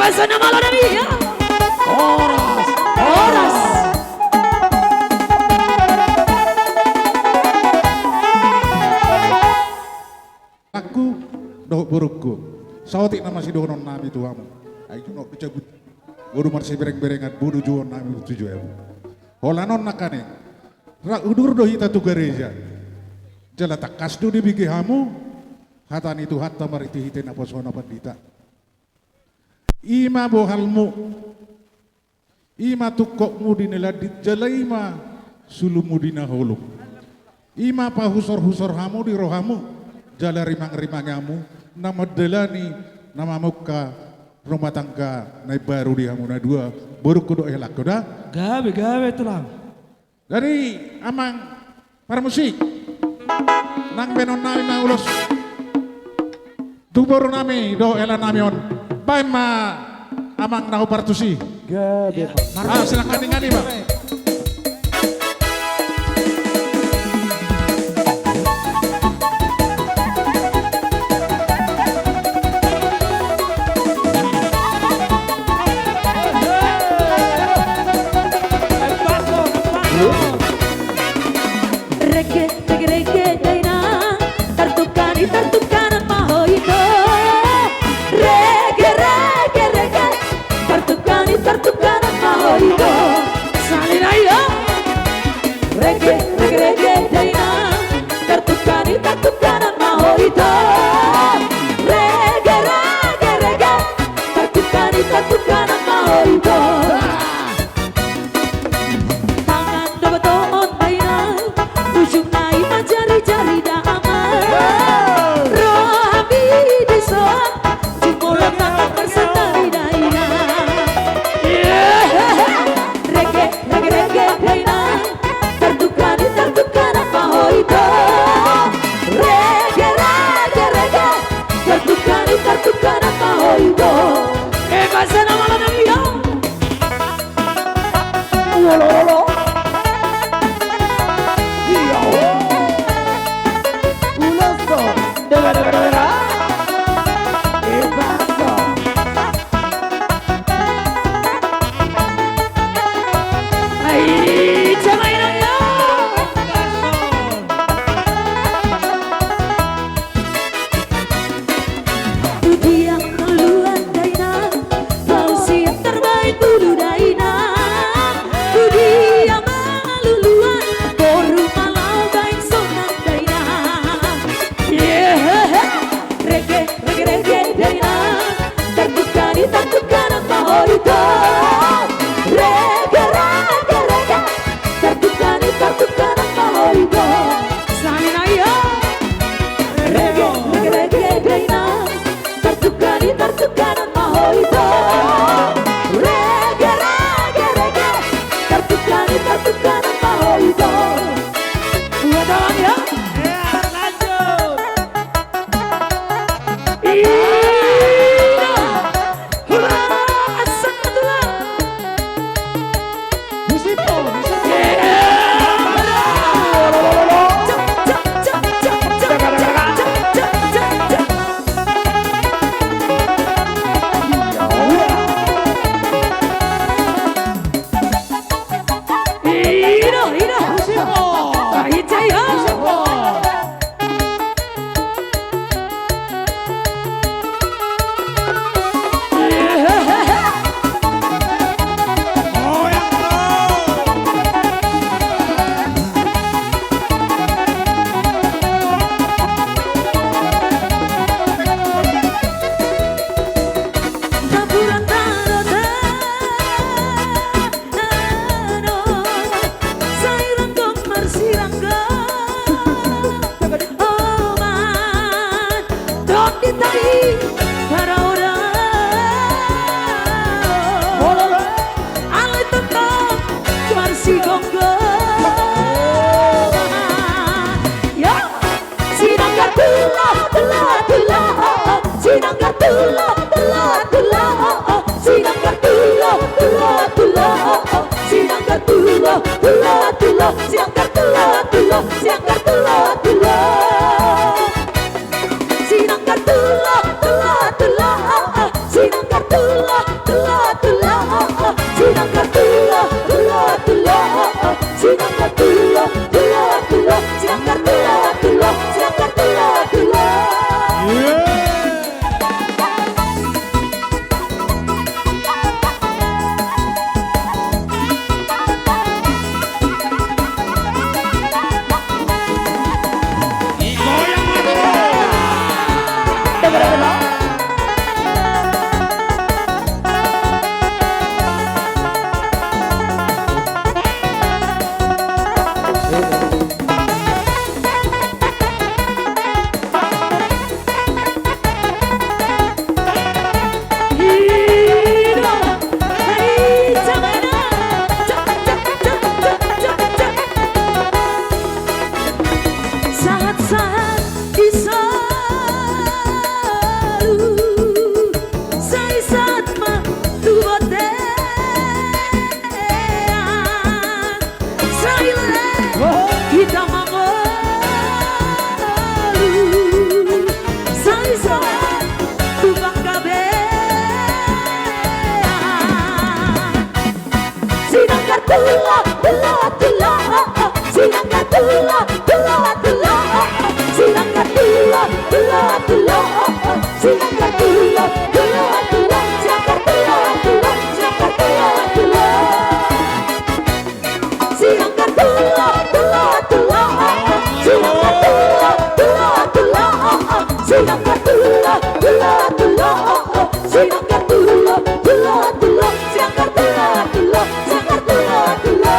S12: bahasa nama lo Nabi ya. Oras.
S2: Aku doh burukku. Sautik nama si donon nami tuamu. Ayo no kecagut. Bodu marsi bereng-berengat bodu juon nami tuju ya. Holanon nakane. Rak udur doh hita tu gereja. Jala tak kasdu di bigi hamu. Hatan itu hatta mariti hite na posona pandita. Ima bohalmu. Ima tukokmu dineladit jala ima sulumu dinahuluk. Ima pahusor-husor hamu di rohamu. Jala rimang-rimangamu. Nama delani nama muka rumah tangga naik baru di hamu na dua. Baru kudo elak kuda.
S4: Gawe tulang.
S2: Dari amang para musik. Nang benon nami na ulos. Tuboro nami do ela namion. Baik ma amang nahu partusi.
S4: Gawe.
S2: Silakan ngani Bang.
S12: Reggae daina tartukani mahoito. Reggae tartukani mahoito. Salina yo. Reggae daina tartukani mahoito. Reggae tartukani mahoito. Tangan dobeton daina ujung naik jari-jari damai. Rohami disoak jumlah tangan bersandar daina. Reggae daina tertukani mahoito. Reggae tertukani mahoito. Bahasa nama lo Nabi ya. Wololo. Sinang kartula, tula tula tula silangga tula tula tula silangga tula tula tula silangga tula tula tula silangga tula tula silangga tula tula silangga tula tula tula silangga tula tula tula silangga tula tula tula silangga tula tula tula silangga tula tula silangga tula tula.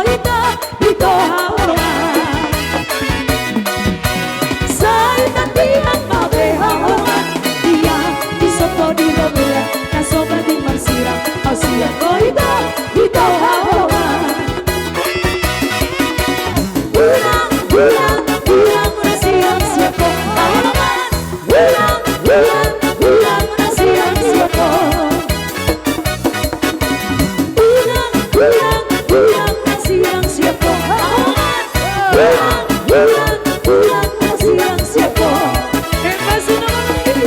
S12: koita ito hawa Sai tatihan mabehawa Dia disopo di robela Nasoba di marsira Asia koita ito hawa Ulang, ulang, ulang Nasiang siapa Hawaman Ulang, ulang, ulang Nasiang siapa Ulang, ulang, ulang Nasiang siapa Hawaman Ulang, ulang, ulang Nasiang siapa Kasih nama lagi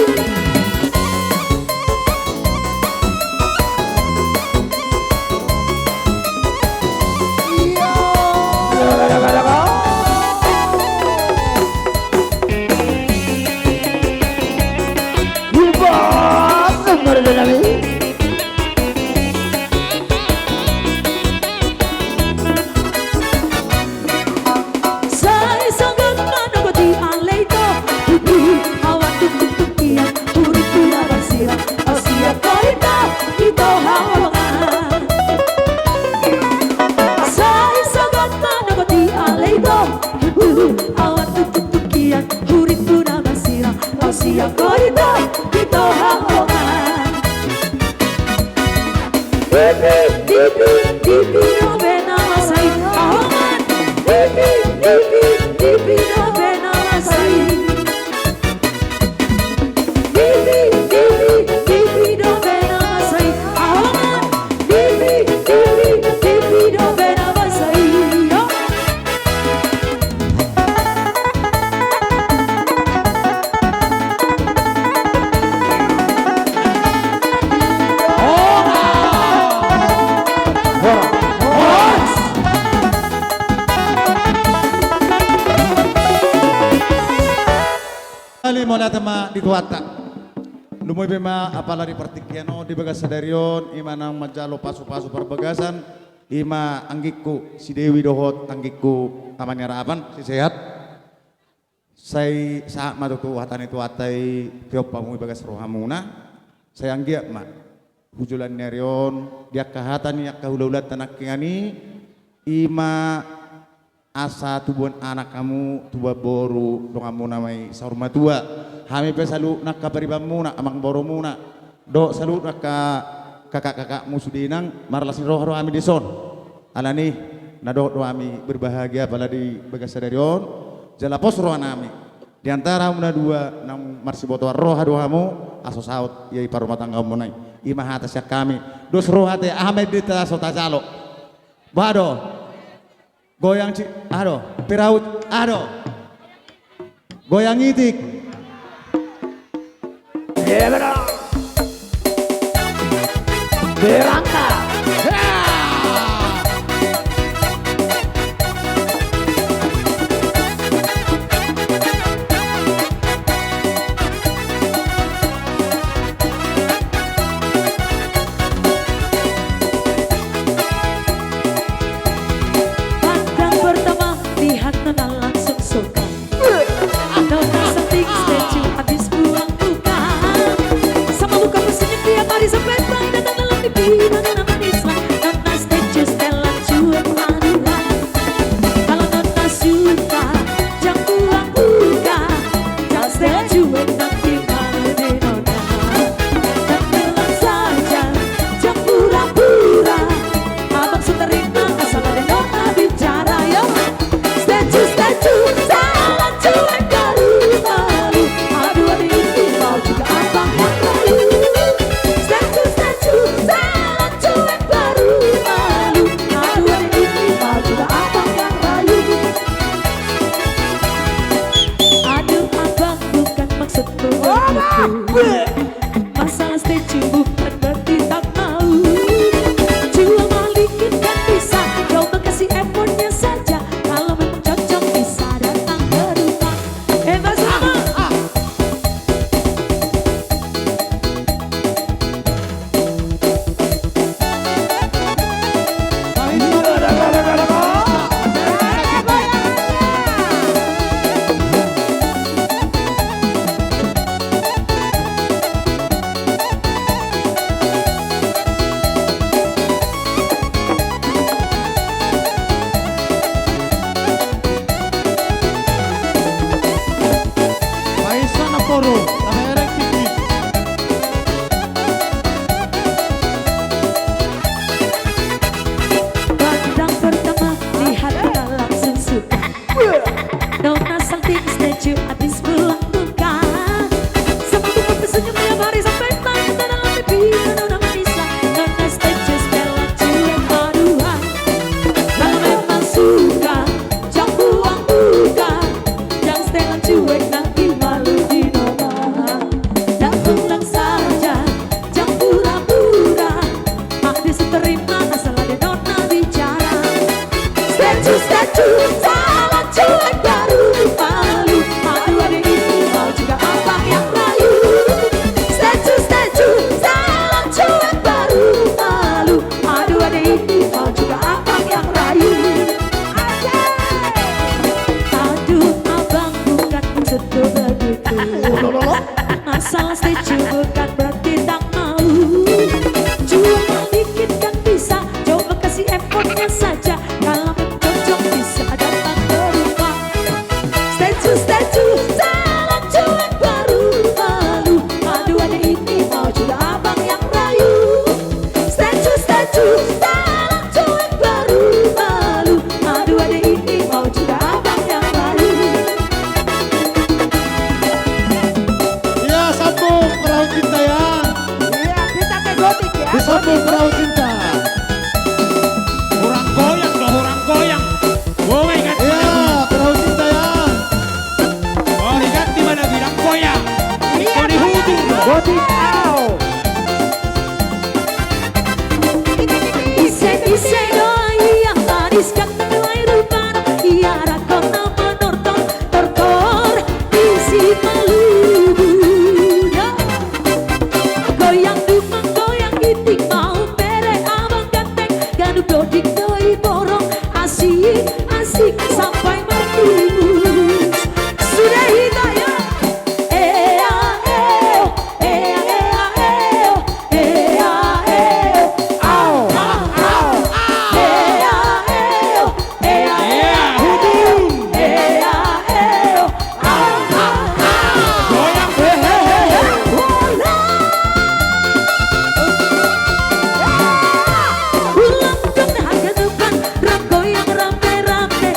S12: Saya sangat menanggoti aleito Ibu hawan tuk-tuk-tukian Puri pula bersirah Asia koita ito hawangan Saya sangat menanggoti aleito Ibu hawan tuk-tuk-tukian Puri pula bersirah Asia koita ito hawangan Bibi, bibi, bibi Robena masai hawangan Bibi, bibi, bibi Robena masai Bibi, bibi, bibi Robena masai hawangan Bibi, bibi, bibi Robena masai
S5: Ali mo natin dituata. Lumoy bema apala di partikiano di bagas sadarion ima nang majalo pasu-pasu perbagasan ima anggikku si Dewi dohot anggikku amannya rapan si sehat. Saya saat matutu watan itu watai tiop pamu bagas rohamuna. Saya anggia ma hujulan nerion dia kahatan ya kahululat tanak kengani ima asa tubuhan anak kamu tua boru dong kamu namai saurma tua kami pesalu nak kabaribam muna amang boru muna do salu nak kakak-kakak musudinang marlasin roh kami dison alani nado do kami berbahagia pala di bagas sadarion jalapos roh nami di antara muna dua nang marsi boto roh do kamu aso saut yai parumah tangga munai imah atas kami dos roh hati Ahmed dita sotajalo bado goyang ado, piraut ado, goyang itik.
S12: Berangka. Sampai datang dalam mimpi.
S5: Boro, Tamereng Tiki.
S12: Pandang pertama lihat dia langsung suka. Nona salting statue habis pulang buka. Sama tubuh tersenyum tiap hari sampai main dalam mimpi. Nona Marisa, Nona statue Stella cuek paduan. Kalau memang suka, jangan buang buka. Yang Stella cuek nanti malu di Nona. Dan pulang saja, jangan pura-pura. Habis terima asal ada Nona bicara. Statue salah cuek baru malu. Aduh ada ini mau juga abang yang rayu. Statue salah cuek baru malu. Aduh ada ini mau juga abang yang rayu. Aduh abang bukan tentu begitu. Masalah statue bukan berarti tak mau. Cuma dikit kan bisa, coba kasih effortnya saja. Kalau memang cocok bisa datang ke rumah. Statue salah cuek baru malu. Aduh ada ini mau juga abang yang rayu. Statue salah cuek baru malu. Aduh ada ini mau juga abang yang rayu.
S5: Iya, sambung perahu cinta ya.
S12: Iya, kita ke gotik ya.
S5: Disambung perahu cinta.
S10: Orang goyang dong, orang goyang. Gowe kan.
S5: Iya, perahu cinta ya.
S10: Oh, lihat di mana bilang goyang. Kau di hujung dong.
S5: Gotik out.
S12: Ise doi yang manis kata doai rupana. Iya rakon nama norton torkor isi malu. Goyang dumang goyang giting mau pere abang ganteng. Ganu godik doi borong asik asik sampai matimus. Sudah hidaya. Ea eo, ea ea eo, ea eo, au au au. Ea eo, ea ea hudung. Ea eo, au au au.
S10: Goyang.
S12: Bola. Ulang dong harga depan, goyang rame-rame.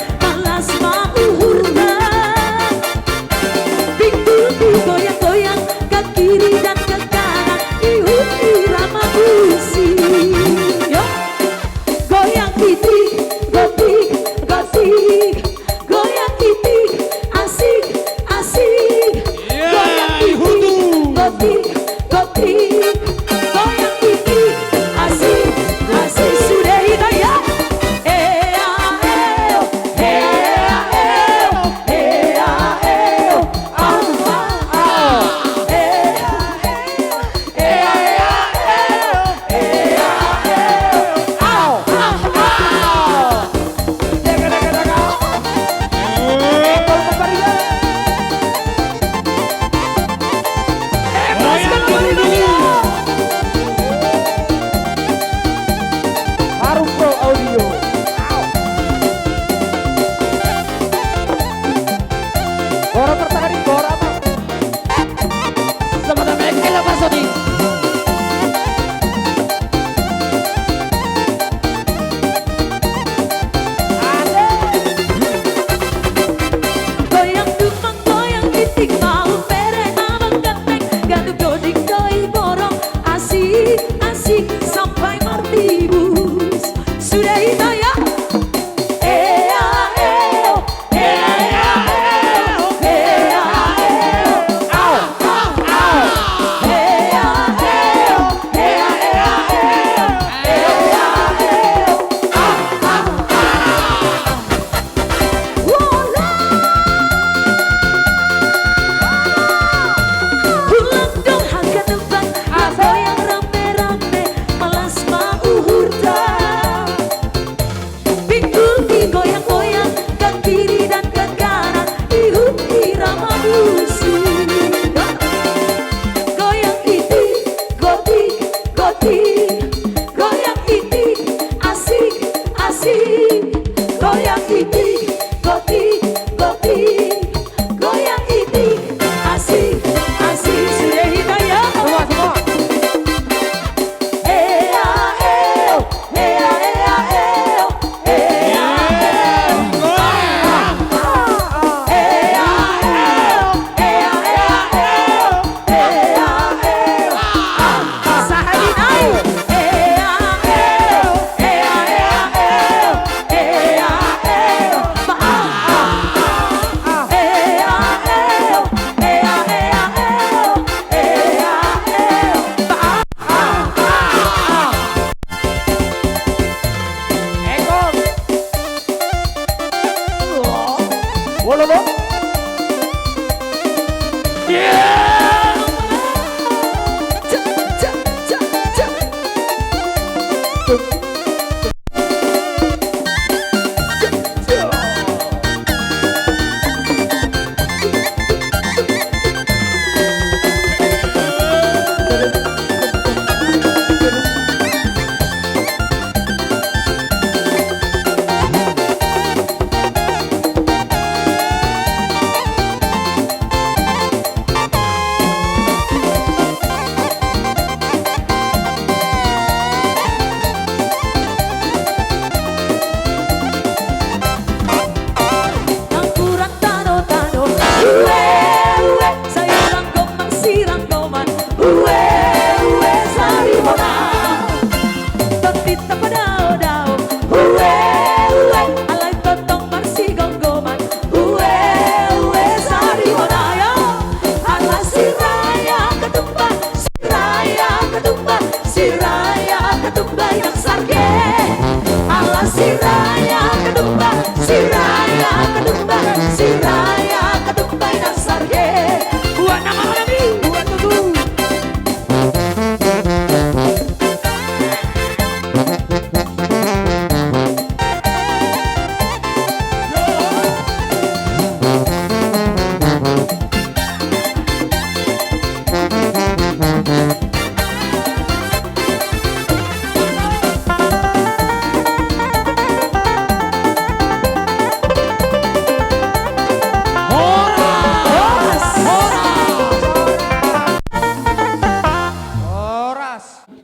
S16: Wololo.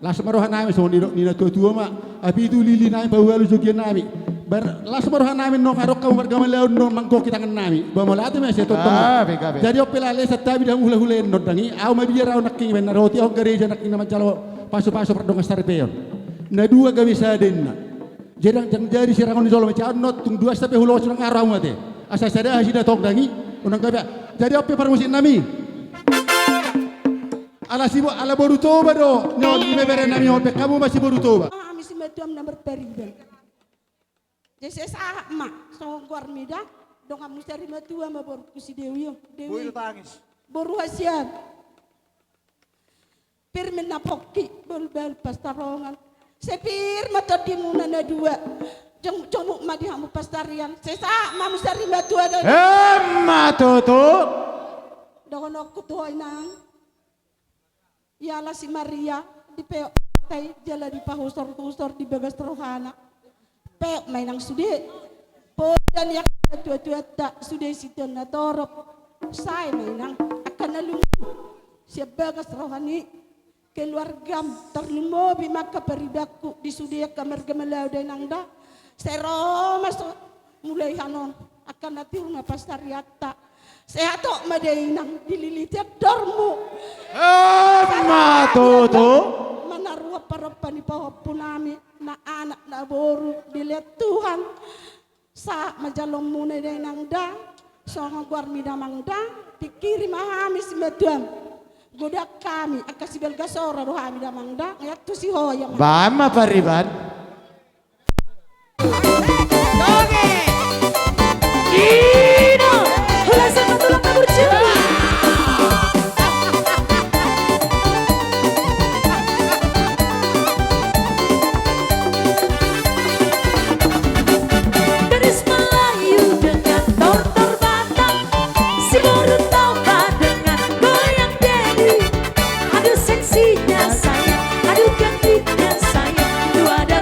S3: Lasmarohan namin so ni tua ma api itu lili namin bawalu jogian namin bar lasmarohan namin no karok kamu warga laun no mangko kita namin bamalati mas itu jadi opelale setabi dah hula-hula no dangi au ma biara nakking ben roti au gereja nakking nama calo pasu-pasu perdong starpeon na dua gawi sadenna jedang jang jadi sirangon jolo macam not tung dua stape hula sunang arau mate asa sada hasida tok dangi unang kabia jadi ope permusin nami ala sibo ala baru toba do nyon ime bere nami hope kamu masih baru toba
S8: kami si metuam nomor periben jese sah mak so gormida do kamu sari metua ma baru kusi dewi dewi tangis baru hasian pirmin na pokki bel pastarongan sepir mata dimuna na dua jeng comuk ma dihamu pastarian sesa mamu sari metua do
S16: matoto
S8: dono kutoy nang Yala si Maria di peok tay jala di pahusor di bagas rohana peok main ang sude po dan yak tua tak sude siton na torop say mainang akan nalungu siya bagas rohani keluargam terlumobi maka peribaku di sude kamar gemelaw dan nangda sero masuk mulai hanon akan natir na pastariata sehatok madainang dililitik dormu
S16: matoto
S8: manarua parapan ni punami na anak na boru dilihat Tuhan sa majalong muna dainang da songa guarmi damang da pikiri mahami si metuam godak kami akasi belgasora rohami damang da ngayat tu si hoya
S16: bama pariban
S12: Seksinya sayang, aduh cantiknya sayang, lu ada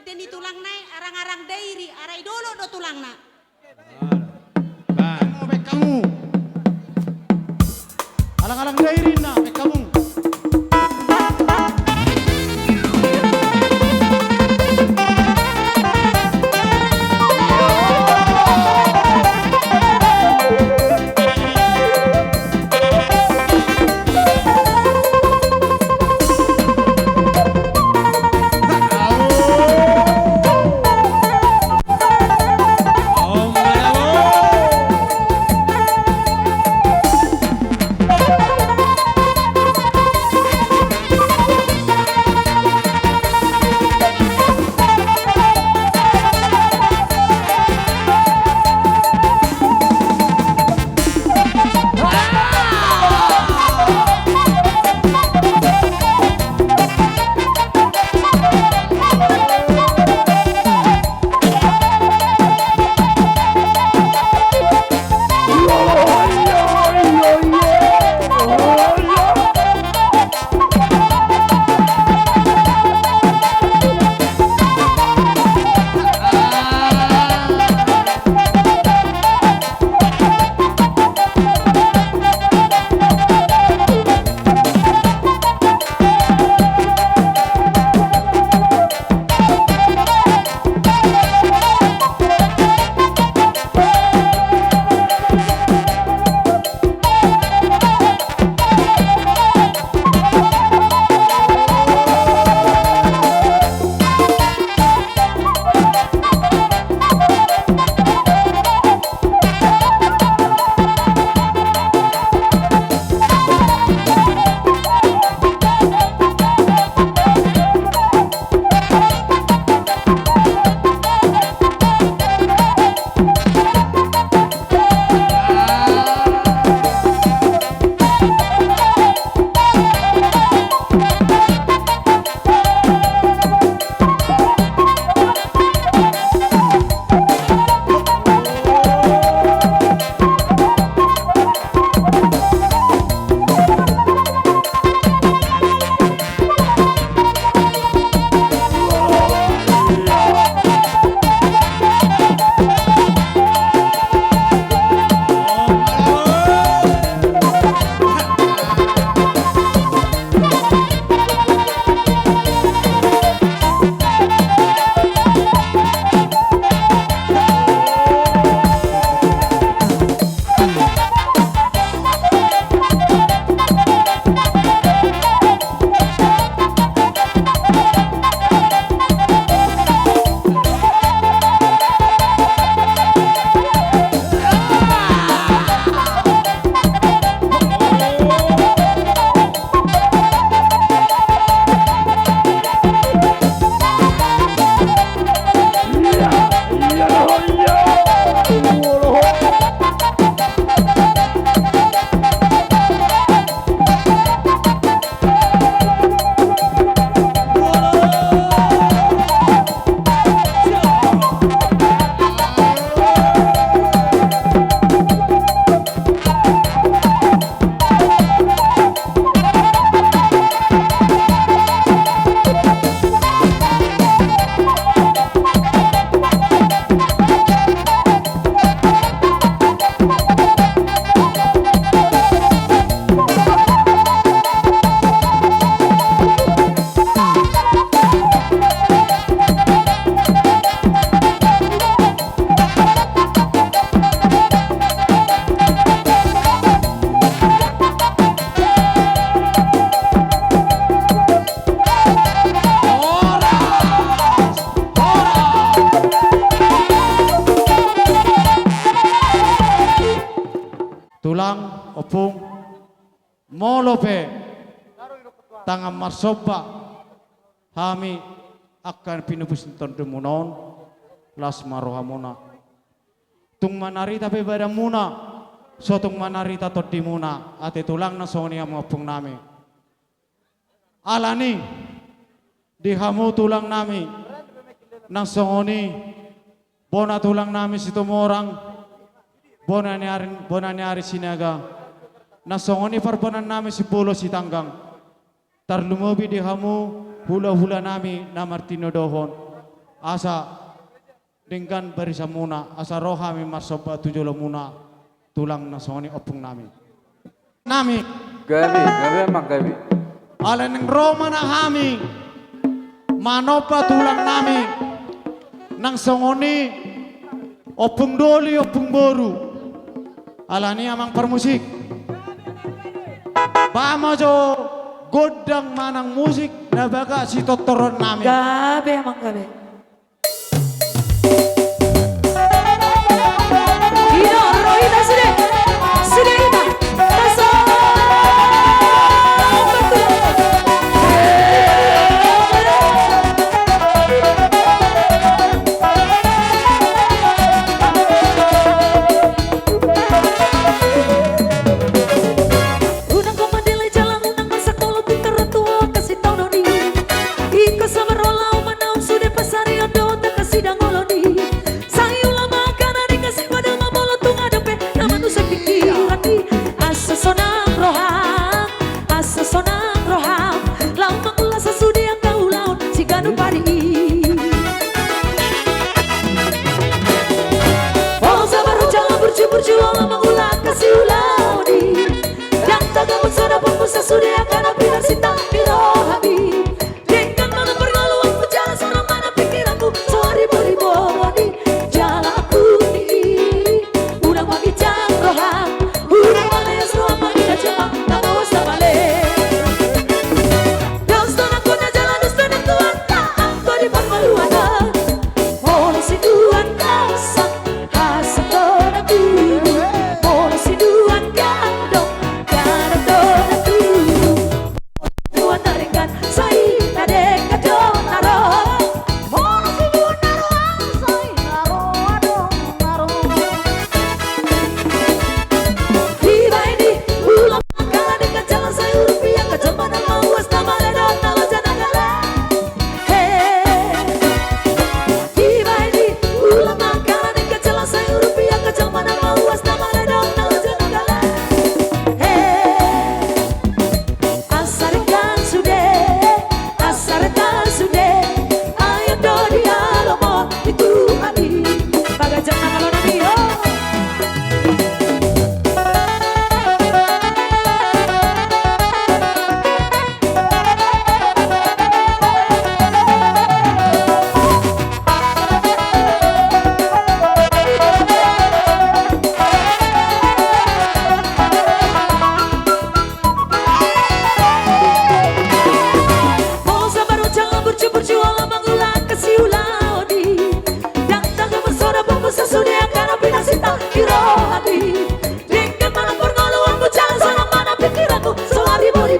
S14: Dan tulang naik arang-arang dairi, arai dulu do tulang na.
S16: Kamu. Alang-alang dairi na, kamu. tulang opung molope tangan marsopa hami akan pinupus tondemunon las marohamuna tung manarita pe badamuna sotung manarita todimuna ate tulang na sonia mopung nami alani dihamu tulang nami nang songoni bona tulang nami situmorang bonani ari sinaga na songoni parbonan nami si pulo si tanggang tarlumobi di hamu hula-hula nami na Martino Dohon asa dengan barisan muna asa rohami masoba tujolo muna tulang na soni opung nami
S6: gabi emang gabi
S16: ala neng Roma na hami manopa tulang nami nang songoni opung doli opung boru ala ni amang permusik pamajo godang manang musik na baka si totoron nami
S12: Gabe emang gabe. Ida Rohita sudah Ida. Unang komandele jalan unang masak tolo pintar tua kasih tau noni. Iko sama rola manau sudah pasari ondo tak kasih dangoloni. Sayula makana dikasih pada mabolo tung adope nama nu sepikiran di asa sonang roham lau mangula sasudi yang kau laun si ganu pari. Oh sabar jalan berju lau mangula kasih ulaudi. Yang tagamu sudah pembusa sudah akan apiran sinta birohabi. Dengan mana pergaluan ku jalan seorang mana pikiranku sehari beri jalan aku ini udah bagi jam roham udah malas roham bagi jam tak mau balik. Doston aku na jalan doston aku anta aku di pamaluana. Molo si duan kasam hasam donatu. Molo si duan gadong donatu. Duan taringan sai tade kadong naro. Molo si duan naro sai naro adong naro. Tiba ini ulang kala dekat jalan saya rupiah ke jembatan mawas nama ledon nama janagala. Tiba ini ulang kala dekat jalan saya rupiah ke jembatan mawas nama ledon nama janagala. Asarikan sudah ayo do dialomo itu hati bagai jangan kalau nabi oh. Mau sabar jangan berju ala mangula kasih ulaudi. Yang tangga bersoda pembusa sudah akan apiran sinta birohabi. Dengan mana pergaluan ku jalan sana mana pikiranku sehari beri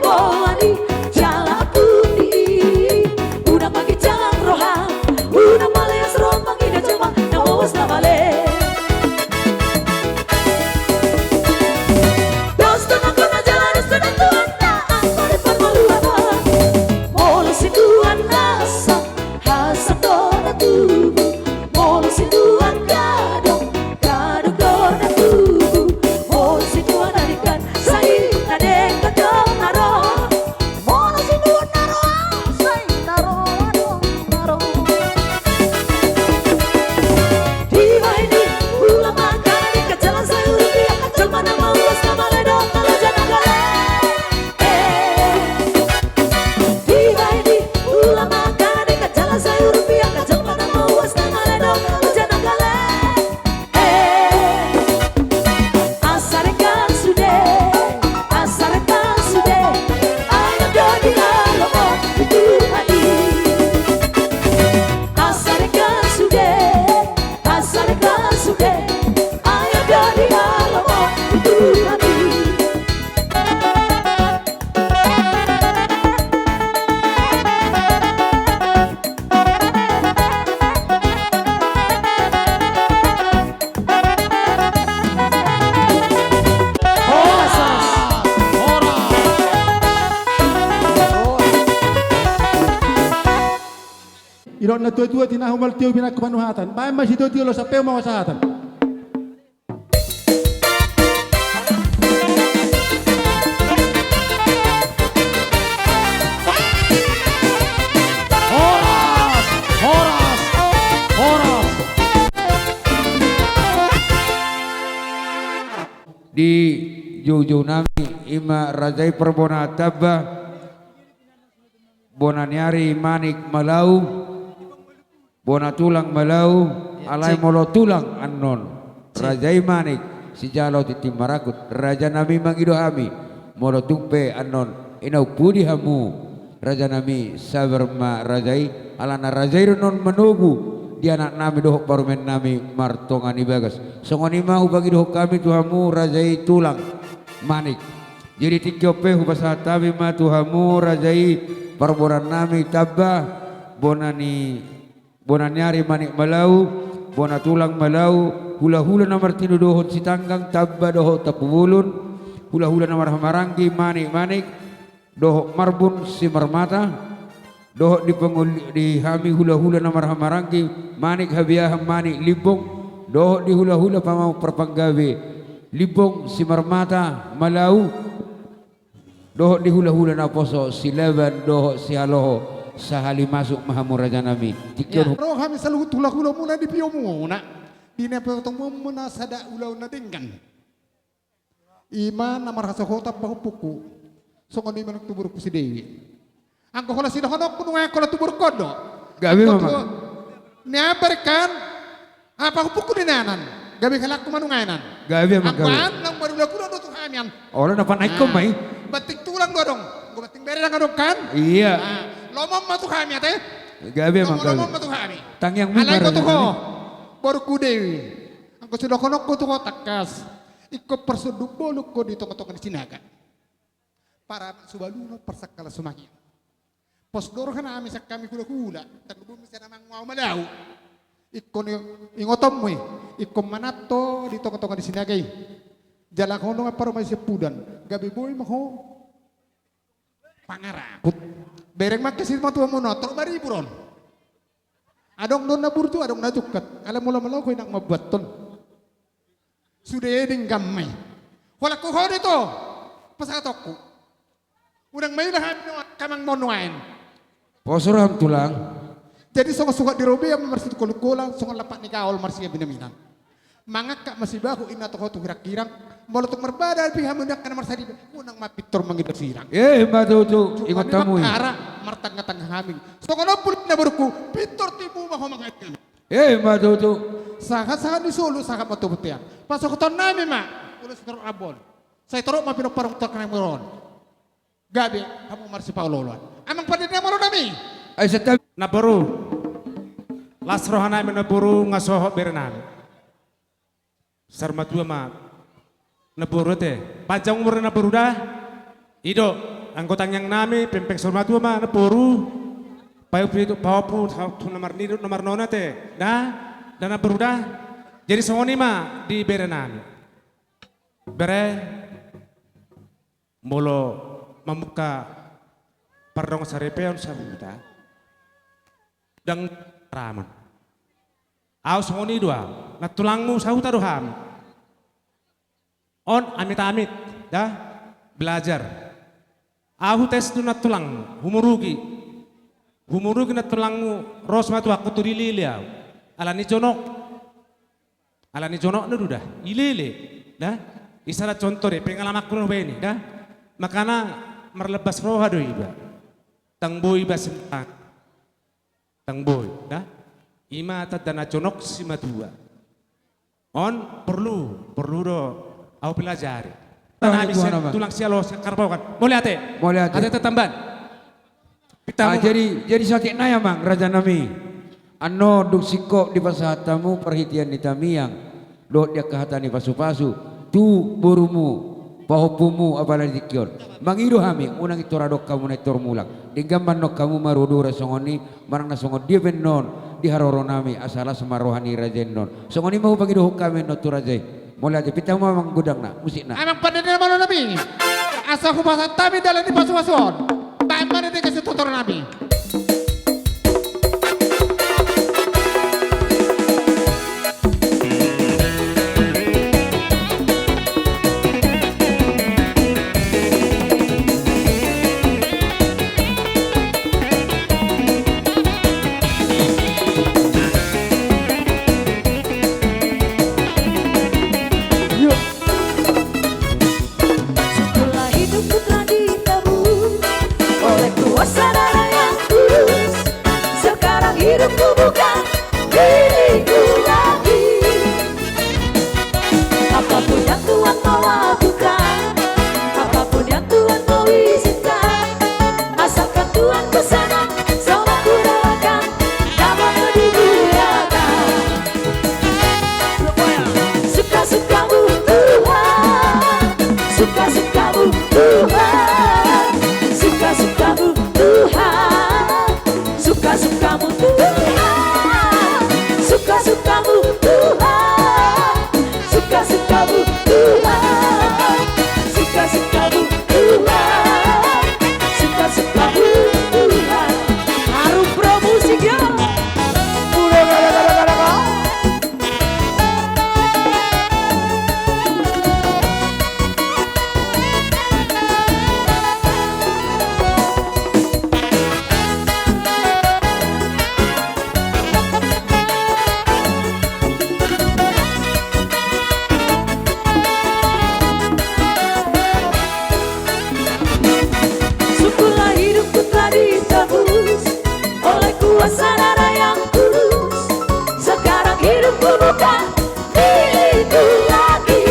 S12: jalan aku ini udah pagi jalan roham udah malas roham bagi cuma nama was nama balik. Doston aku na jalan doston aku anta aku di pamaluana. Molo si duan hasam donatu. Molo si duan gadong donatu. Molo si duan adikan sai tade kadong naro. Molo si duan naro sai naro adong naro. Tiba ini ulang makan dekat jalan saya rupiah cuma nama luas nama ledon nama janagala. Tiba ini ulang makan dekat jalan saya rupiah ke jembatan mawas nama ledon nama janagala. Asarikan sudah ayo do dialomo itu hati. Asarikan sudah ayo do dialomo itu hati.
S3: Irot na tua tinahu mal tio bina kepanuhatan. Bae masih tio lo sapeo mawasahatan.
S1: jojo nami ima rajai perbona tabba bona nyari manik malau bona tulang malau alai molo tulang anon rajai manik si jalo titi marakut raja nami mangido hami molo tumpe anon inau pudi hamu raja nami sabar ma rajai alana rajai non menunggu di anak nami dohok parumen nami martongan ibagas songoni mau bagi dohok kami tuhamu rajai tulang manik jadi tikyope hubasa tabi ma tuhamu rajai parboran nami tabba bona nyari manik malau bona tulang malau hula-hula nomor tinu dohot si tanggang tabba dohot tapubulun hula-hula nomor hamaranggi manik-manik dohok marbun si marmata dohok di hami hula-hula nomor hamaranggi manik habiah manik libong dohok di hula-hula pamau perpanggawe libong si marmata malau dohok di hula-hula na poso si leban dohok si haloho sahali masuk mahamu raja nami tikyon
S3: roh kami selalu hula-hula muna di piyo muna di nepotong muna sada ulau na denggan iman namar hasahota pahupuku songon iman tuburku si Dewi angko hola sida honok kuno kola tubur kodo
S1: gabi mama
S3: neabarkan apa hupuku dinanan gabi kalak kumanungainan
S1: gabi mama gabi
S3: apaan lang baru kuno do tuhamian
S1: orang dapat naik mai
S3: batik tulang dodong gua batik bere lang kan
S1: iya
S3: lomom matu kami teh
S1: gabi mama gabi
S3: lomom matu kami
S1: tang yang
S3: alai ko
S1: mimbar
S3: tuh baru ku Dewi angko sida honok ko tuh takas ikut persuduk boluk ko di toko-toko di sinaga para subaluno persakala sumahi pos doro kana ami sak kami kula-kula tanubum bisa namang mau malau ikon ingotom mo ikon manato di toko-toko di sinagay jala kono nga paro may sepudan gabi boy mo pangarakut bereng magkasit mo tuwa mo no toro bariburon adong don na burtu adong na jukat alam mo lamalaw ko inang mabaton sudah eding gamay wala ko ho dito pasatokku udang may lahat kamang monuain
S1: posoram tulang
S3: jadi suka-suka di robe yang marsi kulit-kulang suka lapak ni kaol marsi binaminan mangak masih bahu ina toko tu kirang-kirang molotok merbada pihak mendak kana marsadi unang mapitor mangidap sirang
S1: matu tu ingat tamu
S3: ara martang-tang haming suka nopul na burku pitor tibu maho mangaikan
S1: matu tu
S3: sahat-sahat di Solo sahat matu-mutian pasok ton nami ma ulas teruk abon saya teruk mapinok parang terkenang meron gabi kamu marsi pauloloan amang padanya maro nami
S1: ay sa
S21: Nabaru lasrohana menaburu ngasoho berenami sarmatua ma naburu te panjang umur naburu dah ido anggota yang nami pempeng sarmatua ma naburu payu itu pawapu tu nomor nona te dah dan naburu dah jadi songoni ma di berenami bere molo membuka pardong sarepeon sabuta dan raman aus ngoni dua na tulangmu sahuta doham on amit-amit dah belajar ahu tes tu na tulang humurugi na tulangmu rosma tu aku tu dililiau alani jonok nu dah ilile dah isalah contoh deh pengalaman kuno beni dah makana merlebas roha do iba tangboy ba sentang tangboy dah ima tadana conok sima dua on perlu do au pelajari tanah bisa tulang sialo karpau kan boleh ate tambahan
S1: jadi sakit na mang raja nami ano duk siko di pasahatamu perhitian di tamiang do dia kehatani pasu-pasu tu burumu pahopumu apalagi dikyon mangido hami unang itoradok kamu na itor mulang digamban no kamu marudura songoni marang na songon dia benon di haroro nami asala semarohani rajen non songoni mau pagido kami no tu rajai mulai aja pita mau mang gudang na musik na
S3: amang padanya malo nami asa ko basa tabi dalan di pasu-pasuon bae mana dia kasih tutor nami
S12: hidupku bukan diriku lagi. Apapun yang Tuhan mau lakukan, apapun yang Tuhan mau izinkan, asalkan Tuhan berkenan, semua ku relakan, namanya dimuliakan. Suka-sukamu Tuhan, suka-sukamu Tuhan, suka-sukamu Tuhan, suka-sukamu Tuhan, suka-sukamu Tuhan, suka-sukamu Tuhan, suka-sukamu Tuhan, suka-sukamu Tuhan. Harum pro musiknya. Sungguhlah hidupku telah ditebus oleh kuasa darah yang kudus. Sekarang hidupku bukan milikku lagi.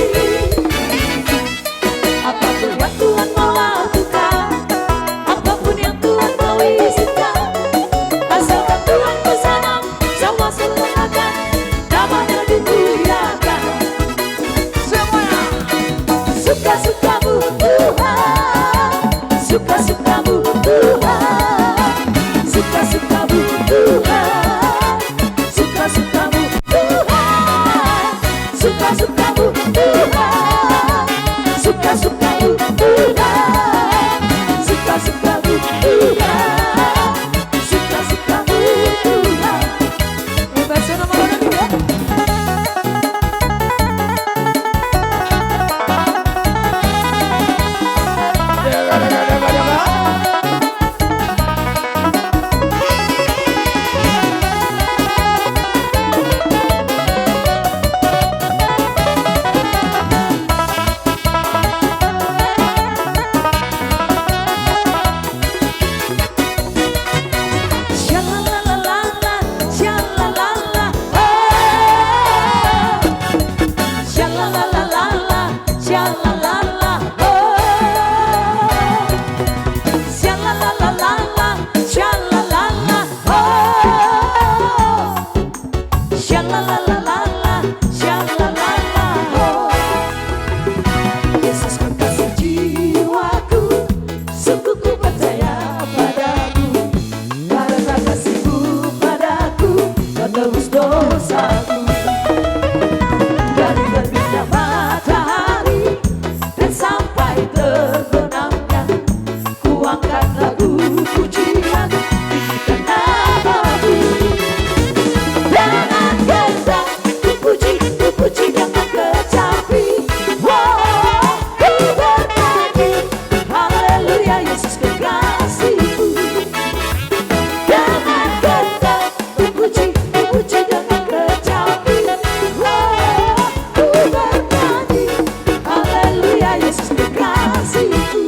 S12: Apapun yang Tuhan mau lakukan, apapun yang Tuhan mau izinkan, asalkan Tuhan bersenang, semua serahkan, namanya dimuliakan. Semuanya suka-sukamu Tuhan, suka-sukamu Tuhan, suka-sukamu Tuhan, suka-sukamu Tuhan, suka-sukamu Tuhan, suka-sukamu Tuhan, suka-sukamu Tuhan, suka-sukamu Tuhan. Bahasa nama orang juga. Sha-la-la-la-la, sha-la-la-la, oh. Sha-la-la-la-la, sha-la-la-la, oh. Sha-la-la-la-la, sha-la-la-la, oh. Sha-la-la-la-la, sha-la-la-la, oh. Yesus kekasih jiwaku, sungguh ku percaya padamu. Karena kasih-Mu padaku, Kau tebus dosaku. Dari terbitnya matahari dan sampai terbenamnya, ku angkat lagu pujian, tinggikan nama-Mu. Dengan gendang ku puji dengan kecapi. Wow, ku bernyanyi, haleluya Yesus kekasihku. Dengan gendang ku puji dengan kecapi. Wow, ku bernyanyi, haleluya Yesus kekasihku.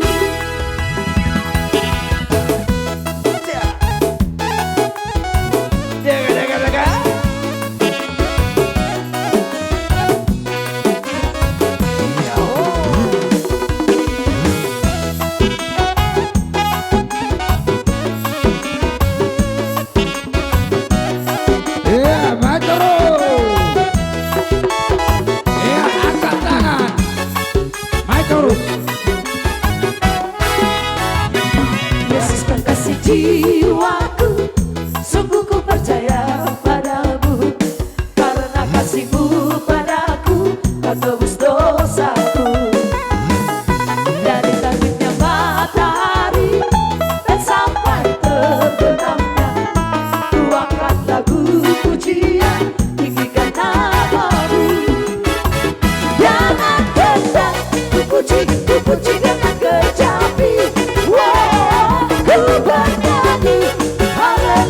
S1: Iya, maju terus. Iya, angkat tangan. Maju terus.
S12: Yesus kekasih jiwaku, sungguh ku percaya padamu. Karena kasih-Mu padaku, Kau tebus dosaku. Dari terbitnya matahari dan sampai terbenamnya, ku angkat lagu pujian, tinggikan nama-Mu. Dengan gendang ku puji dengan kecapi. Wow, ku bernyanyi, haleluya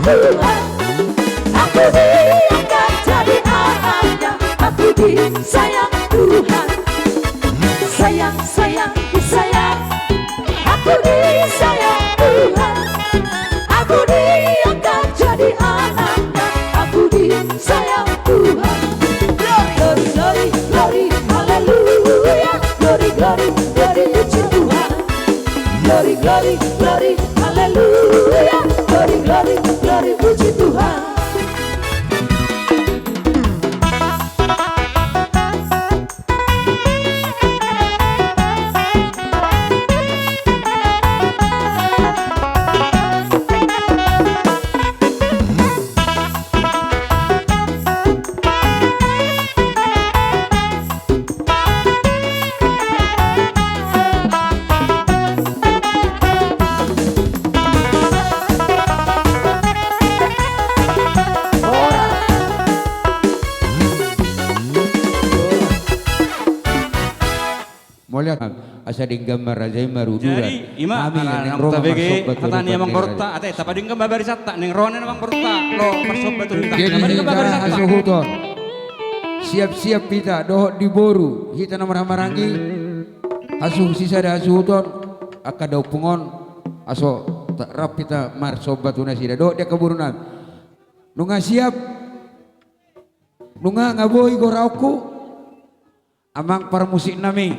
S12: Tuhan. Aku diangkat jadi anaknya, aku disayang Tuhan. Sayang, sayang, disayang, aku disayang Tuhan. Aku diangkat jadi anaknya, aku disayang Tuhan. Glory, glory, glory, haleluya. Glory, glory, glory, puji Tuhan. Glory, glory, glory, haleluya. Glory, glory, glory, puji Tuhan.
S1: Moliat asa dinggam marajai maruduran.
S7: Jadi ima anak tabege hatani amang borta ate tapading ka babari satta ning ronen amang borta lo masuk betul kita.
S1: Jadi kita asuhuton. Siap-siap kita dohot di boru hita namar hamarangi asuh sisa da asuhuton akadau pungon aso rap kita mar sobat tunasida dohot dia keburunan. Nunga siap nunga ngaboy gorauku amang para musik nami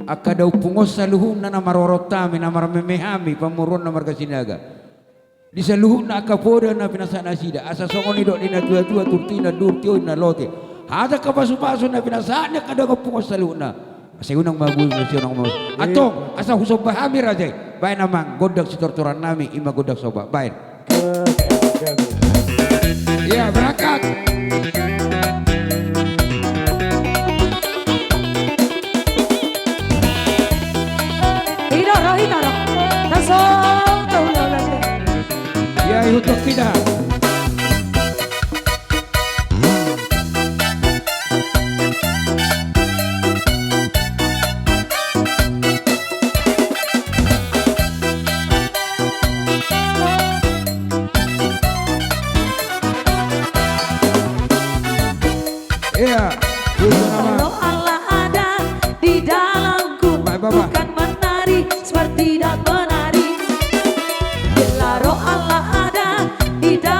S1: akadau pungos saluhun na namarorotami namar memehami pamurun namar kasinaga di saluhun na akapoda na pinasana sida asa songoni dok dina tua-tua turtina durtio na lote hada kapasu-pasu na pinasana kadau pungos saluhun na asa unang mabul na siya nang atong asa husob bahami rajay bayan namang godak si torturan nami ima godak soba bayan ya berangkat.
S12: Hidoro, langsung tulang.
S1: Ya untuk kita. Iya,
S12: kalau Allah ada di dalamku, bukan menari seperti dan menari. Bila roh Allah ada di dalamku,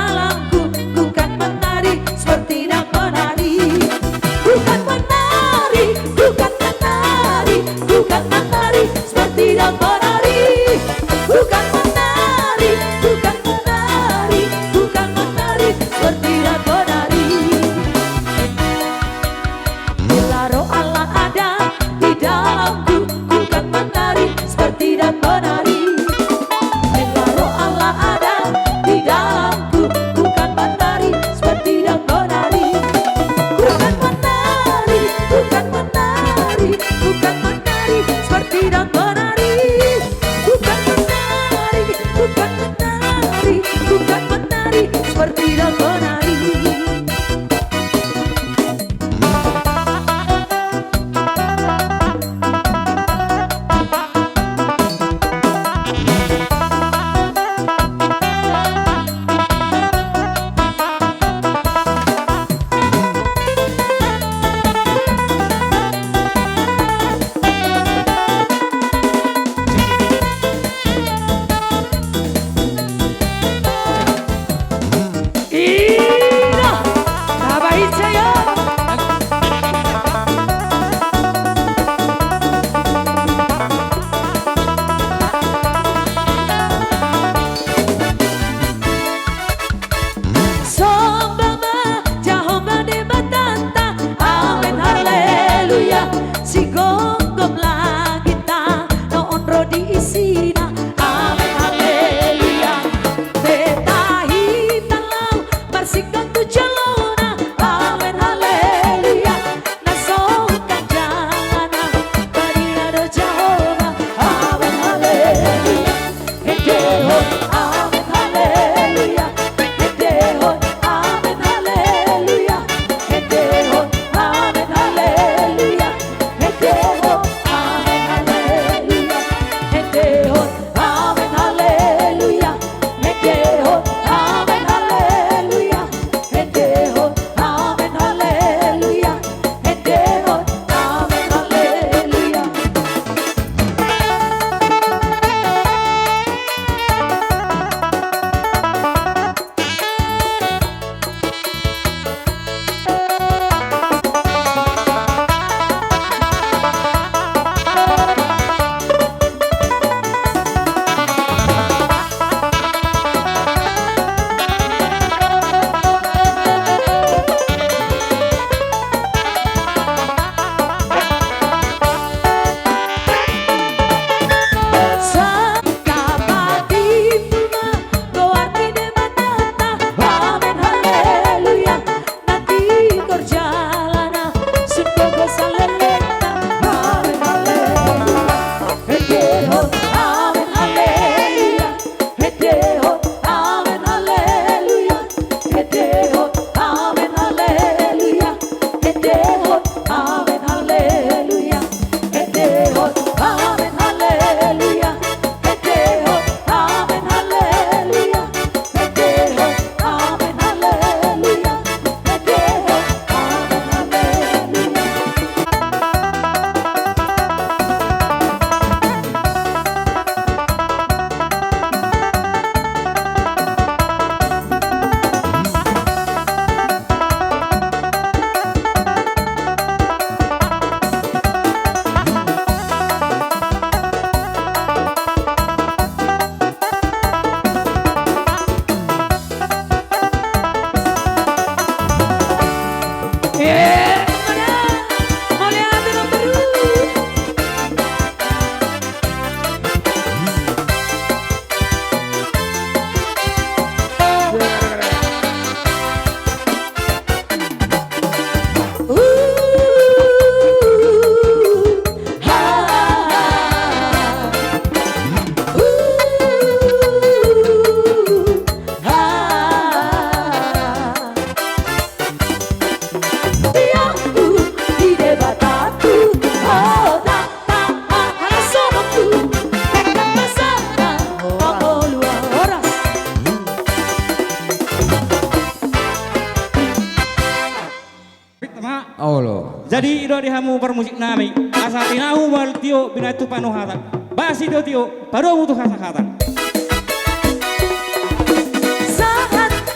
S7: Jadi ido dihamu permusik nami. Asa tinahu wal tio binatu panuhatan. Basi do tio baru mutu hasahatan.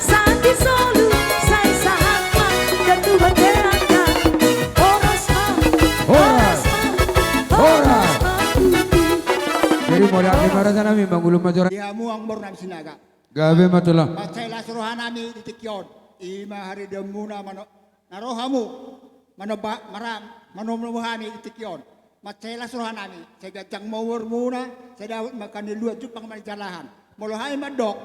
S12: Saat di solu saya sama dan Tuhan terangkan.
S1: Horas. Jadi modal di mana sana mi mangulu majora.
S6: Dihamu ang bornam sinaga.
S1: Gabe matulah.
S6: Macay lasrohanami ditikyon. Ima hari demuna mano narohamu manoba maram manomrohami ditikyon. Macay lasrohanami. Saya gajang mawur muna. Saya dapat makan di luar jupang manjalahan. Molohai madok.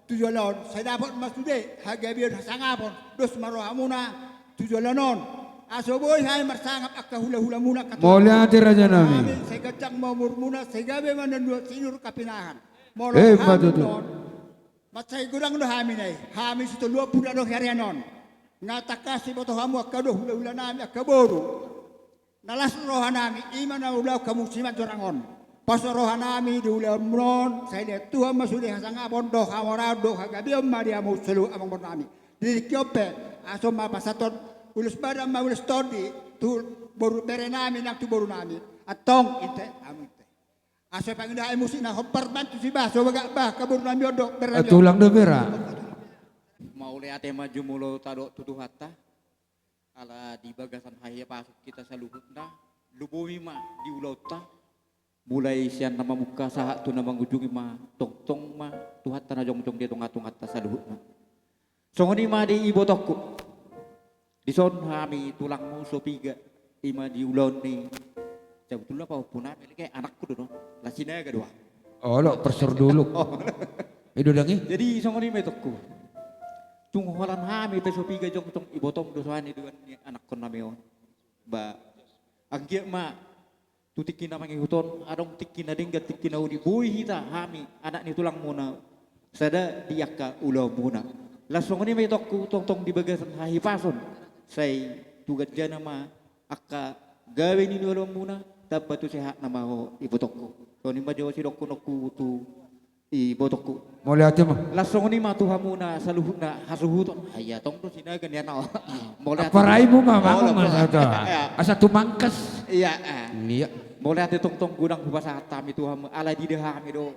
S6: Tujuan saya dapat masude. Hagabir sangapon. Dos marohamuna tujuanon. Asoboy hai marsangap akka hula-hula muna.
S1: Mulia hati raja nami.
S6: Saya gajang mawur muna. Saya gabe mananduat sinur kapinahan.
S1: Matutu.
S6: Macay gurang no hami nay. Hami sito luar pula no herianon. Ngatakasi boto hamu akado hula-hula nami akaboru. Nalas roha nami iman na ulau kamu simat jorangon. Pas roha nami di ulau mron. Saya lihat Tuhan masudi hasangapon doh hamora doh hagabiom mariamu selu amang bon nami. Di kiope asom mapasaton ulus badam ma ulus todi tu boru bere nami nak tu boru nami. Atong inte amu. Asa pangindahay musik na hopar bantu si baso wagak bah kabur nami odok beranyo.
S1: Tulang de bera.
S9: Mau lihat maju mulo tado tutu hatta. Ala di bagasan haya pasuk kita saluhutna. Lubomi ma di ulauta. Mulai sian nama muka sahat tu nama ngujungi ma tong ma tu hatta na jong dia tung hatta saluhutna. Songoni ma di ibu toko. Di son hami tulangmu sopiga ima di ulon ni. Sebetulnya apa pun kayak anakku dulu, lasina ga dua.
S1: Oh lo persur dulu. Itu dangi.
S9: Jadi songoni metokku. Tungholan hami pesopi ga jong ibotong dosoan itu anak kon nameo. Ba angge ma tutikin na mangihuton adong tikin na dingga tikin na udi boy hita hami anak ni tulang muna. Sada diaka ulo muna. Lasongoni metokku tong di bagasan hahi pason. Say tugat jana ma akka gawe ni ulo muna. Dapat tu sehat nama ho ibu toko. Kau ni majo si dokku nokku tu ibu toko.
S1: Mulai hati mah.
S9: Lasong ni matu hamuna saluhuna hasuhuton. Haya tong tu sina gan yana.
S1: Mulai. Paraimu mah mas ada. Asa tu mangkas.
S9: Iya.
S1: Iya.
S9: Mulai hati tong gudang bahasa hatam itu ham ala di deham itu.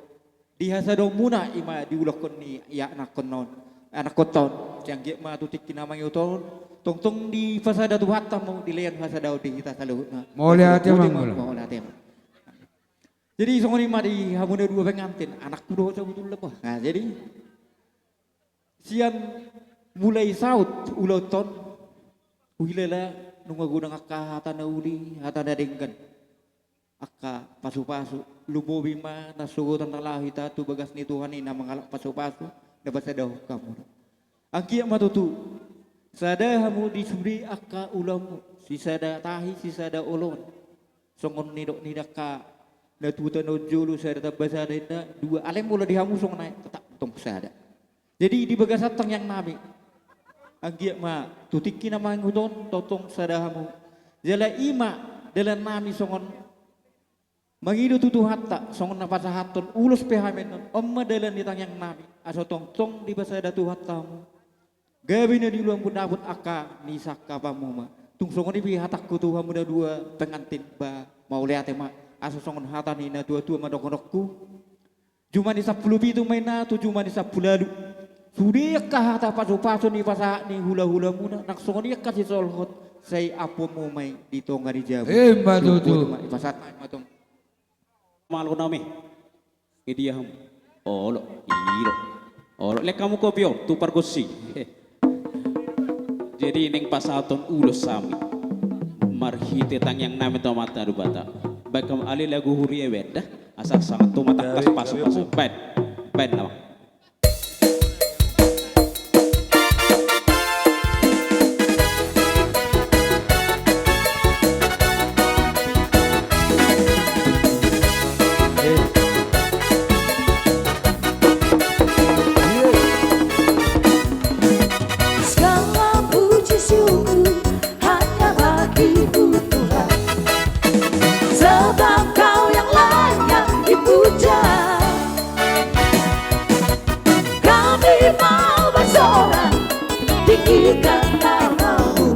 S9: Dihasa do muna ima diulokon ni ya anak konon. Anak koton yang ge ma tu tikin namang yuton. Tong di fasada tu hatam mau dilean fasada di kita saluhutna.
S1: Mulai hati mah.
S9: Mulai hati mah. Jadi songoni ma di hamuna dua pengantin anakku do betul lebah. Nah jadi sian mulai saut uloton uhilela nunga gudang akka hatana uli hatana denggan akka pasu-pasu lubobi ma nasugutan talahita tu bagas ni Tuhan ni na mangalak pasu-pasu dapat sadaw kamu. Angkia matutu sada hamu disuri akka ulamu si sada tahi si sada ulon songon nidok nidaka na tuta no julu sada tabasa ada dua alem mula dihamu song naik tetap tong sada. Jadi di bagasat tang yang nami anggia ma tutiki na manguton totong sada hamu jala ima dalam nami songon mangido tutu hatta songon napasahaton ulus pehamenon omma dalam di tang yang nami aso tong di basada tu hattamu gabi na di luang punapun akka ni sakka pamuma tung songon ibi hatakku tu hamuda dua pengantin ba mau lihat ma aso songon hatani na dua madokonokku cuma di 10 pitu maina tu cuma di 10 lalu sudah kah hata pasu-pasu ni pasak ni hula-hula muna nak songon dia kasih solhot say apo mo may dito nga di jabu
S1: matutu
S9: ipasat matong
S15: malu nami idiyaham olo iro olo lek kamu kopio tu pargosi. Jadi ning pasaton ulos sami marhite tang yang nami tomata rubata bakam ali lagu huri eweda asa sangat tomata kas pasu bed nama.
S12: Tinggikan namamu,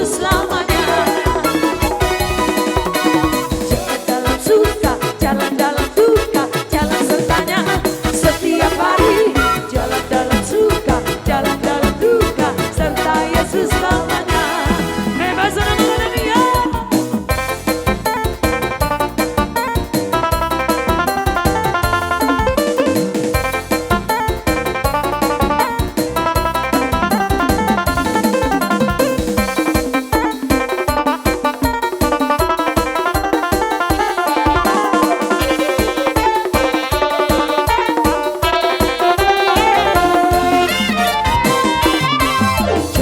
S12: Yesus selamanya. Jalan dalam suka, jalan dalam duka, jalan sertanya setiap hari. Jalan dalam suka, jalan dalam duka, serta Yesus selamanya. Bebas orang dunia.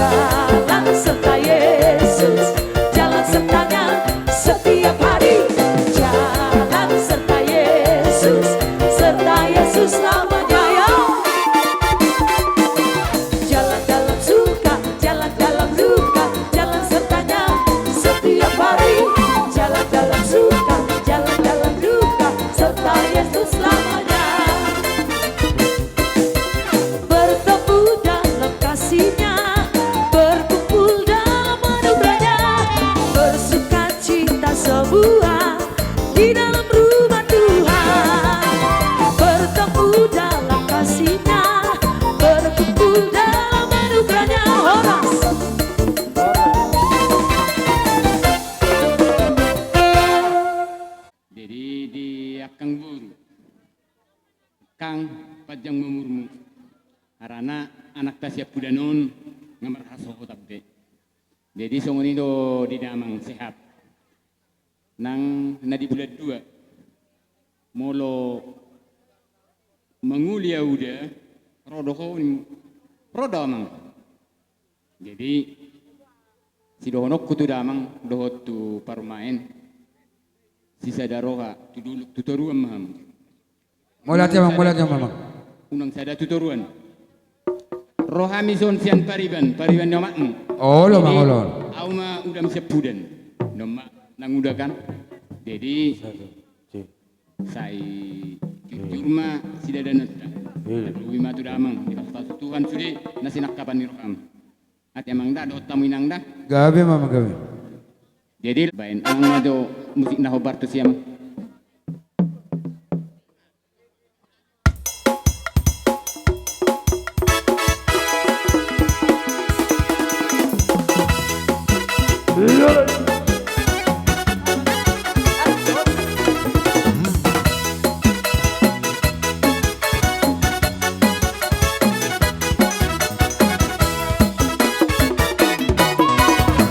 S12: Jalan serta Yesus, jalan sertanya setiap hari. Jalan serta Yesus selamanya ya. Jalan dalam suka, jalan dalam duka, jalan sertanya setiap hari. Jalan dalam suka, jalan dalam duka, serta Yesus selamanya. Bertemu dalam kasih-Nya, berkumpul dalam anugerah-Nya, bersuka cita semua di dalam rumah Tuhan. Bertemu dalam kasih-Nya, berkumpul dalam anugerah-Nya. Horas.
S13: Jadi di akang buru, kang pajang memurmu, karena anak tasya pudanon ngamar haso tabde. Jadi songon itu di damang sehat. Nang nadi bulan 2 molo mengulia udah rodo ko rodo amang. Jadi si dohonok kutu damang dohot tu parmain sisa daroha tu dulu tutoruan maham.
S1: Mulat ya Mama.
S13: Unang sada tutoruan. Rohami son sian pariban nomakmu.
S1: Oh lo Mang Olon.
S13: Auma udam sepudan. Nomak nang udah kan. Jadi saya jujur mah sida dan neta. Lui mah tu damang. Di Tuhan sudah nasi nak kapan roham. Ati emang dah dot tamu inang dah.
S1: Gabe Mama gabe.
S13: Jadi bain ang mado musik na hobar tu siam.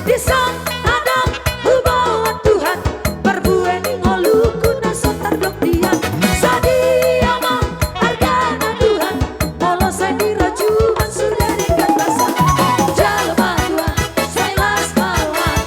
S12: Di saat ada hubungan Tuhan, berbuat ngolu kuna sotar dok dia. Sadia mah hargana Tuhan, walau saya dirajuan sudah dekat basah. Jalma Tuhan, saya las malam.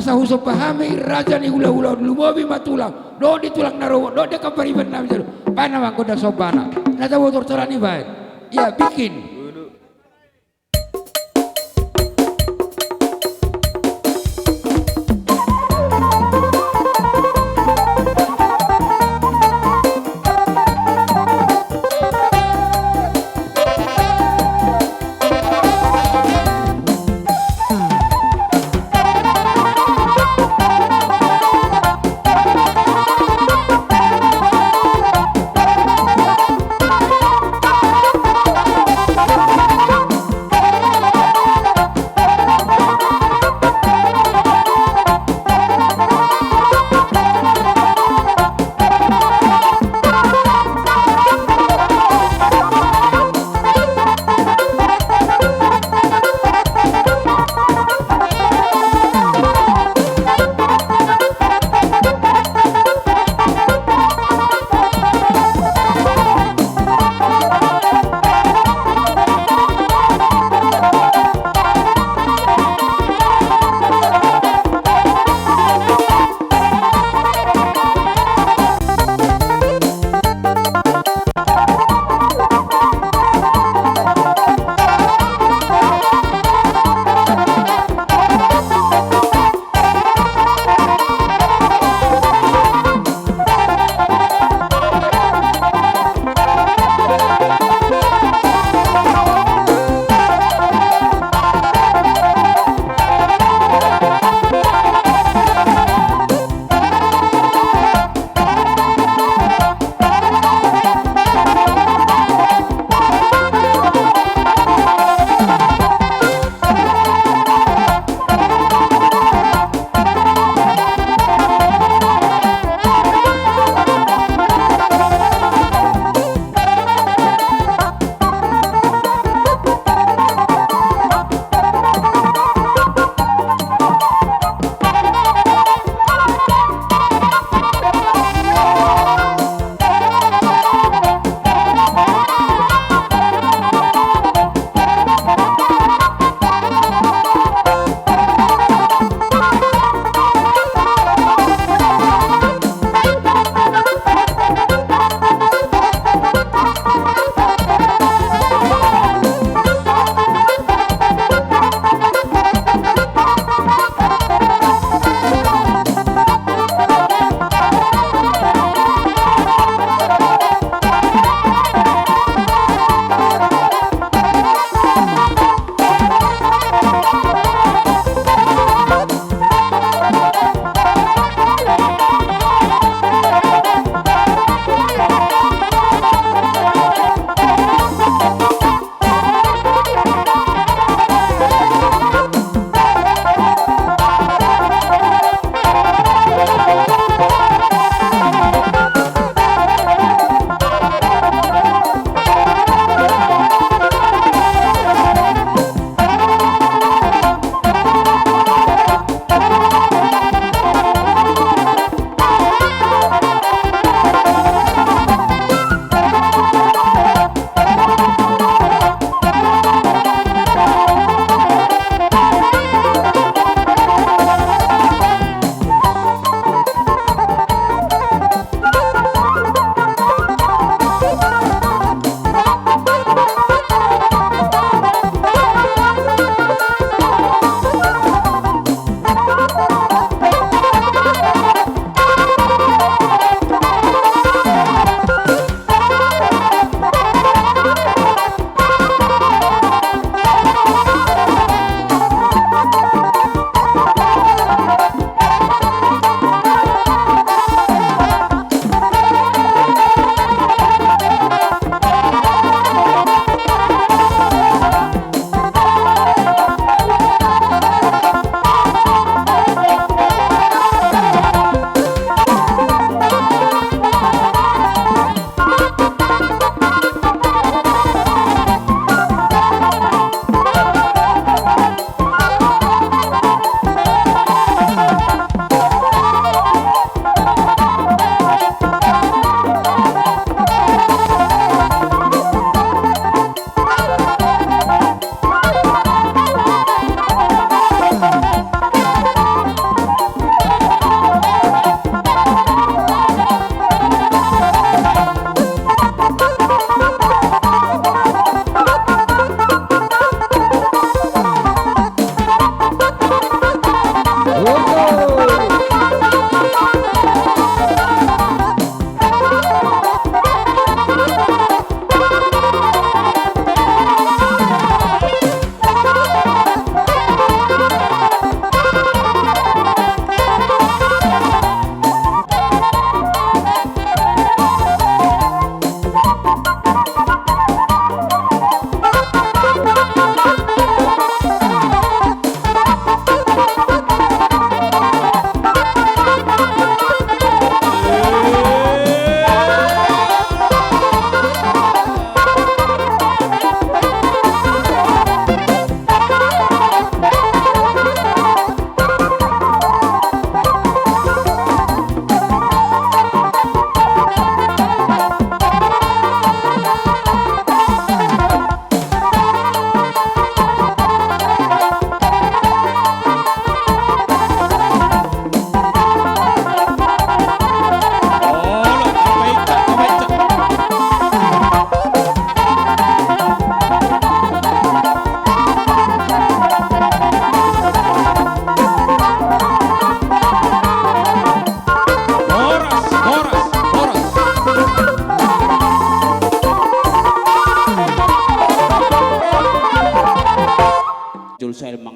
S1: asa huso pahami raja ni hula-hula lumobi matulang do di tulang narawa do de kapariban nami jalu panawang koda sobana nata wotor torani bae ya bikin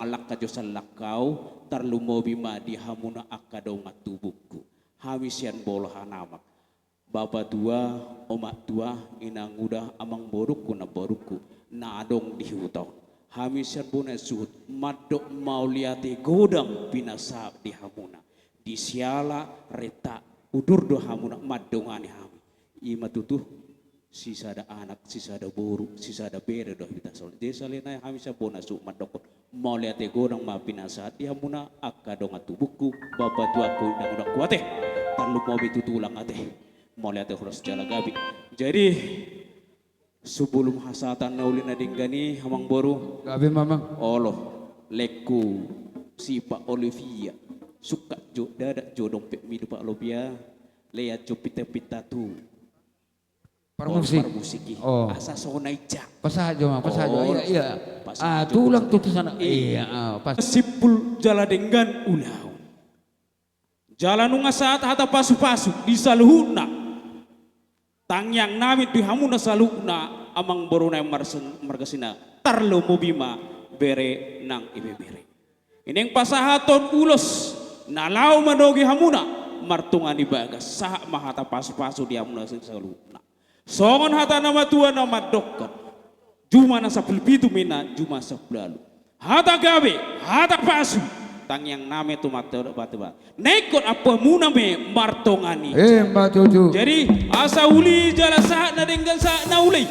S15: pangalak kajo salakau tarlumobi ma di hamuna akadonga tubuku hamisian bola hanamak bapa tua omak tua inang udah amang boruku na boruku na adong di hutong hamisian bona suhut madok mau liati godang binasa di hamuna di siala reta udur do hamuna madongani hami ima tutuh sisa ada anak, sisa ada boru, sisa ada bere doh kita sol. Jadi salina kami sabona su madokot. Mau lihat godang ma pinasa dia muna akadong atubuku bapa tuaku dan udah kuat Tarlu mau bitu tulang ate. Mau lihat harus jalan gabi. Jadi sebelum hasatan naulina dinggani hamang boru.
S1: Gabi mamang.
S15: Allah leku si Pak Olivia suka dadak jodoh pek midu Pak Olivia lihat jo pita tu.
S1: Musik. Oh.
S15: Asa sonai jak.
S1: Pasajo, iya. Tulang tuh sana. Iya, pas.
S15: Sipul jala dengan ulau. Jalan nunga saat hata pasu-pasu di saluhuna. Tang yang nami di hamuna saluhuna amang boruna margasina tarlo mobima bere nang ibe bere. Ineng pasahaton ulos nalau madogi hamuna martungan di bagas sah mahata pasu-pasu di hamuna saluhuna. Songon hata nama tua nama dokter juma nasa pelpitu mina juma sebelalu hata gabe hata pasu tang yang name tu mater bateba nekot apa muna me martongani
S1: matuju
S15: jadi asa uli jala saat na dengan saat na uli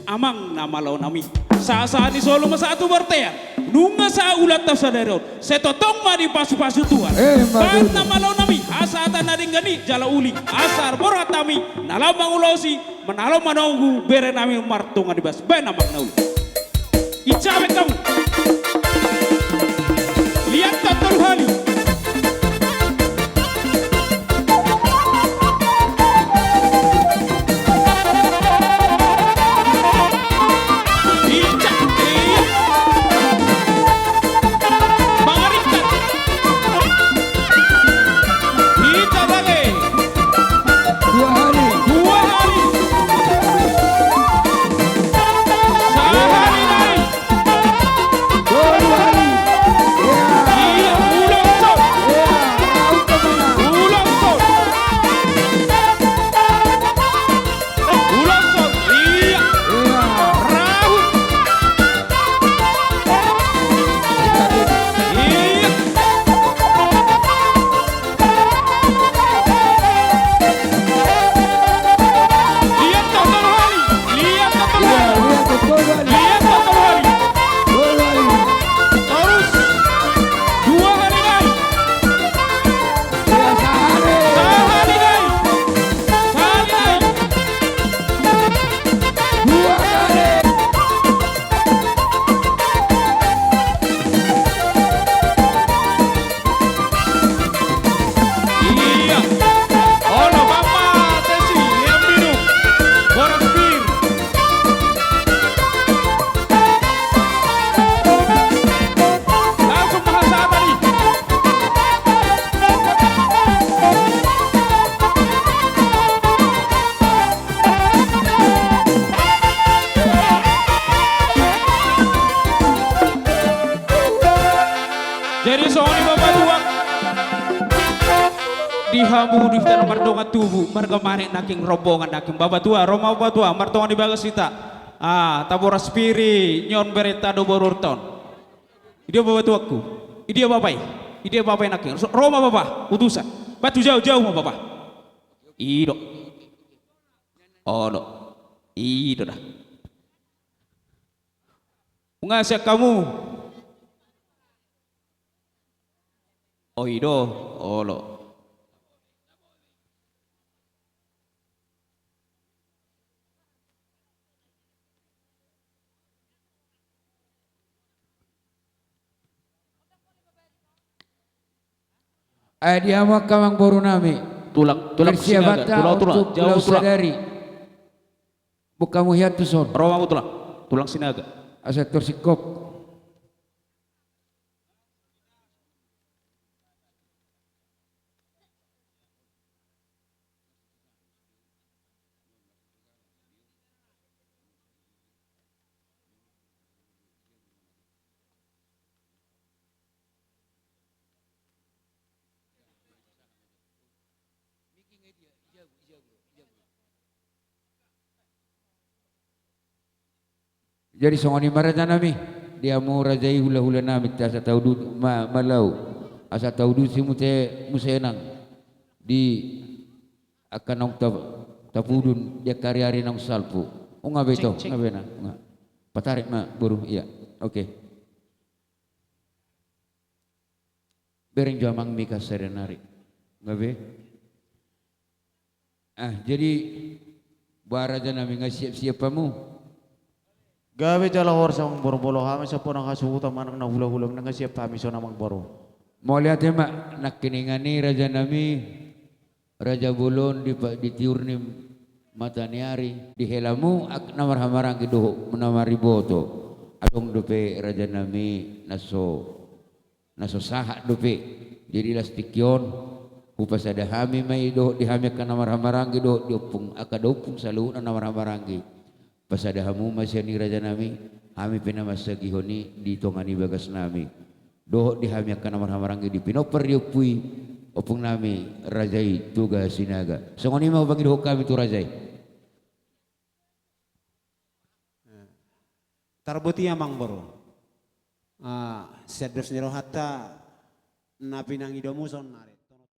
S15: amang nama lau nami saat ni solo masa atu bertean nunga sa ulat ta sadarot setotong ma di pasu-pasu tuan ban nama lau nami asa ata na dengani jala uli asar boratami nalau mangulosi menalau manunggu bere nami martonga di bas ben namak nauli icawe kamu lihat tatul hali hamu di tanah mardonga tubuh marga manek naking rombongan naking baba tua Roma baba tua martongan di bagas kita tabora spiri nyon bereta do borurton idia baba tuaku idia bapai naking Roma baba utusan batu jauh-jauh mau baba ido ido dah ngasih kamu ido
S1: dia makamang boru nami
S15: tulang
S1: Bersiapata untuk
S15: jauh
S1: sadari bukan muhiatu son
S15: Roma tulang sinaga
S1: aset tersikop Jadi songoni maraja nami dia mau rajai hula-hula nami asa tahu du malau asa tahu du si musenang di akan nong tapudun dia kari-hari nong salpu. Ngabe to, ngabe na. Patarik ma buru iya. Oke. Bereng jamang mika serenari. Ngabe. Jadi baraja nami siap-siap pamu.
S16: Gawe jala horsa mang boro-bolo kami sa po nakasuhuta manang na hula-hulam na siap kami so namang boro.
S1: Mau lihat ya mak, nak kiningani raja nami, raja bulon di tiurni mata niari, di helamu ak namar hamarang kido menamari boto, adong dope raja nami naso sahak dope, jadi lastikyon, hupas ada hami mai do dihami kan namar hamarang kido diopung akadopung salu namar hamarang pas ada hamu masih ni raja nami, kami pinamasa gihoni di tongani bagas nami. Doh dihamiakan namar hamarangi di pinoper diupui opung nami rajai tuga sinaga. Songoni mau bagi doh kami tu rajai.
S21: Tarbuti amang boro. Sedros niro hatta napi nang idomu son nare.